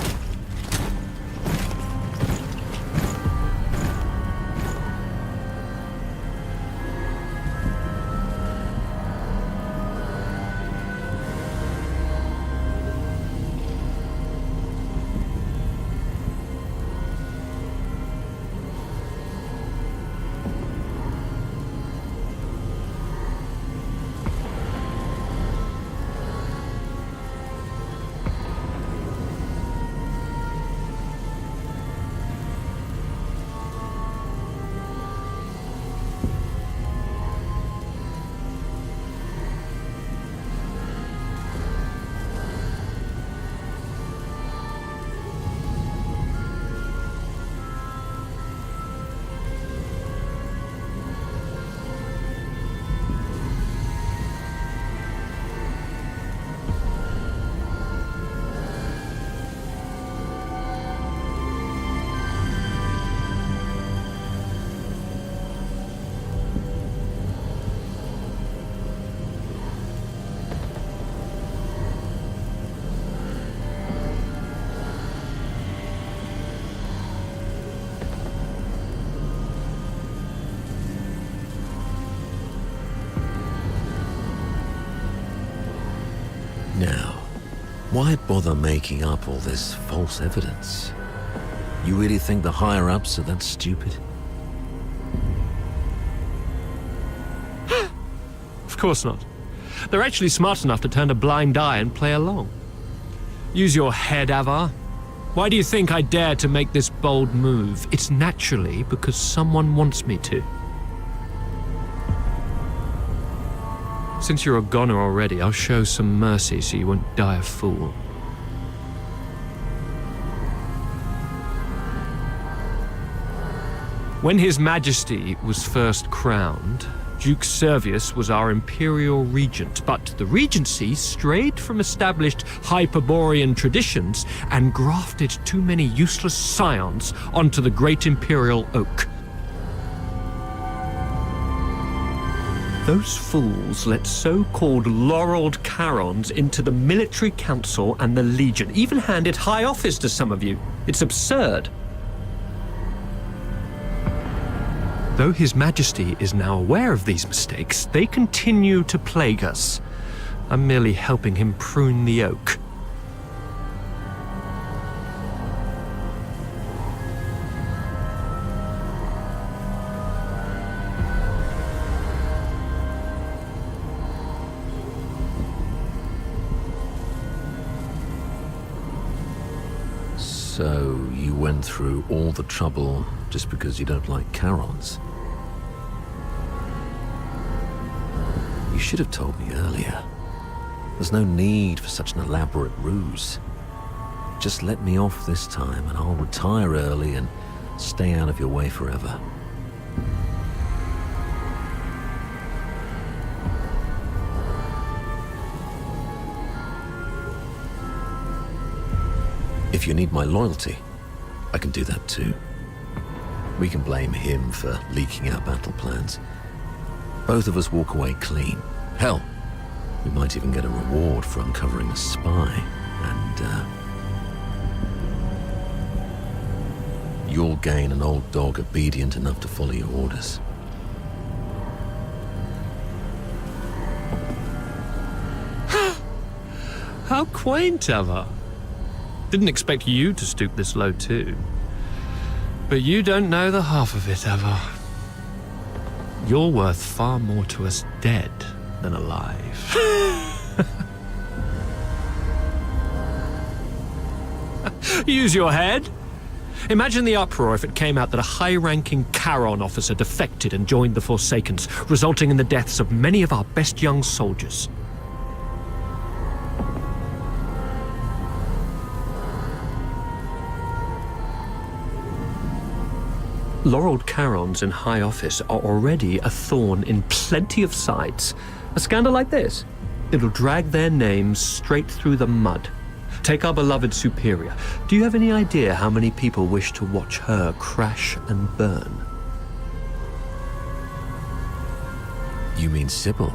Now, why bother making up all this false evidence? You really think the higher-ups are that stupid? Of course not. They're actually smart enough to turn a blind eye and play along. Use your head, Avar. Why do you think I dare to make this bold move? It's naturally because someone wants me to. Since you're a goner already, I'll show some mercy so you won't die a fool. When His Majesty was first crowned, Duke Servius was our imperial regent, but the regency strayed from established Hyperborean traditions and grafted too many useless scions onto the great imperial oak. Those fools let so-called laureled Charons into the military council and the Legion, even handed high office to some of you. It's absurd. Though His Majesty is now aware of these mistakes, they continue to plague us. I'm merely helping him prune the oak. So, you went through all the trouble just because you don't like Charons? You should have told me earlier. There's no need for such an elaborate ruse. Just let me off this time and I'll retire early and stay out of your way forever. If you need my loyalty, I can do that too. We can blame him for leaking our battle plans. Both of us walk away clean. Hell, we might even get a reward for uncovering a spy. And, you'll gain an old dog obedient enough to follow your orders. How quaint, Ava. Didn't expect you to stoop this low, too. But you don't know the half of it, Ava. You're worth far more to us dead than alive. Use your head. Imagine the uproar if it came out that a high-ranking Charon officer defected and joined the Forsakens, resulting in the deaths of many of our best young soldiers. Laureled Charons in high office are already a thorn in plenty of sides. A scandal like this, it'll drag their names straight through the mud. Take our beloved Superior. Do you have any idea how many people wish to watch her crash and burn? You mean Sybil?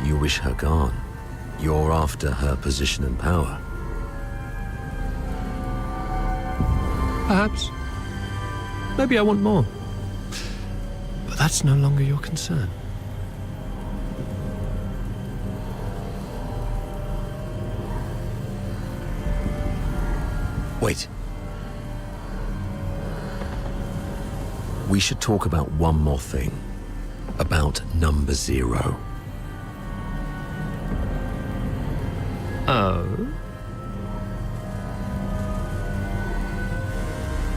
You wish her gone. You're after her position and power. Perhaps. Maybe I want more. But that's no longer your concern. Wait. We should talk about one more thing. About number 0. Oh?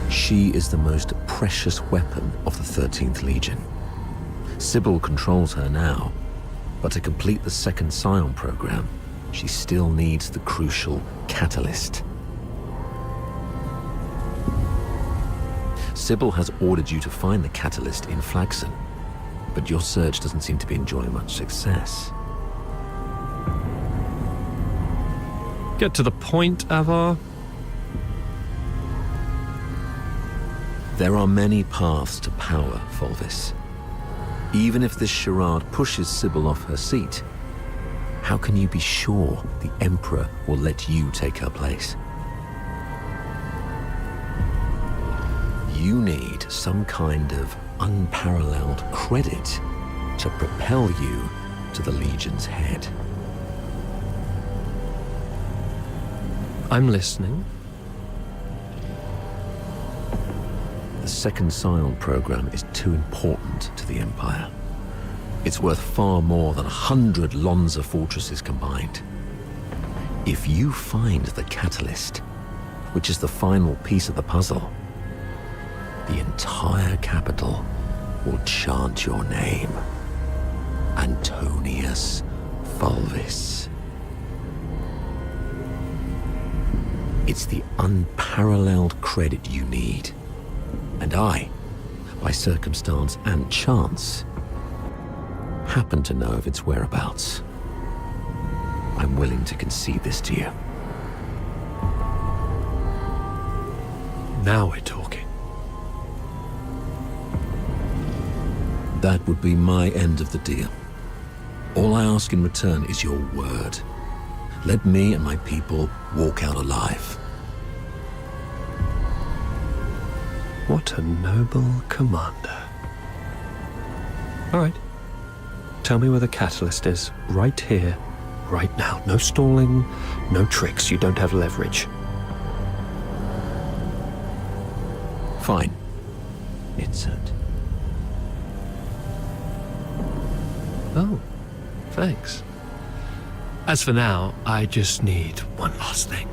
She is the most precious weapon of the 13th Legion. Sybil controls her now, but to complete the second Scion program, she still needs the crucial catalyst. Sybil has ordered you to find the catalyst in Flagson, but your search doesn't seem to be enjoying much success. Get to the point, Avar. There are many paths to power, Fulvis. Even if this charade pushes Sybil off her seat, how can you be sure the Emperor will let you take her place? You need some kind of unparalleled credit to propel you to the Legion's head. I'm listening. The second Scion program is too important to the Empire. It's worth far more than 100 Lonza fortresses combined. If you find the catalyst, which is the final piece of the puzzle, the entire capital will chant your name. Antonius Fulvis. It's the unparalleled credit you need. And I, by circumstance and chance, happen to know of its whereabouts. I'm willing to concede this to you. Now we're talking. That would be my end of the deal. All I ask in return is your word. Let me and my people walk out alive. What a noble commander. All right. Tell me where the catalyst is. Right here, right now. No stalling, no tricks. You don't have leverage. Fine. It's at... Oh, thanks. As for now, I just need one last thing.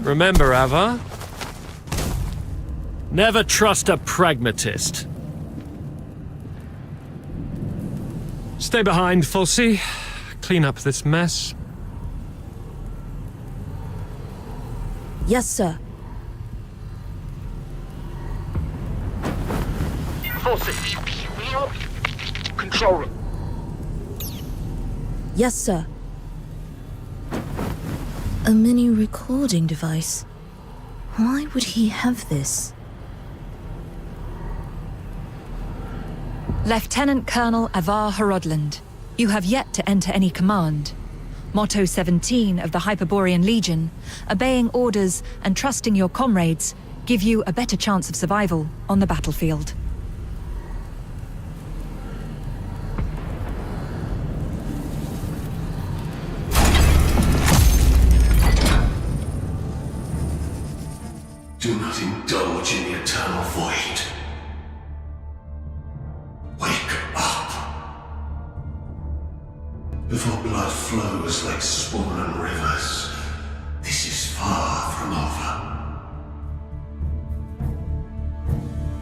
Remember, Ava, never trust a pragmatist. Stay behind, Fulci. Clean up this mess. Yes, sir. control room. Yes, sir. A mini recording device. Why would he have this? Lieutenant Colonel Avar Horodland, you have yet to enter any command. Motto 17 of the Hyperborean Legion, obeying orders and trusting your comrades, give you a better chance of survival on the battlefield. Do not indulge in the eternal void. Wake up. Before blood flows like swollen rivers, this is far from over.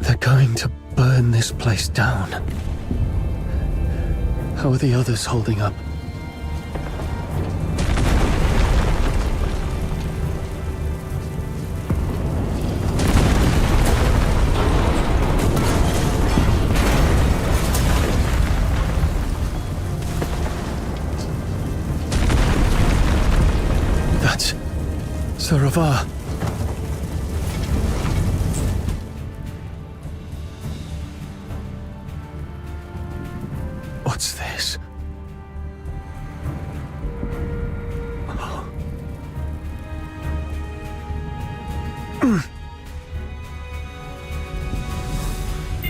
They're going to burn this place down. How are the others holding up? That's Sir Avar. What's this?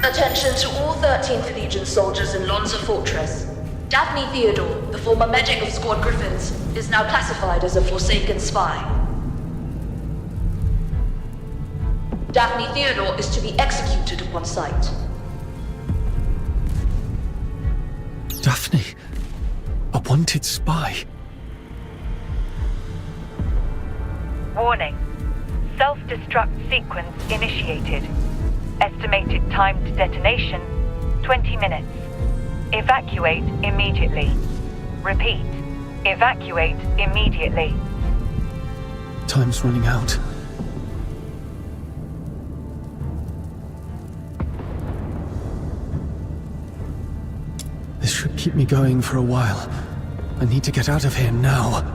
Attention to all 13th Legion soldiers in Lonza Fortress. Daphne Theodore, the former medic of Squad Griffins, is now classified as a Forsaken spy. Daphne Theodore is to be executed upon sight. Daphne, a wanted spy. Warning. Self-destruct sequence initiated. Estimated time to detonation, 20 minutes. Evacuate immediately. Repeat. Evacuate immediately. Time's running out. This should keep me going for a while. I need to get out of here now.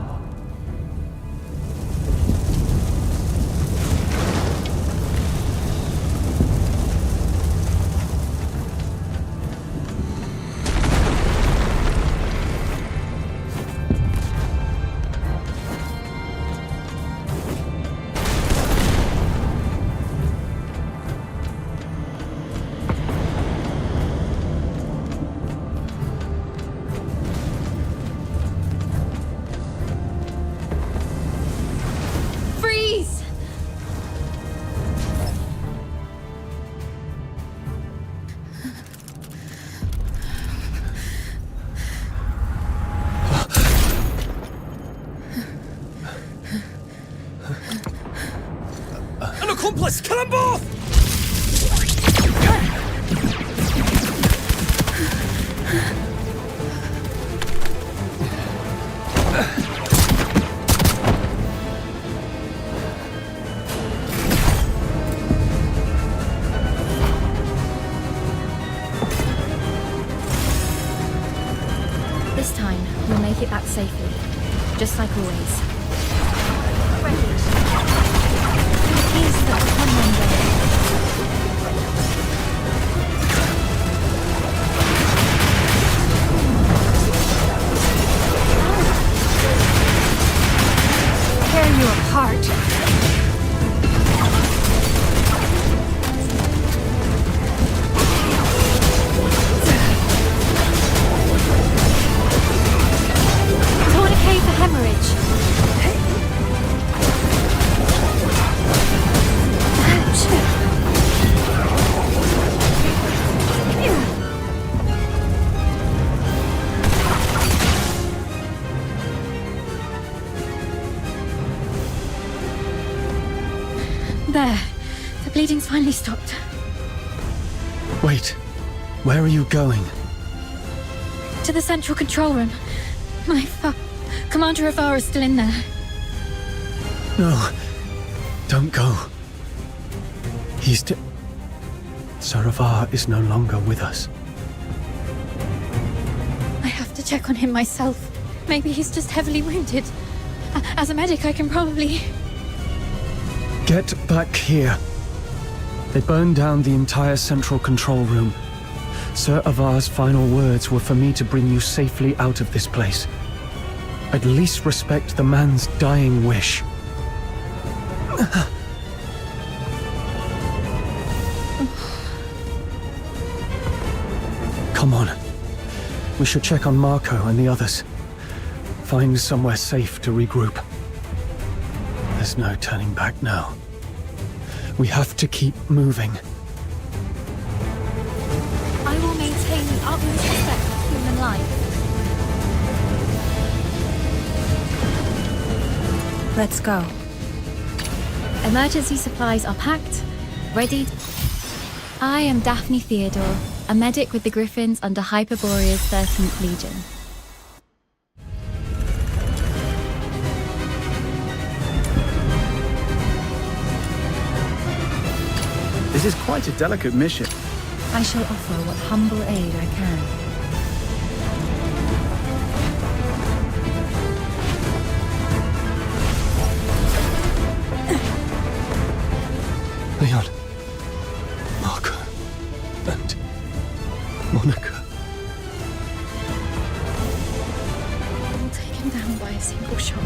Accomplice, kill them both! This time, we'll make it back safely. Just like always. Keys that will come one day. Tear you apart. Tourniquet for hemorrhage. There. The bleeding's finally stopped. Wait, where are you going? To the central control room. Commander Avar is still in there. No, don't go. Sir Avar is no longer with us. check on him myself. Maybe he's just heavily wounded. As a medic, I can probably... Get back here. They burned down the entire central control room. Sir Avar's final words were for me to bring you safely out of this place. At least respect the man's dying wish. Come on. We should check on Marco and the others. Find somewhere safe to regroup. There's no turning back now. We have to keep moving. I will maintain the utmost respect for human life. Let's go. Emergency supplies are packed, ready. I am Daphne Theodore, a medic with the Griffins under Hyperborea's 13th Legion. This is quite a delicate mission. I shall offer what humble aid I can. Leon, Marco, and Monica. We'll take him down by a single shot.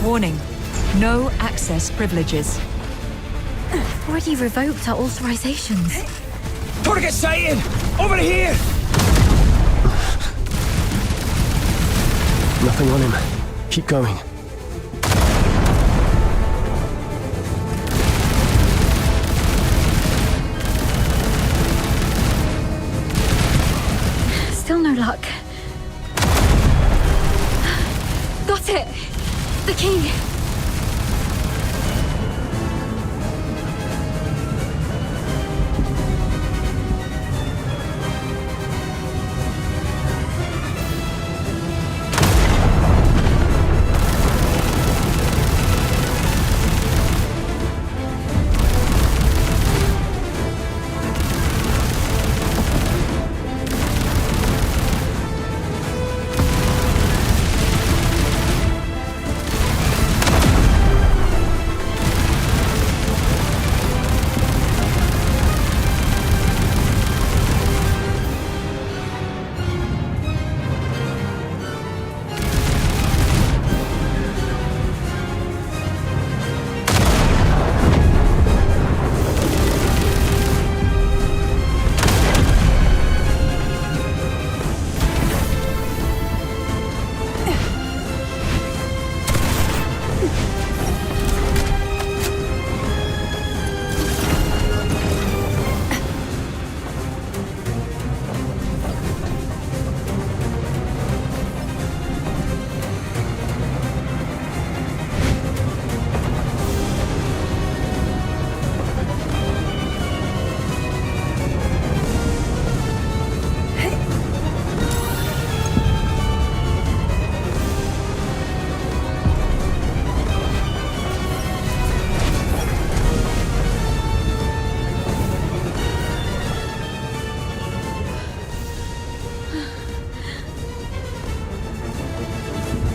Warning. No access privileges. I've already revoked our authorizations. Target sighted! Over here! Nothing on him. Keep going. Still no luck. Got it! The key!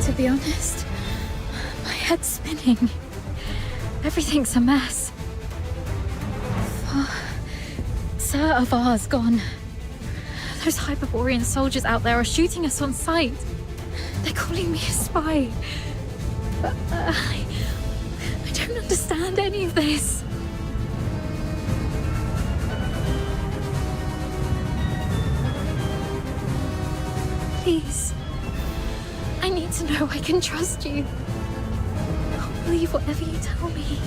To be honest, my head's spinning. Everything's a mess. Sir Avar's gone. Those Hyperborean soldiers out there are shooting us on sight. They're calling me a spy. But I don't understand any of this. Please. I need to know I can trust you. I'll believe whatever you tell me.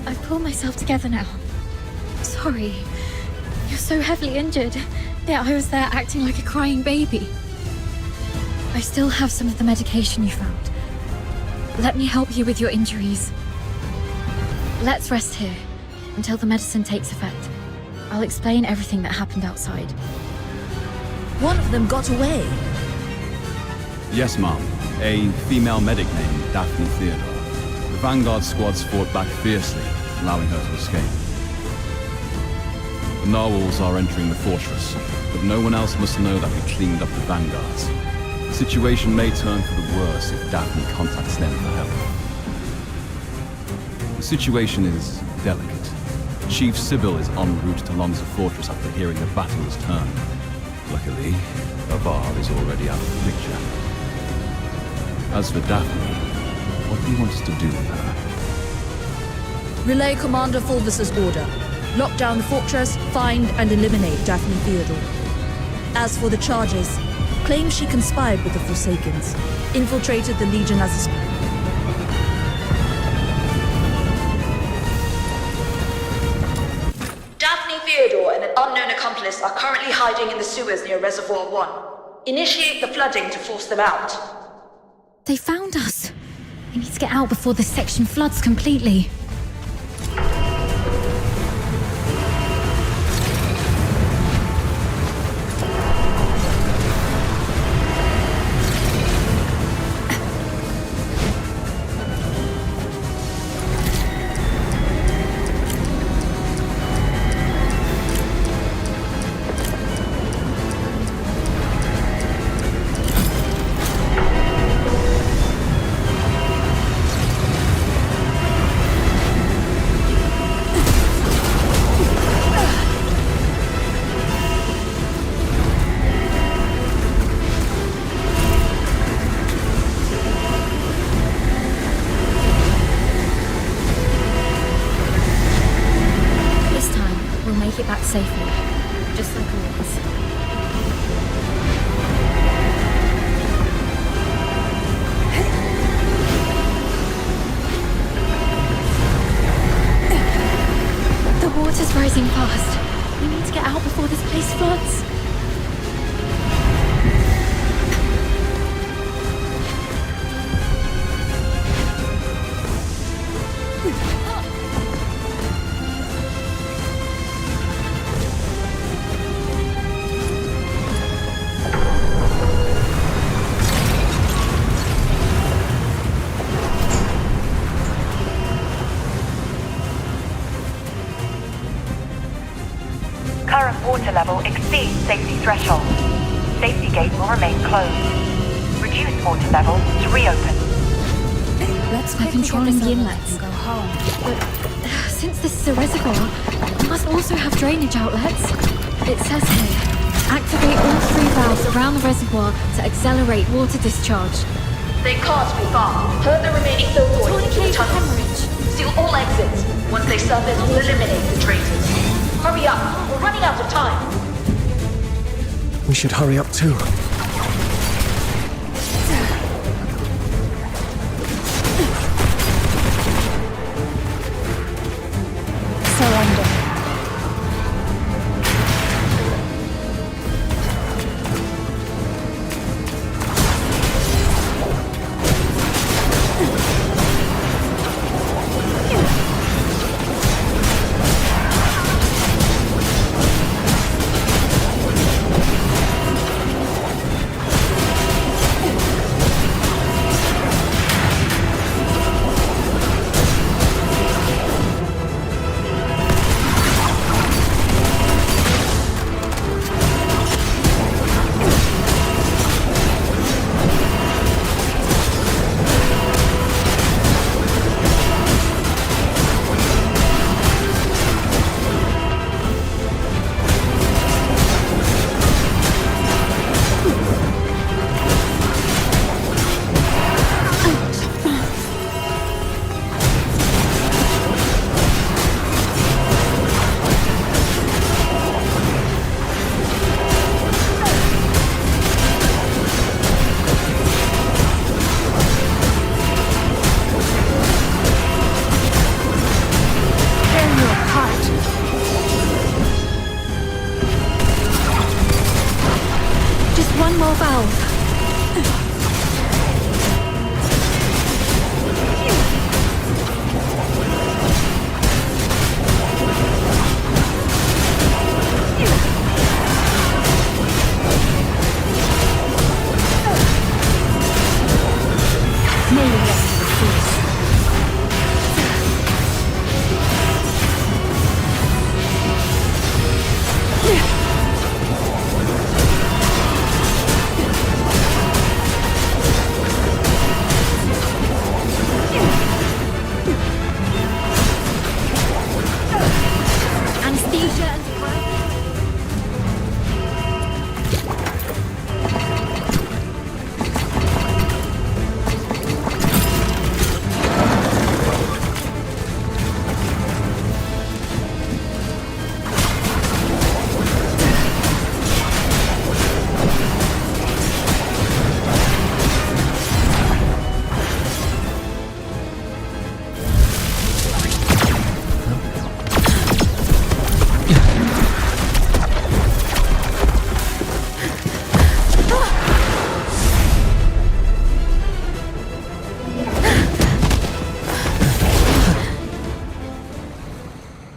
I pull myself together now. Sorry. You're so heavily injured. Yeah, I was there acting like a crying baby. I still have some of the medication you found. Let me help you with your injuries. Let's rest here until the medicine takes effect. I'll explain everything that happened outside. One of them got away. Yes, Mom. A female medic named Daphne Theodore. The Vanguard squads fought back fiercely, allowing her to escape. The narwhals are entering the fortress, but no one else must know that we cleaned up the Vanguards. The situation may turn for the worse if Daphne contacts them for help. The situation is delicate. Chief Sybil is en route to Lonza Fortress after hearing the battle has turned. Luckily, Avar is already out of the picture. As for Daphne, what do you want us to do with her? Relay Commander Fulvis's order. Lock down the fortress, find and eliminate Daphne Theodore. As for the charges, claim she conspired with the Forsakens, infiltrated the Legion as a... Daphne Theodore and an unknown accomplice are currently hiding in the sewers near Reservoir 1. Initiate the flooding to force them out. They found us. We need to get out before this section floods completely. Get back safely, just like always. The water's rising fast. We need to get out before this place floods. Current water level exceeds safety threshold. Safety gate will remain closed. Reduce water level to reopen. We're controlling the inlets. But since this is a reservoir, it must also have drainage outlets. It says here, activate all 3 valves around the reservoir to accelerate water discharge. They can't be far. Herd the remaining filthoids into the tunnels. Seal all exits. Once they surface, we'll eliminate the traitors. Hurry up! We're running out of time! We should hurry up too. Surrender.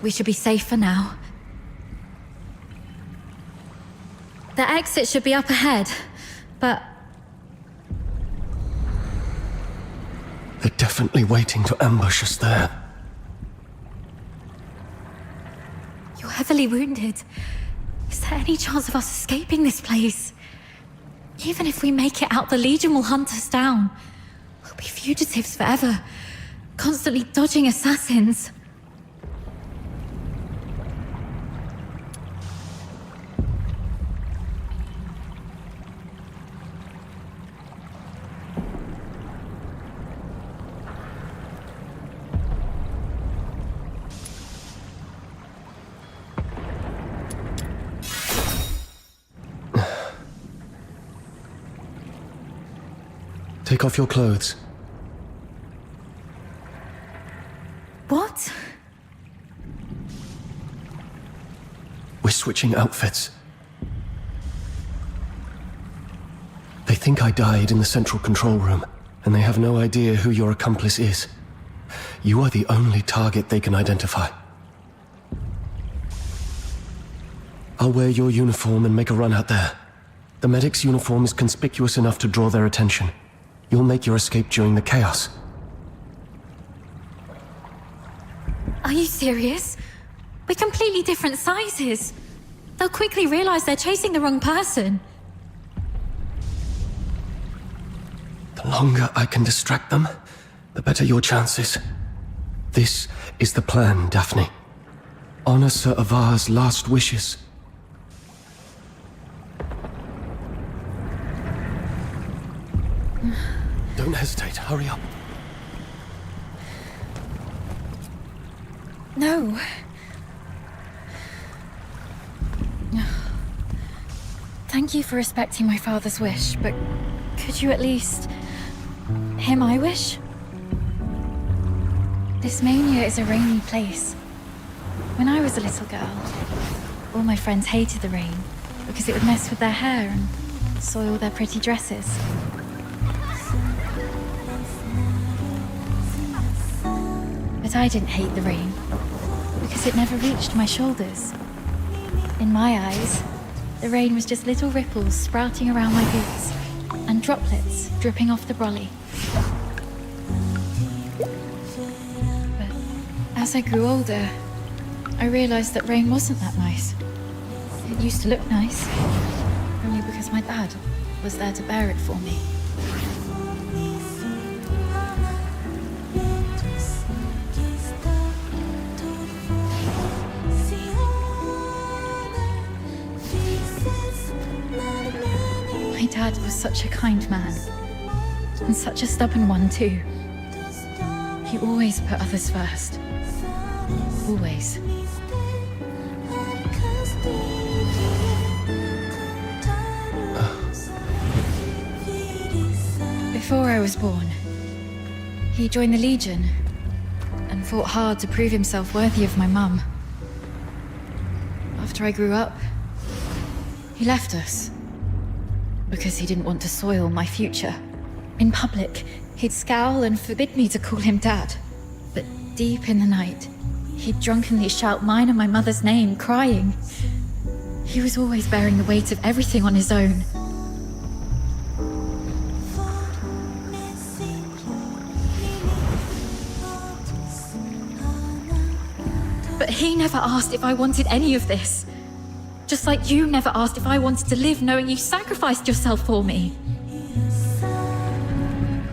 We should be safe for now. The exit should be up ahead, but... They're definitely waiting to ambush us there. You're heavily wounded. Is there any chance of us escaping this place? Even if we make it out, the Legion will hunt us down. We'll be fugitives forever, constantly dodging assassins. Take off your clothes. What? We're switching outfits. They think I died in the central control room, and they have no idea who your accomplice is. You are the only target they can identify. I'll wear your uniform and make a run out there. The medic's uniform is conspicuous enough to draw their attention. You'll make your escape during the chaos. Are you serious? We're completely different sizes. They'll quickly realize they're chasing the wrong person. The longer I can distract them, the better your chances. This is the plan, Daphne. Honor Sir Avar's last wishes. Don't hesitate, hurry up. No. Thank you for respecting my father's wish, but could you at least hear my wish? This mania is a rainy place. When I was a little girl, all my friends hated the rain because it would mess with their hair and soil their pretty dresses. But I didn't hate the rain because it never reached my shoulders. In my eyes, the rain was just little ripples sprouting around my boots and droplets dripping off the brolly. But as I grew older, I realized that rain wasn't that nice. It used to look nice, only because my dad was there to bear it for me. My dad was such a kind man, and such a stubborn one too. He always put others first. Always. Before I was born, he joined the Legion and fought hard to prove himself worthy of my mum. After I grew up, he left us because he didn't want to soil my future. In public, he'd scowl and forbid me to call him Dad. But deep in the night, he'd drunkenly shout mine and my mother's name, crying. He was always bearing the weight of everything on his own. But he never asked if I wanted any of this. Just like you never asked if I wanted to live knowing you sacrificed yourself for me.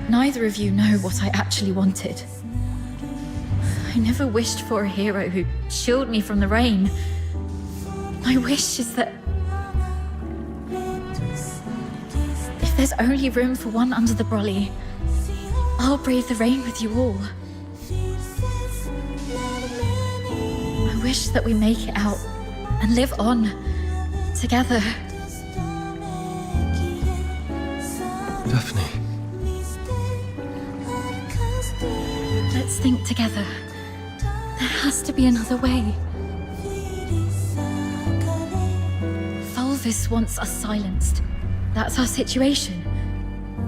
Neither of you know what I actually wanted. I never wished for a hero who'd shield me from the rain. My wish is that if there's only room for one under the brolly, I'll brave the rain with you all. I wish that we make it out and live on together. Daphne. Let's think together. There has to be another way. Fulvis wants us silenced. That's our situation.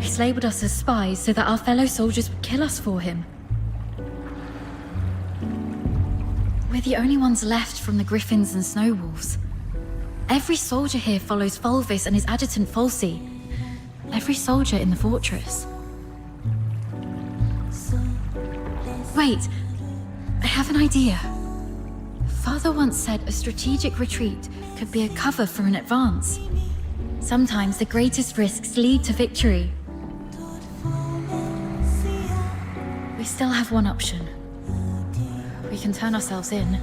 He's labeled us as spies so that our fellow soldiers would kill us for him. We're the only ones left from the Griffins and Snow Wolves. Every soldier here follows Fulvis and his adjutant Falsey. Every soldier in the fortress. Wait, I have an idea. Father once said a strategic retreat could be a cover for an advance. Sometimes the greatest risks lead to victory. We still have one option. We can turn ourselves in.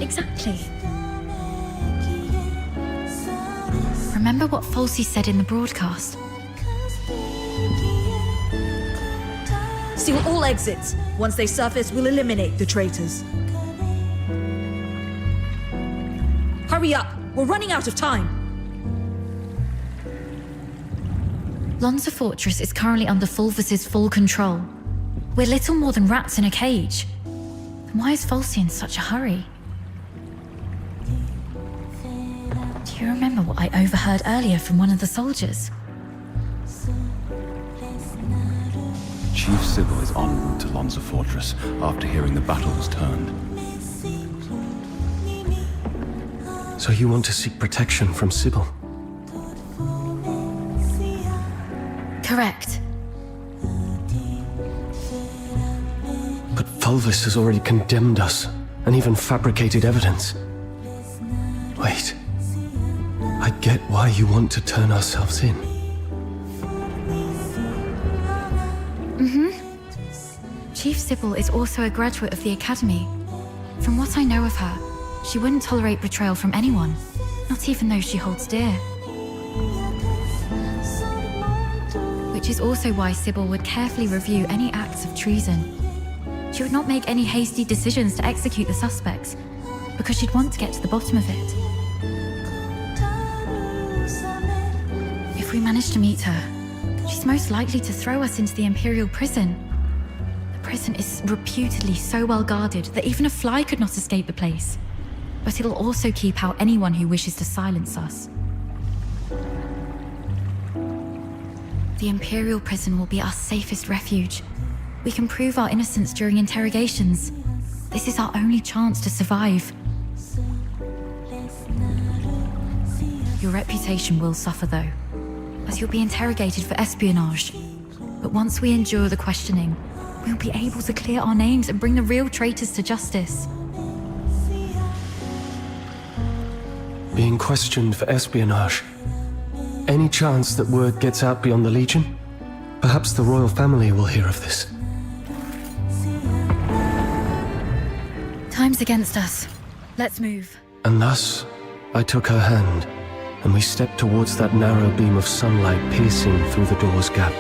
Exactly. Remember what Falsey said in the broadcast? Seal all exits. Once they surface, we'll eliminate the traitors. Hurry up! We're running out of time! Lonza Fortress is currently under Fulvis's full control. We're little more than rats in a cage. Then why is Falsey in such a hurry? Do you remember what I overheard earlier from one of the soldiers? Chief Sybil is en route to Lonza Fortress after hearing the battle was turned. So you want to seek protection from Sybil? Correct. But Fulvis has already condemned us, and even fabricated evidence. Wait. I get why you want to turn ourselves in. Chief Sybil is also a graduate of the Academy. From what I know of her, she wouldn't tolerate betrayal from anyone, not even those she holds dear. Which is also why Sybil would carefully review any acts of treason. She would not make any hasty decisions to execute the suspects, because she'd want to get to the bottom of it. If we manage to meet her, she's most likely to throw us into the Imperial prison. The prison is reputedly so well guarded that even a fly could not escape the place. But it'll also keep out anyone who wishes to silence us. The Imperial prison will be our safest refuge. We can prove our innocence during interrogations. This is our only chance to survive. Your reputation will suffer though, as you'll be interrogated for espionage. But once we endure the questioning, we'll be able to clear our names and bring the real traitors to justice. Being questioned for espionage. Any chance that word gets out beyond the Legion? Perhaps the royal family will hear of this. Time's against us. Let's move. And thus, I took her hand, and we stepped towards that narrow beam of sunlight piercing through the door's gap.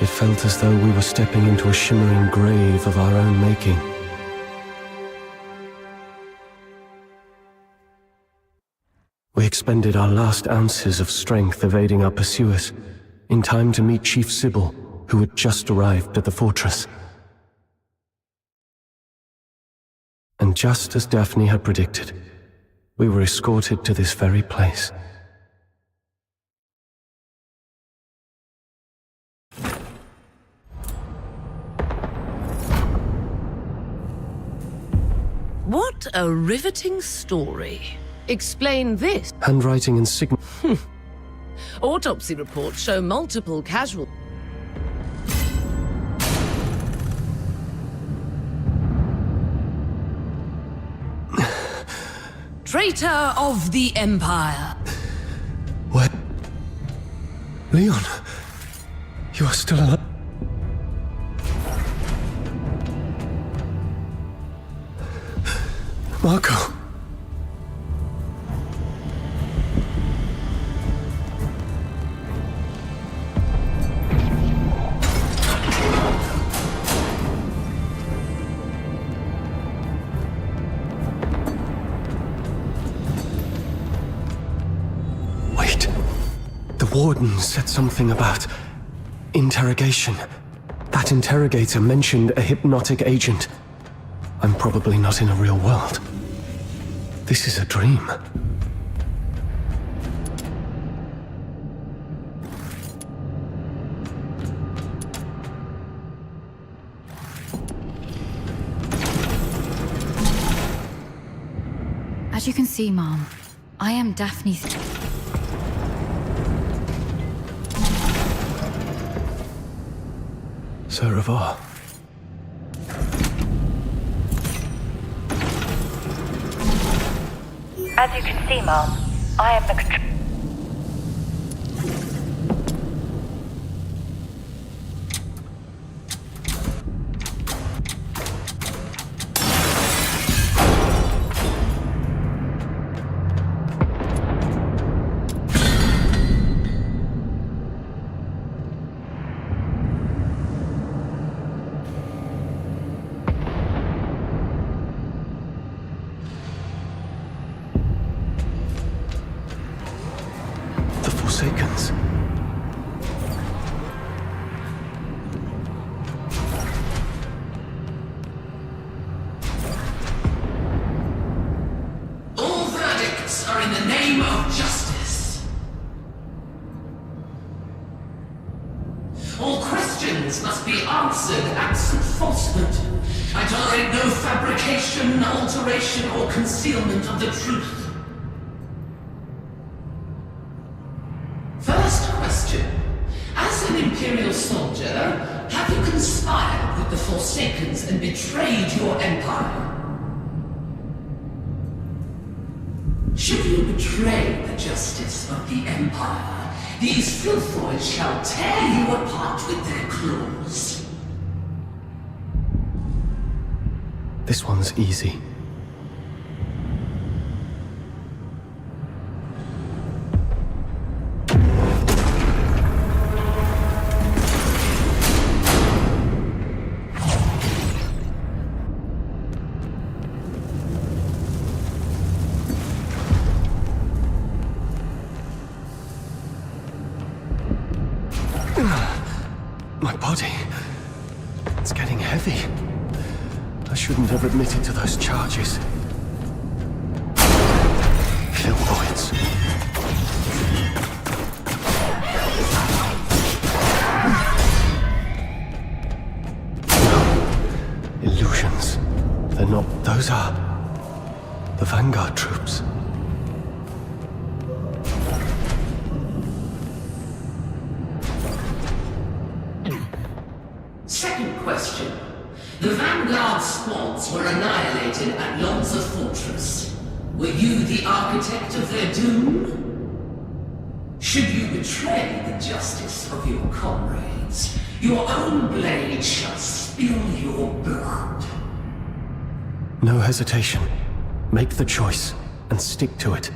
It felt as though we were stepping into a shimmering grave of our own making. We expended our last ounces of strength evading our pursuers, in time to meet Chief Sybil, who had just arrived at the fortress. And just as Daphne had predicted, we were escorted to this very place. What a riveting story. Explain this. Handwriting and sign. Autopsy reports show multiple casualties. Traitor of the Empire. What? Leon, you are still alive. Marco. warden said something about interrogation. That interrogator mentioned a hypnotic agent. I'm probably not in a real world. This is a dream. As you can see, Mom, I am Daphne. Sir Ravar. As you can see, Mom, I am the control. Forsakens. All verdicts are in the name of justice. All questions must be answered absent falsehood. I tolerate no fabrication, alteration, or concealment of the truth. First question. As an Imperial soldier, have you conspired with the Forsakens and betrayed your empire? Should you betray the justice of the Empire, these filthoids shall tear you apart with their claws. This one's easy. My body. It's getting heavy. I shouldn't have admitted to those charges. Filthoids. No. Illusions. They're not. Those are the Vanguard troops. Second question. The Vanguard squads were annihilated at Lonza Fortress. Were you the architect of their doom? Should you betray the justice of your comrades, your own blade shall spill your blood. No hesitation. Make the choice and stick to it.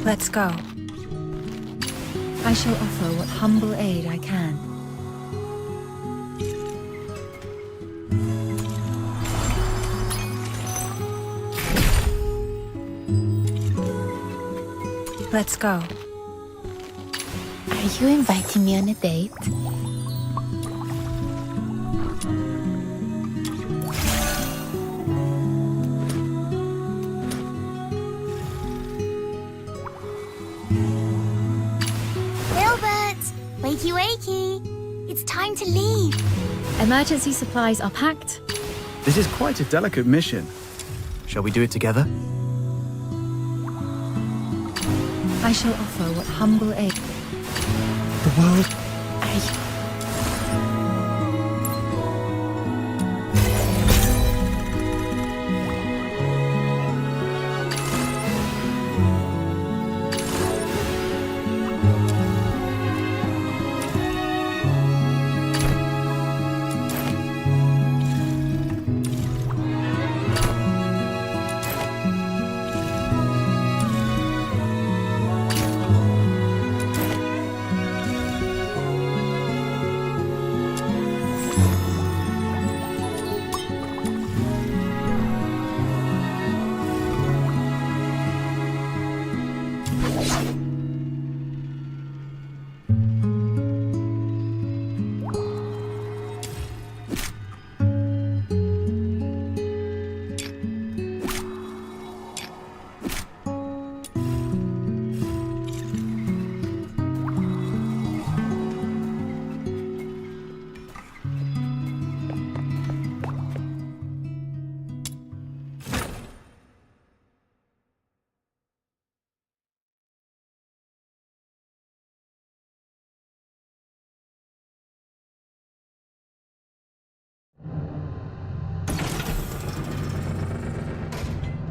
Let's go. I shall offer what humble aid I can. Let's go. Are you inviting me on a date? Gilbert! Wakey wakey! It's time to leave. Emergency supplies are packed. This is quite a delicate mission. Shall we do it together? I shall offer what humble aid. The world.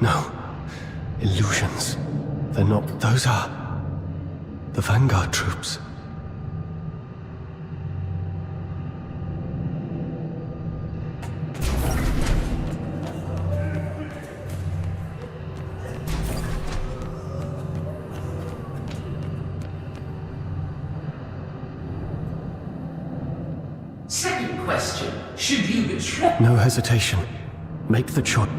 No. Illusions. They're not. Those are the Vanguard troops. Second question. Should you betray... No hesitation. Make the choice.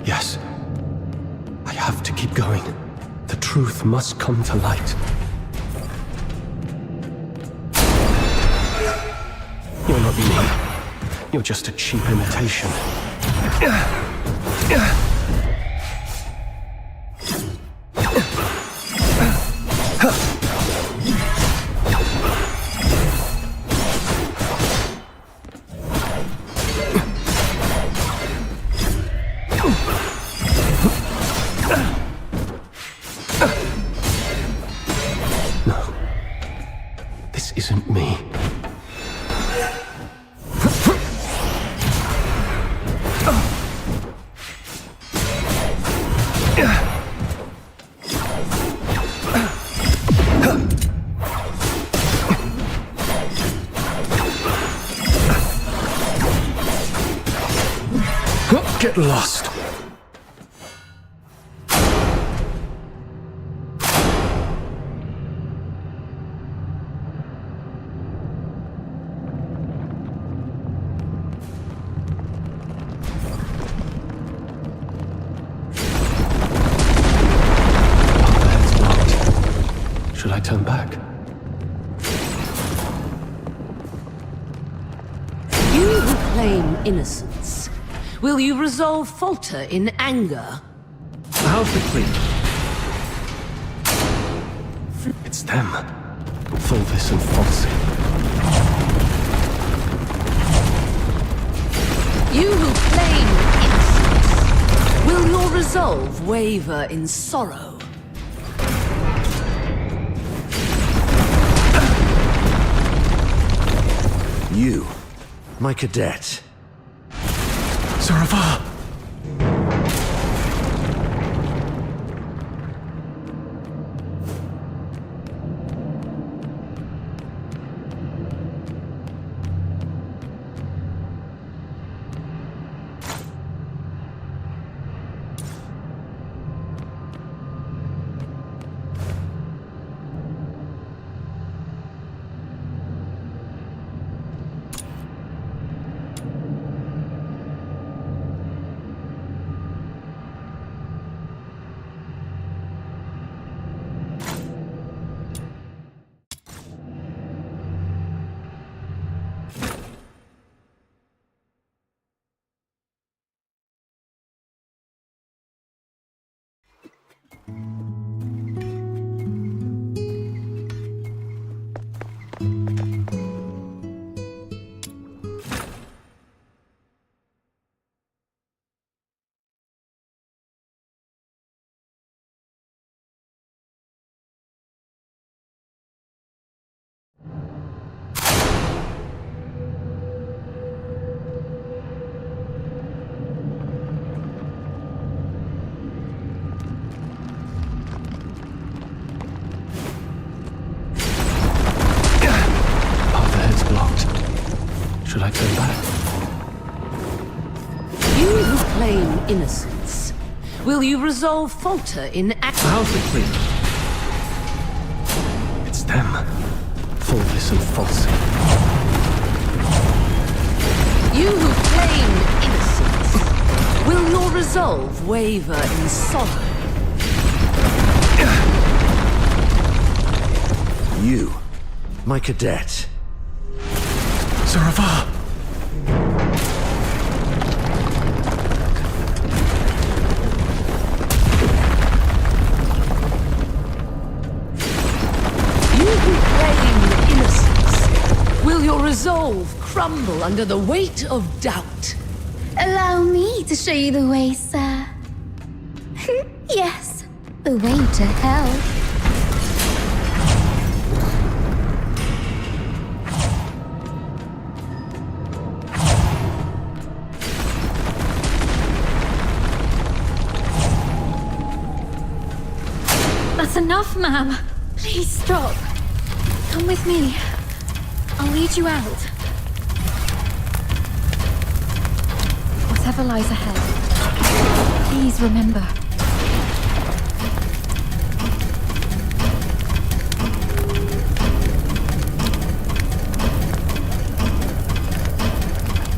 Yes. I have to keep going. The truth must come to light. You're not me. You're just a cheap imitation. No. This isn't me. Get lost. Should I turn back? You who claim innocence, will you resolve falter in anger? How's the creep? It's them. Fulvis and Fonsi. You who claim innocence, will your resolve waver in sorrow? You, my cadet. Zaravar! Should I turn back? You who claim innocence, will you resolve falter in action? How's the creep? It's them. Faultless and false. You who claim innocence, will your resolve waver in sorrow? You, my cadet. Zaravar! You who claim innocence, will your resolve crumble under the weight of doubt? Allow me to show you the way, sir. Yes, the way to hell. That's enough, ma'am. Please stop. Come with me. I'll lead you out. Whatever lies ahead, please remember.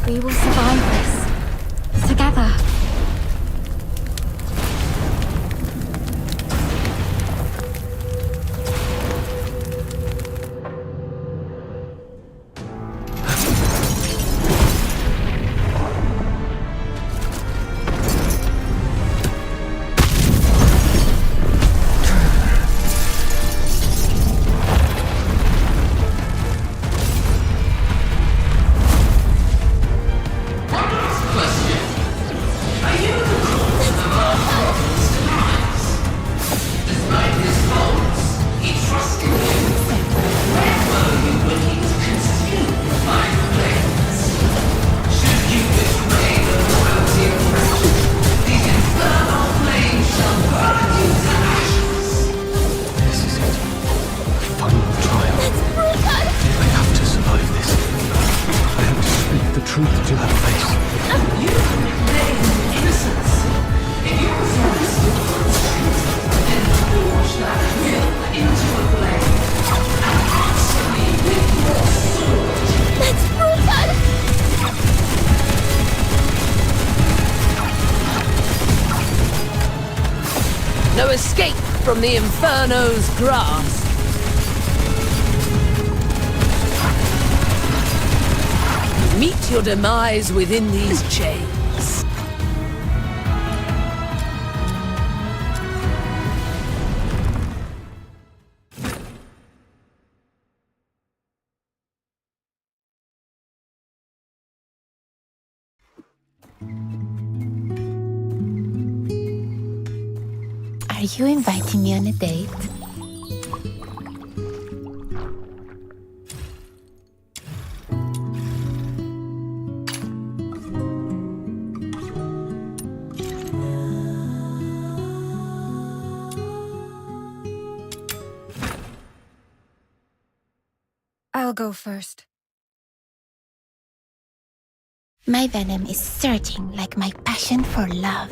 We will survive this. Together. No escape from the Inferno's grasp. Meet your demise within these chains. Are you inviting me on a date? I'll go first. My venom is surging like my passion for love.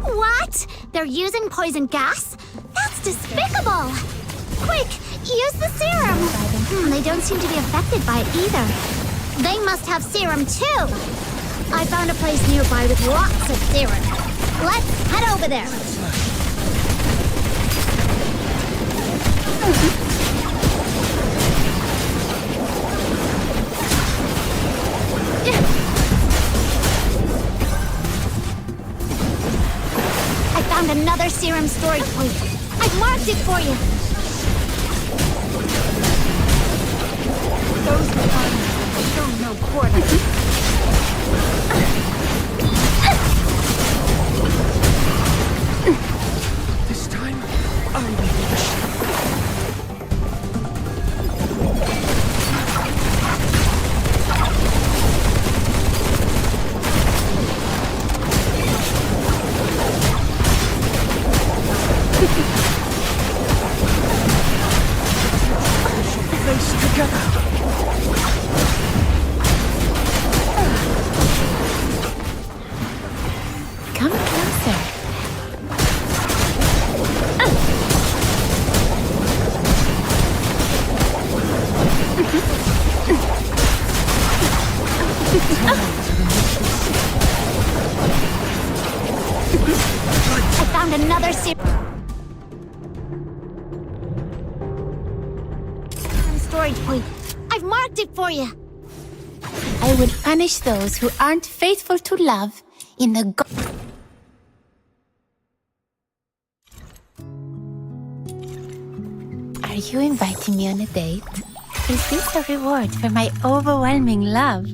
What? They're using poison gas? That's despicable! Quick, use the serum! They don't seem to be affected by it either. They must have serum too! I found a place nearby with lots of serum. Let's head over there! I found another serum storage point. I've marked it for you. Those behind me show no quarter. This time, I'll make the shot. I found another storage point. I've marked it for you. I will punish those who aren't faithful to love in the Are you inviting me on a date? Is this a reward for my overwhelming love?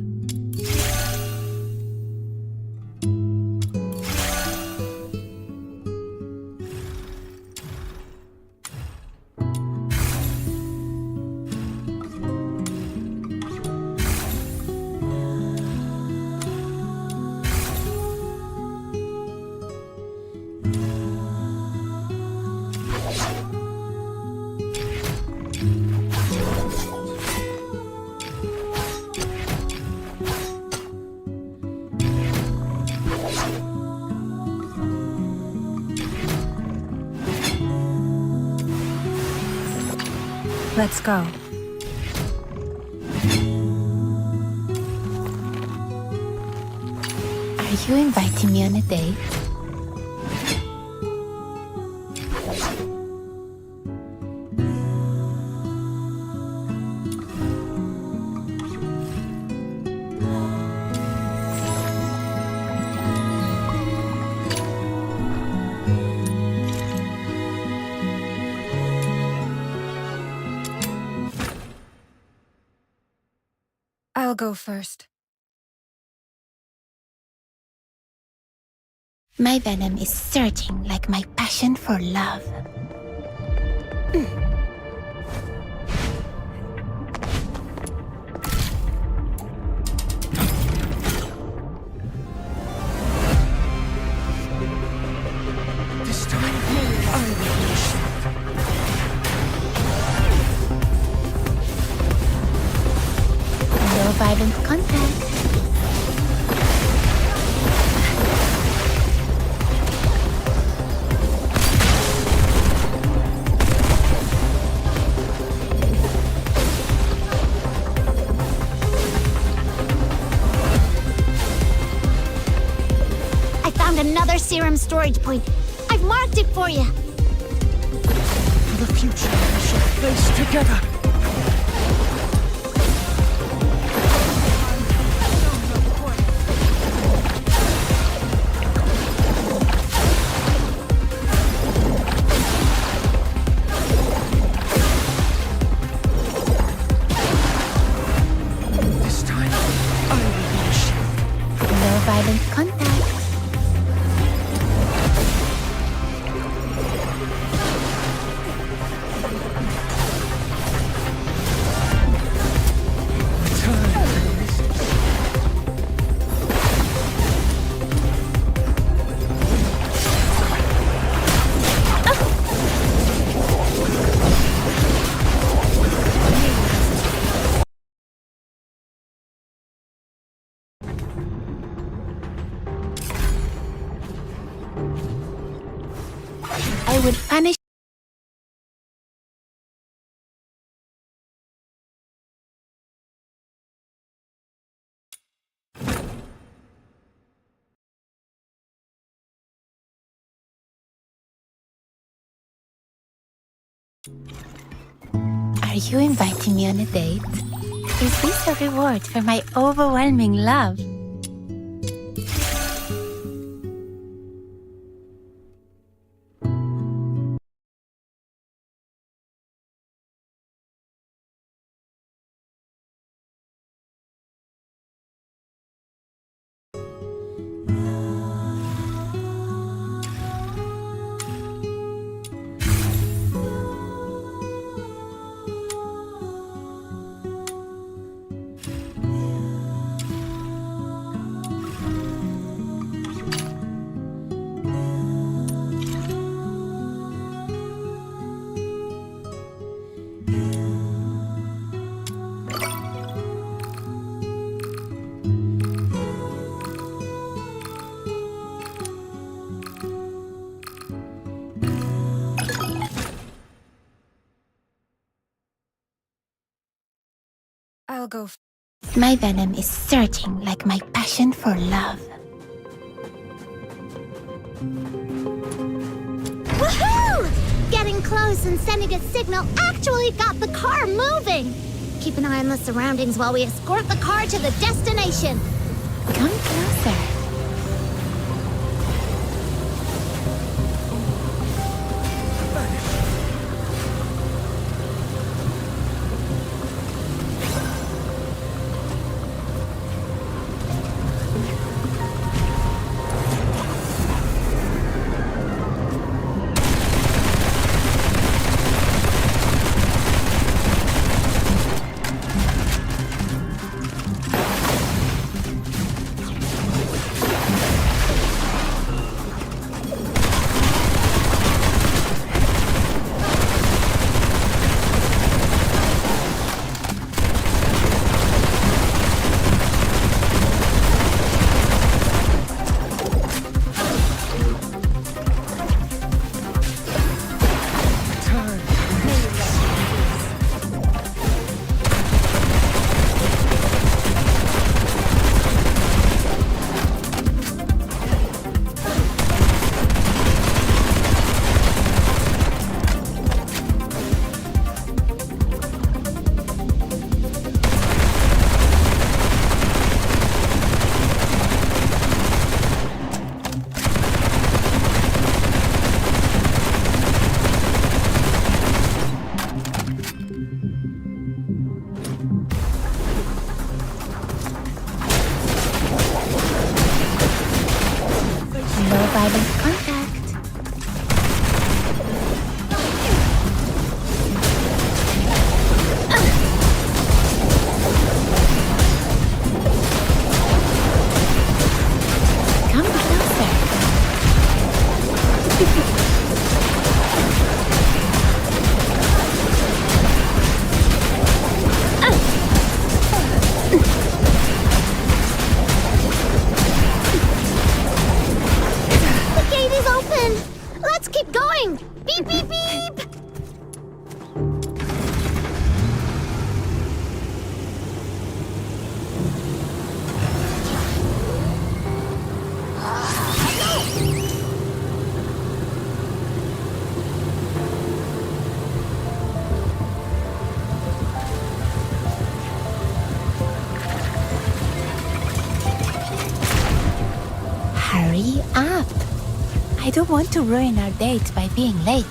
Let's go. Are you inviting me on a date? I'll go first. My venom is surging like my passion for love. This time, I No violent contact. I found another serum storage point. I've marked it for you. For the future, we shall face together. This time, I will finish you. No violent contact. I will punish. Are you inviting me on a date? Is this a reward for my overwhelming love? I'll go. My venom is surging like my passion for love. Woohoo! Getting close and sending a signal actually got the car moving. Keep an eye on the surroundings while we escort the car to the destination. Come closer. I don't want to ruin our date by being late.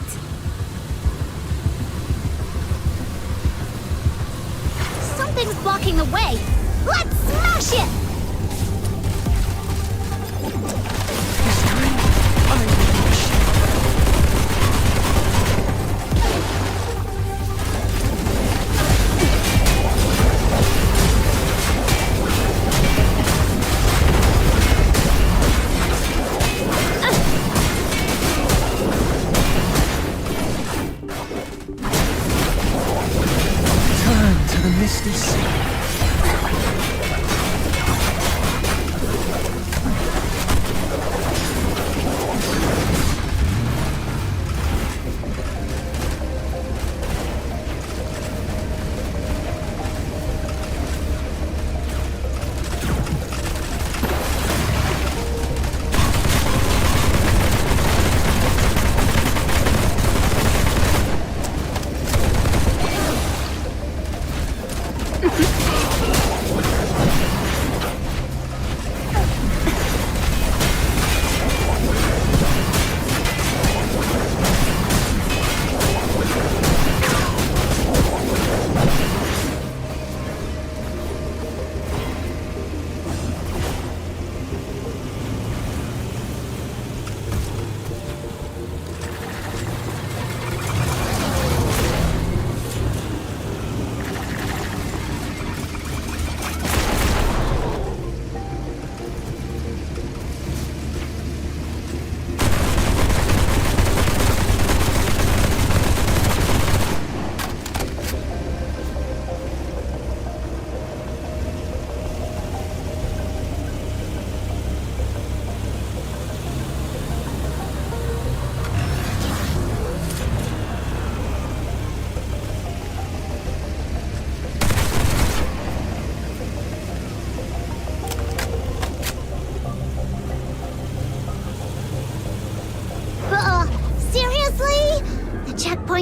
Something's blocking the way. Let's smash it! Misty Sea.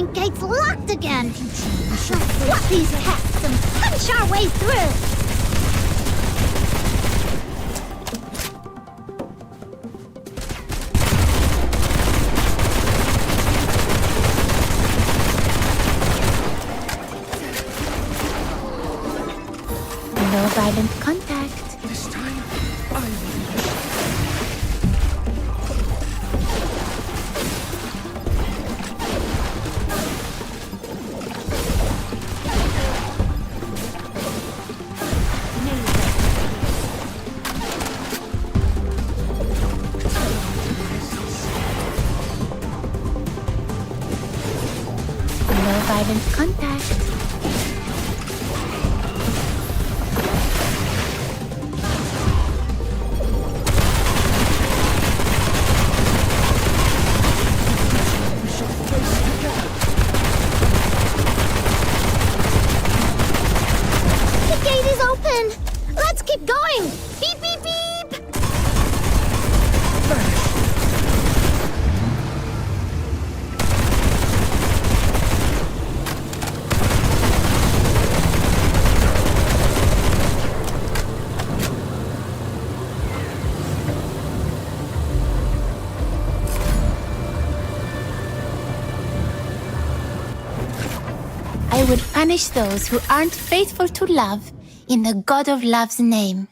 point gate's locked again. Let's swap these pests and punch our way through. No violent contact. This time, I will. No violent contact. The gate is open. Let's keep going. Beep, beep, beep. I would punish those who aren't faithful to love in the God of Love's name.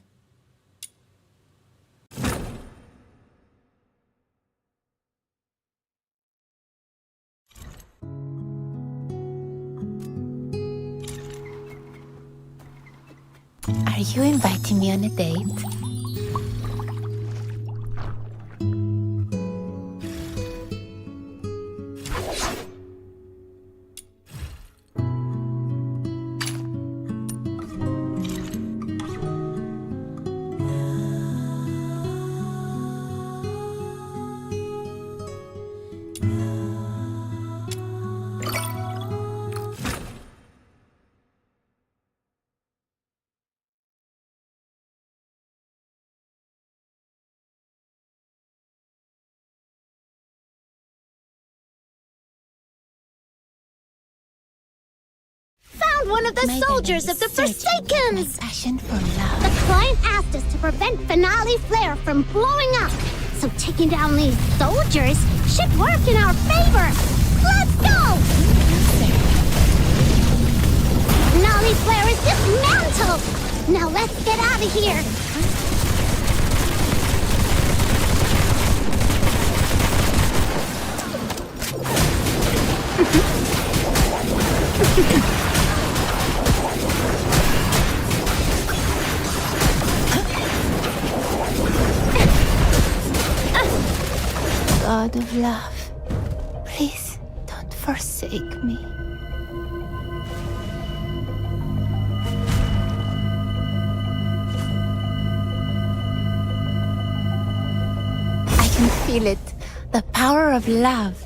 Are you inviting me on a date? Found one of the soldiers of the Forsakens! Passion for love. The client asked us to prevent Finale Flare from blowing up. So taking down these soldiers should work in our favor. Let's go! Finale Flare is dismantled! Now let's get out of here! God of love, please don't forsake me. I can feel it, the power of love.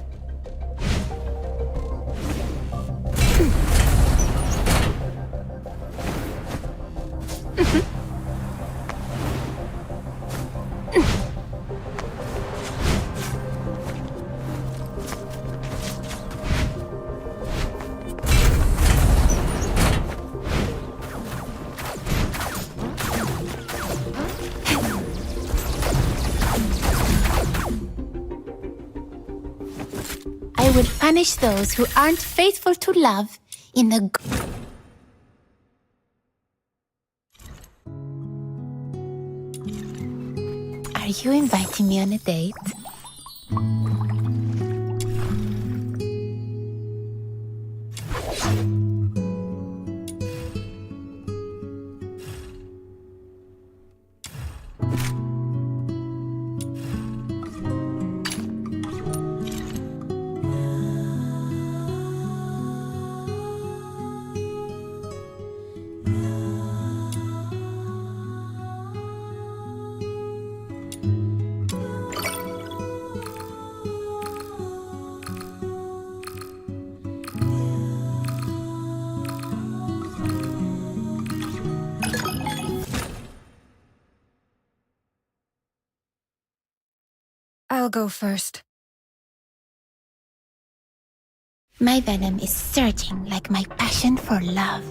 I will punish those who aren't faithful to love in the... Are you inviting me on a date? I'll go first. My venom is surging like my passion for love.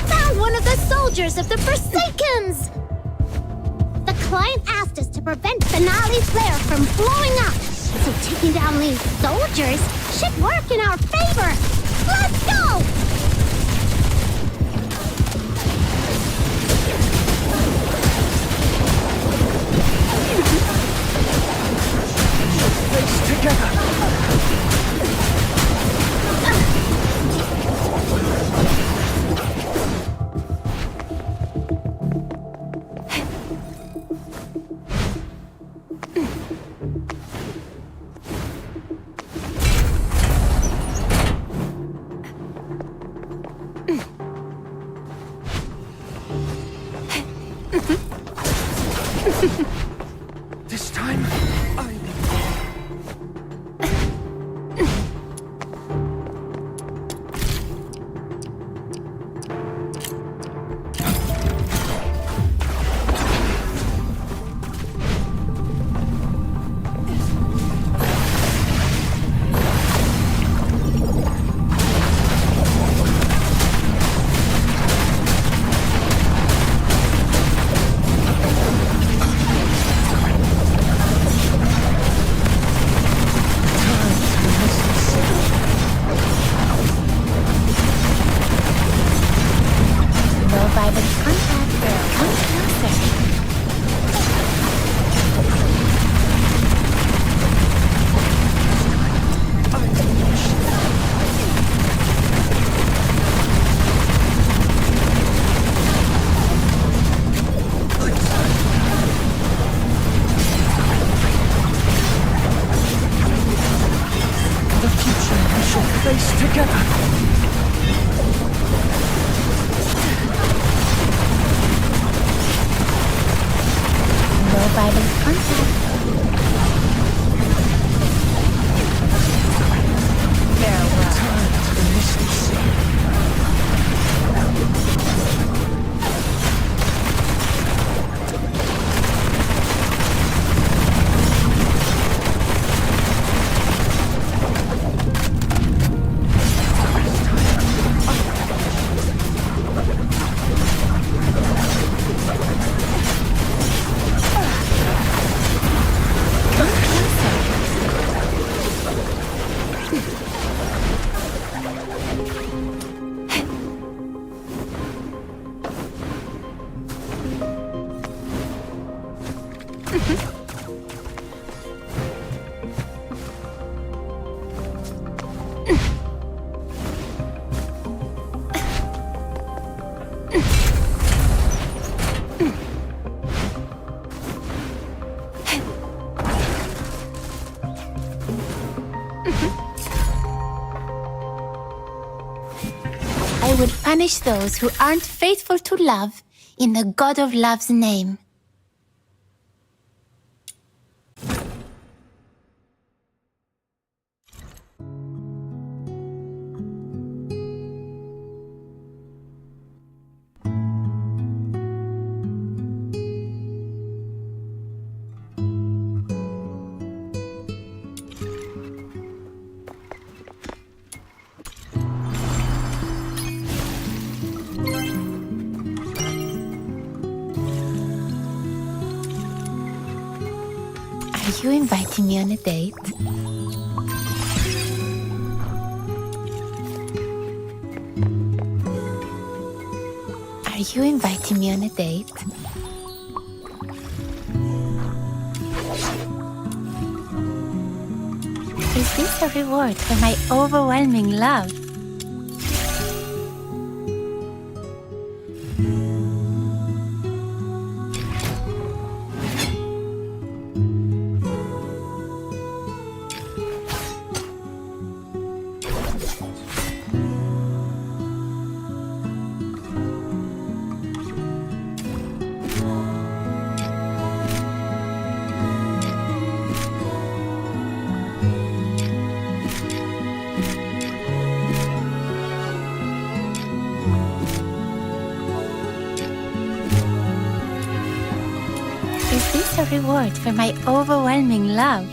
Found one of the soldiers of the Forsakens! The client asked us to prevent Finale's flare from blowing up, so taking down these soldiers should work in our favor. Let's go! Face together! This time, No violent contact. Come closer. the future we shall face together. No violent contact. Return to the misty sea. I would punish those who aren't faithful to love in the God of Love's name. Are you inviting me on a date? Are you inviting me on a date? Is this a reward for my overwhelming love? reward for my overwhelming love.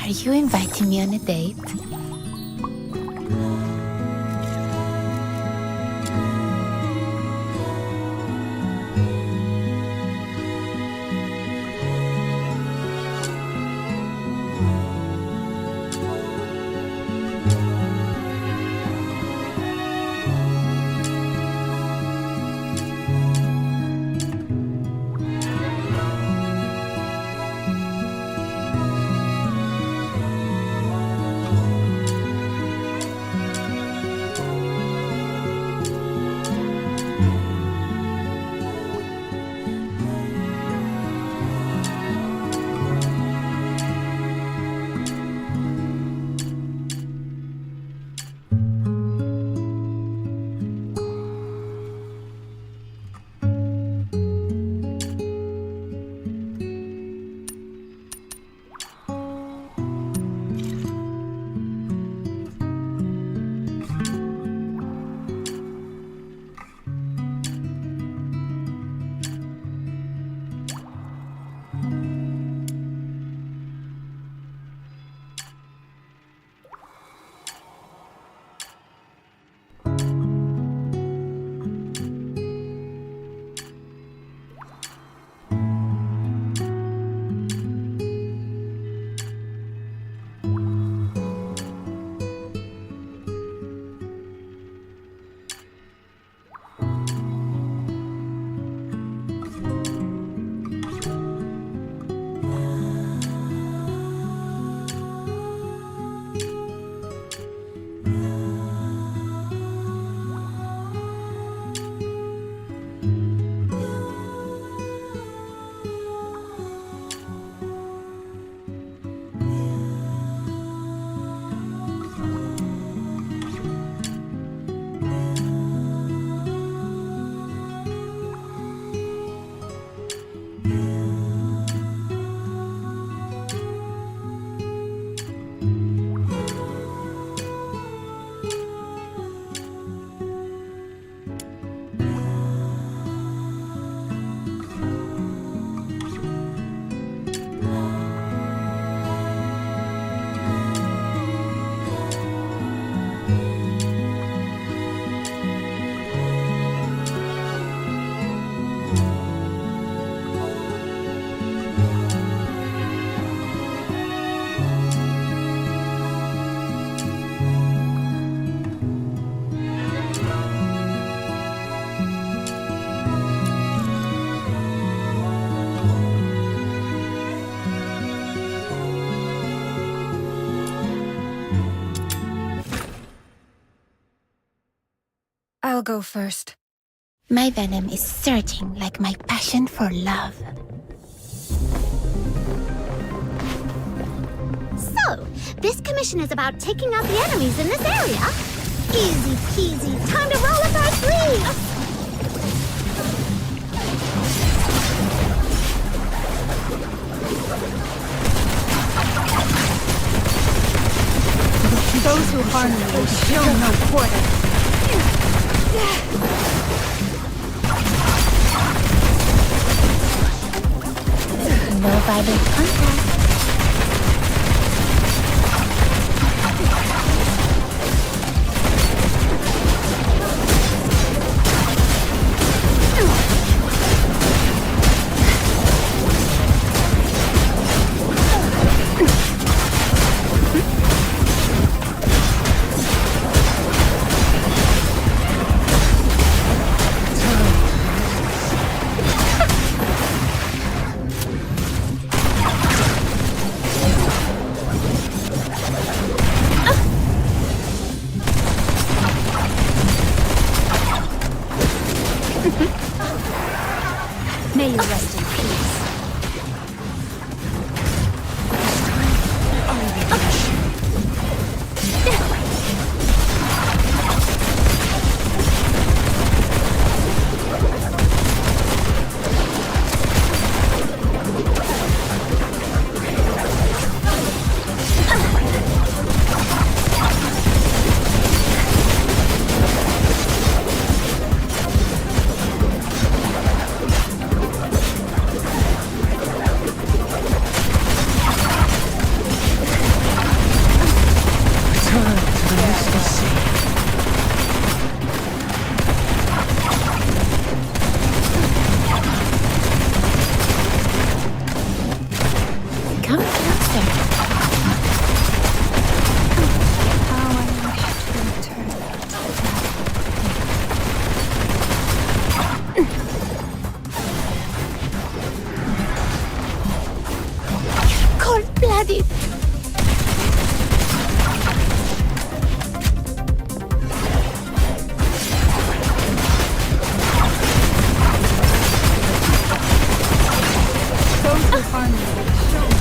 Are you inviting me on a date? I'll go first. My venom is surging like my passion for love. So, this commission is about taking out the enemies in this area? Easy peasy, time to roll up our sleeves! Those who harm me will show no quarter. No violent contact. May you rest in peace. Come closer. How I wish to return. Cold-blooded. Those who harm me will show no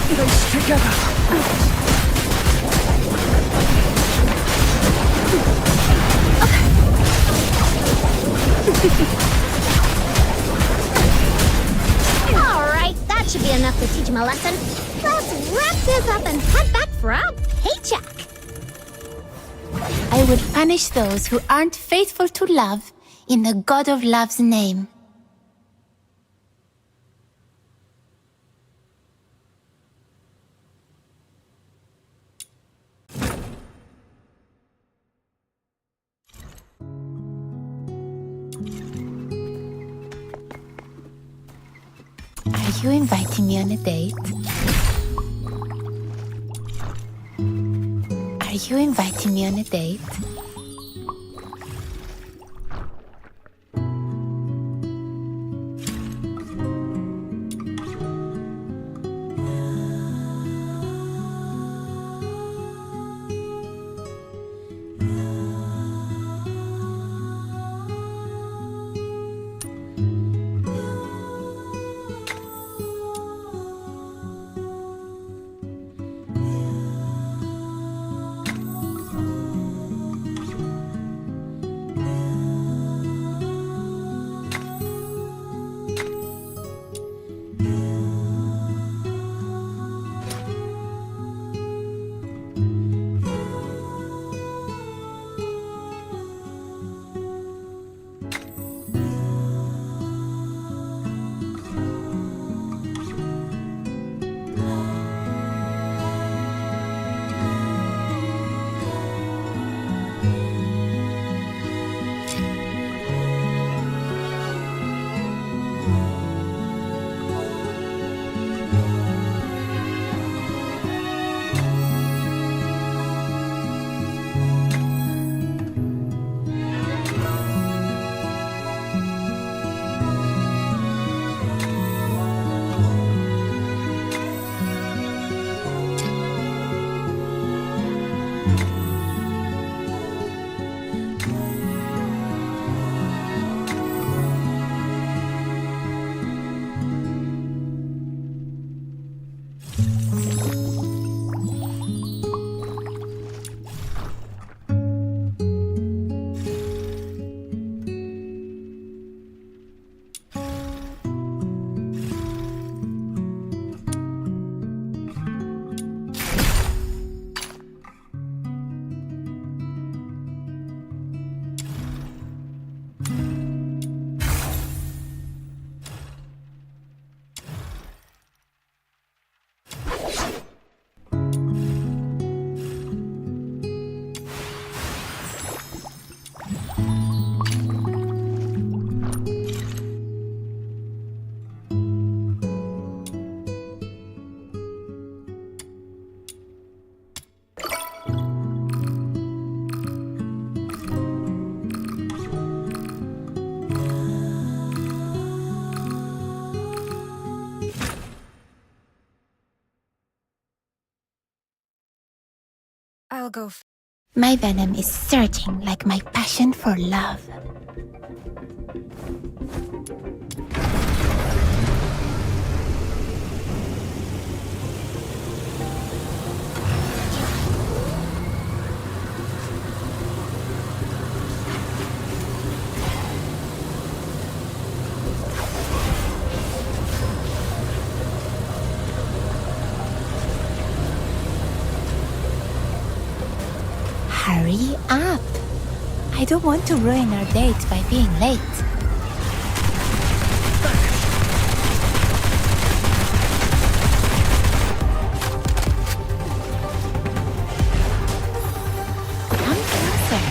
Place together. Alright, that should be enough to teach him a lesson. Let's wrap this up and head back for our paycheck. I will punish those who aren't faithful to love in the God of Love's name. Are you inviting me on a date? Are you inviting me on a date? I'll go. My venom is surging like my passion for love. Hurry up! I don't want to ruin our date by being late. Come closer.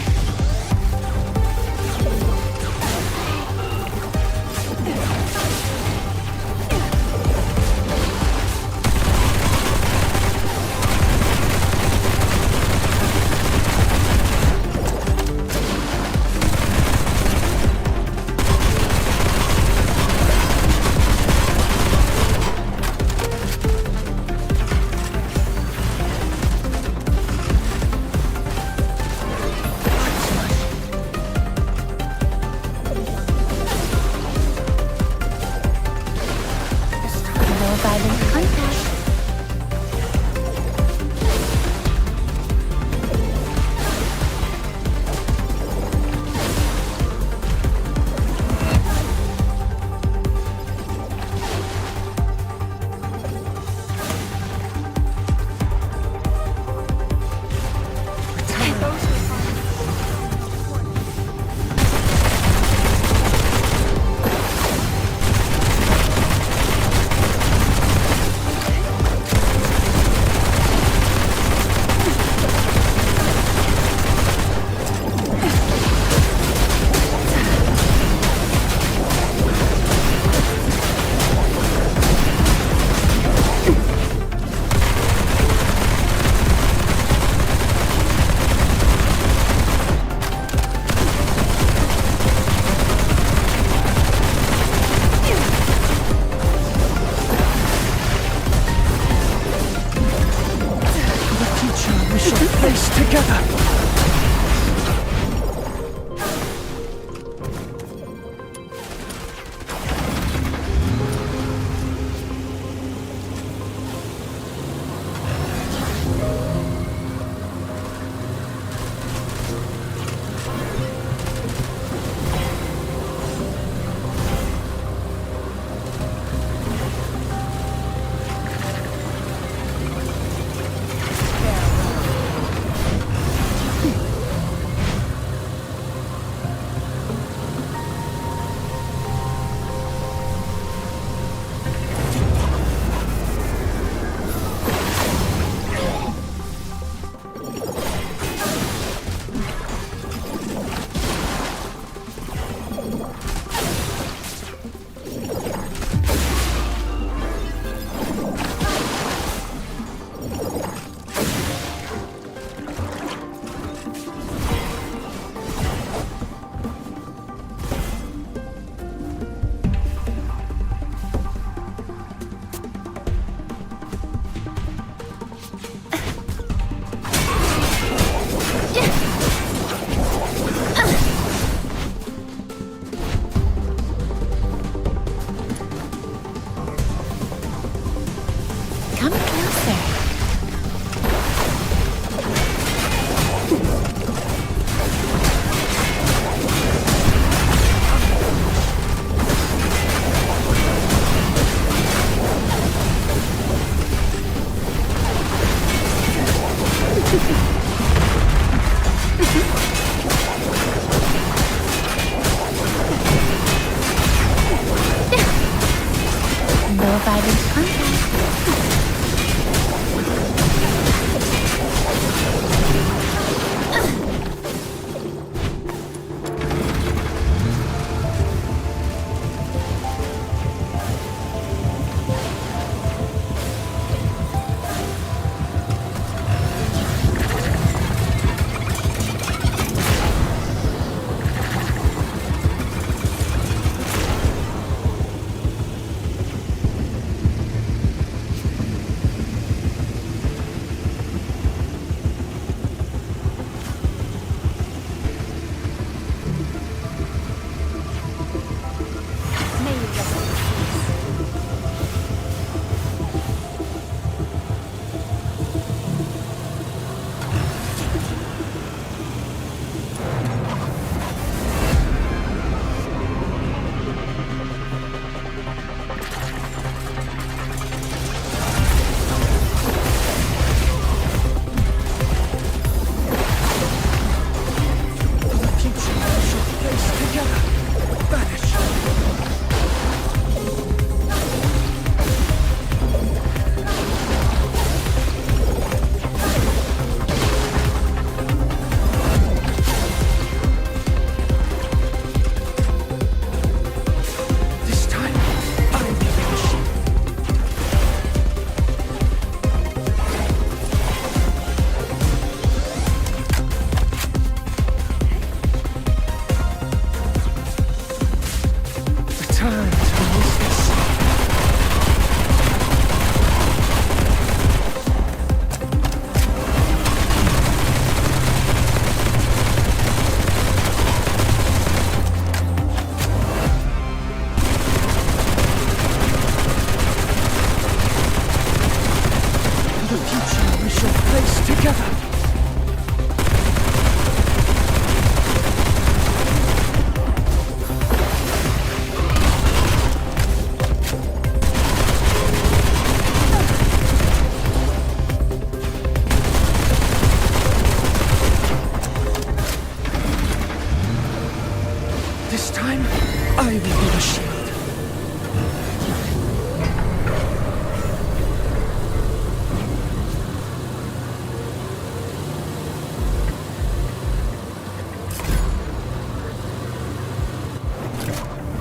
This time, I will be the shield.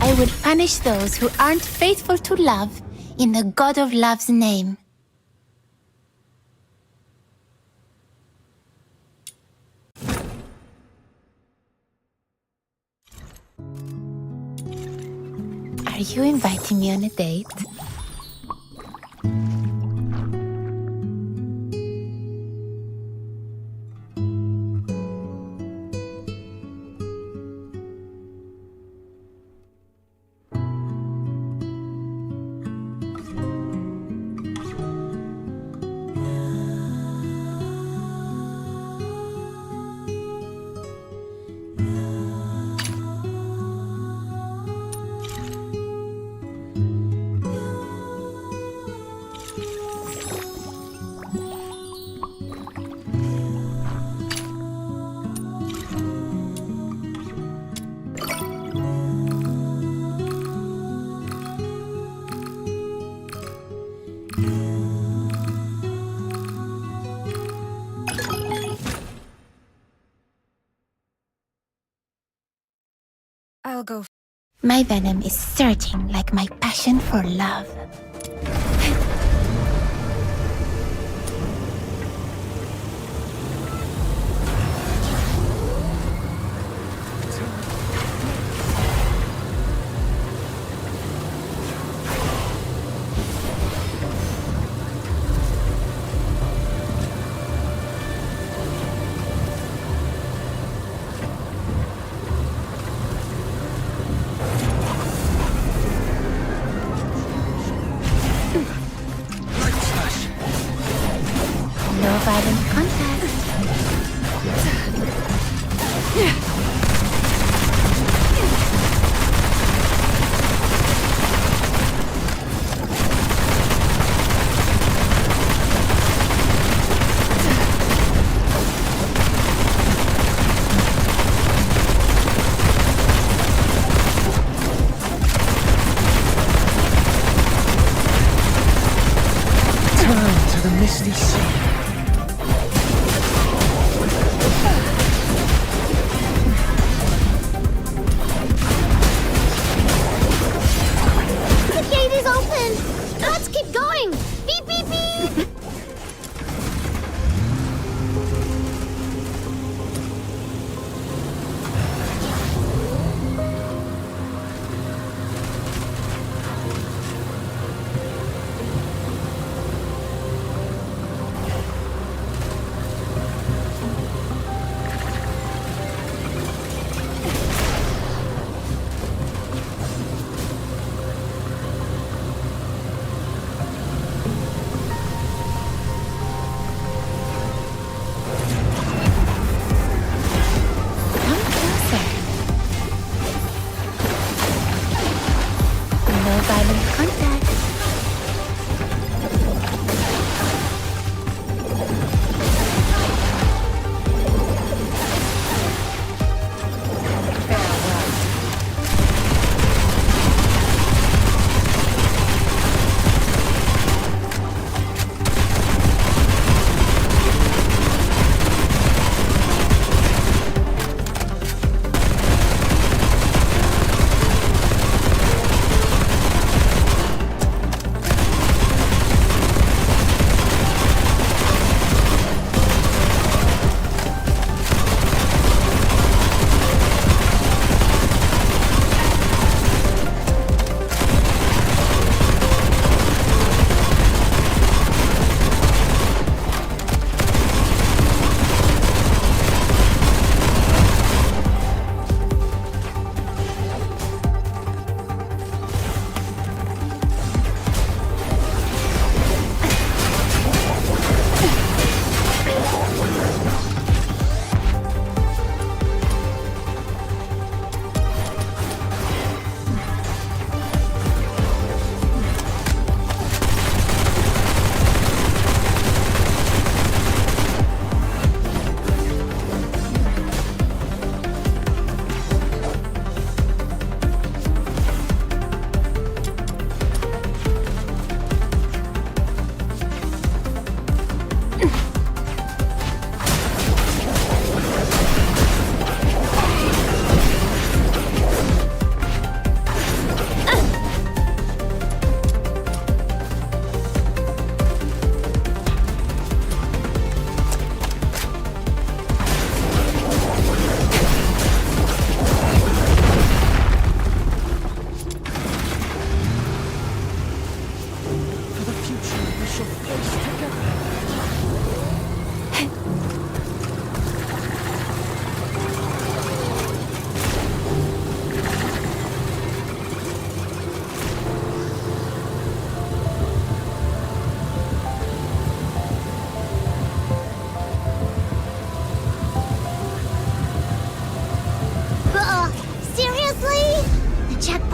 I would punish those who aren't faithful to love in the God of Love's name. Are you inviting me on a date? I'll go. My venom is surging like my passion for love. No violent contact. Turn to the misty sea.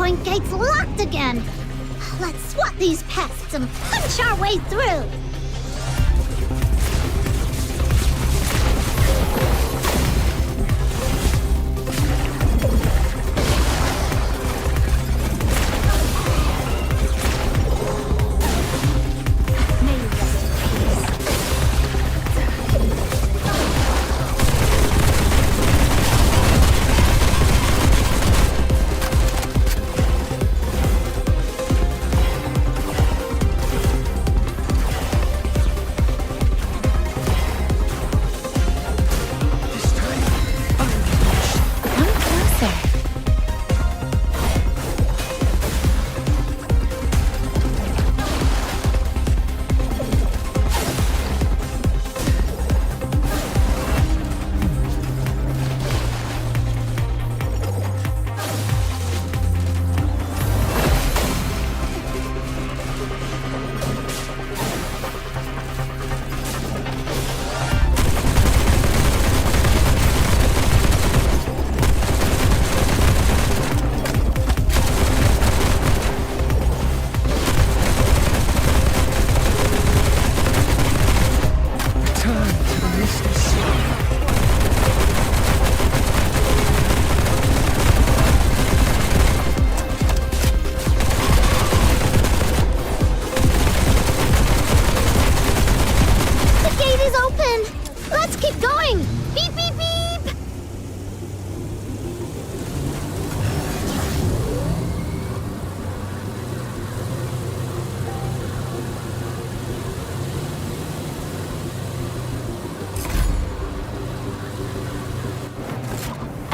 checkpoint gate's locked again. Let's swat these pests and punch our way through.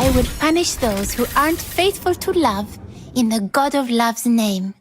I would punish those who aren't faithful to love in the God of Love's name.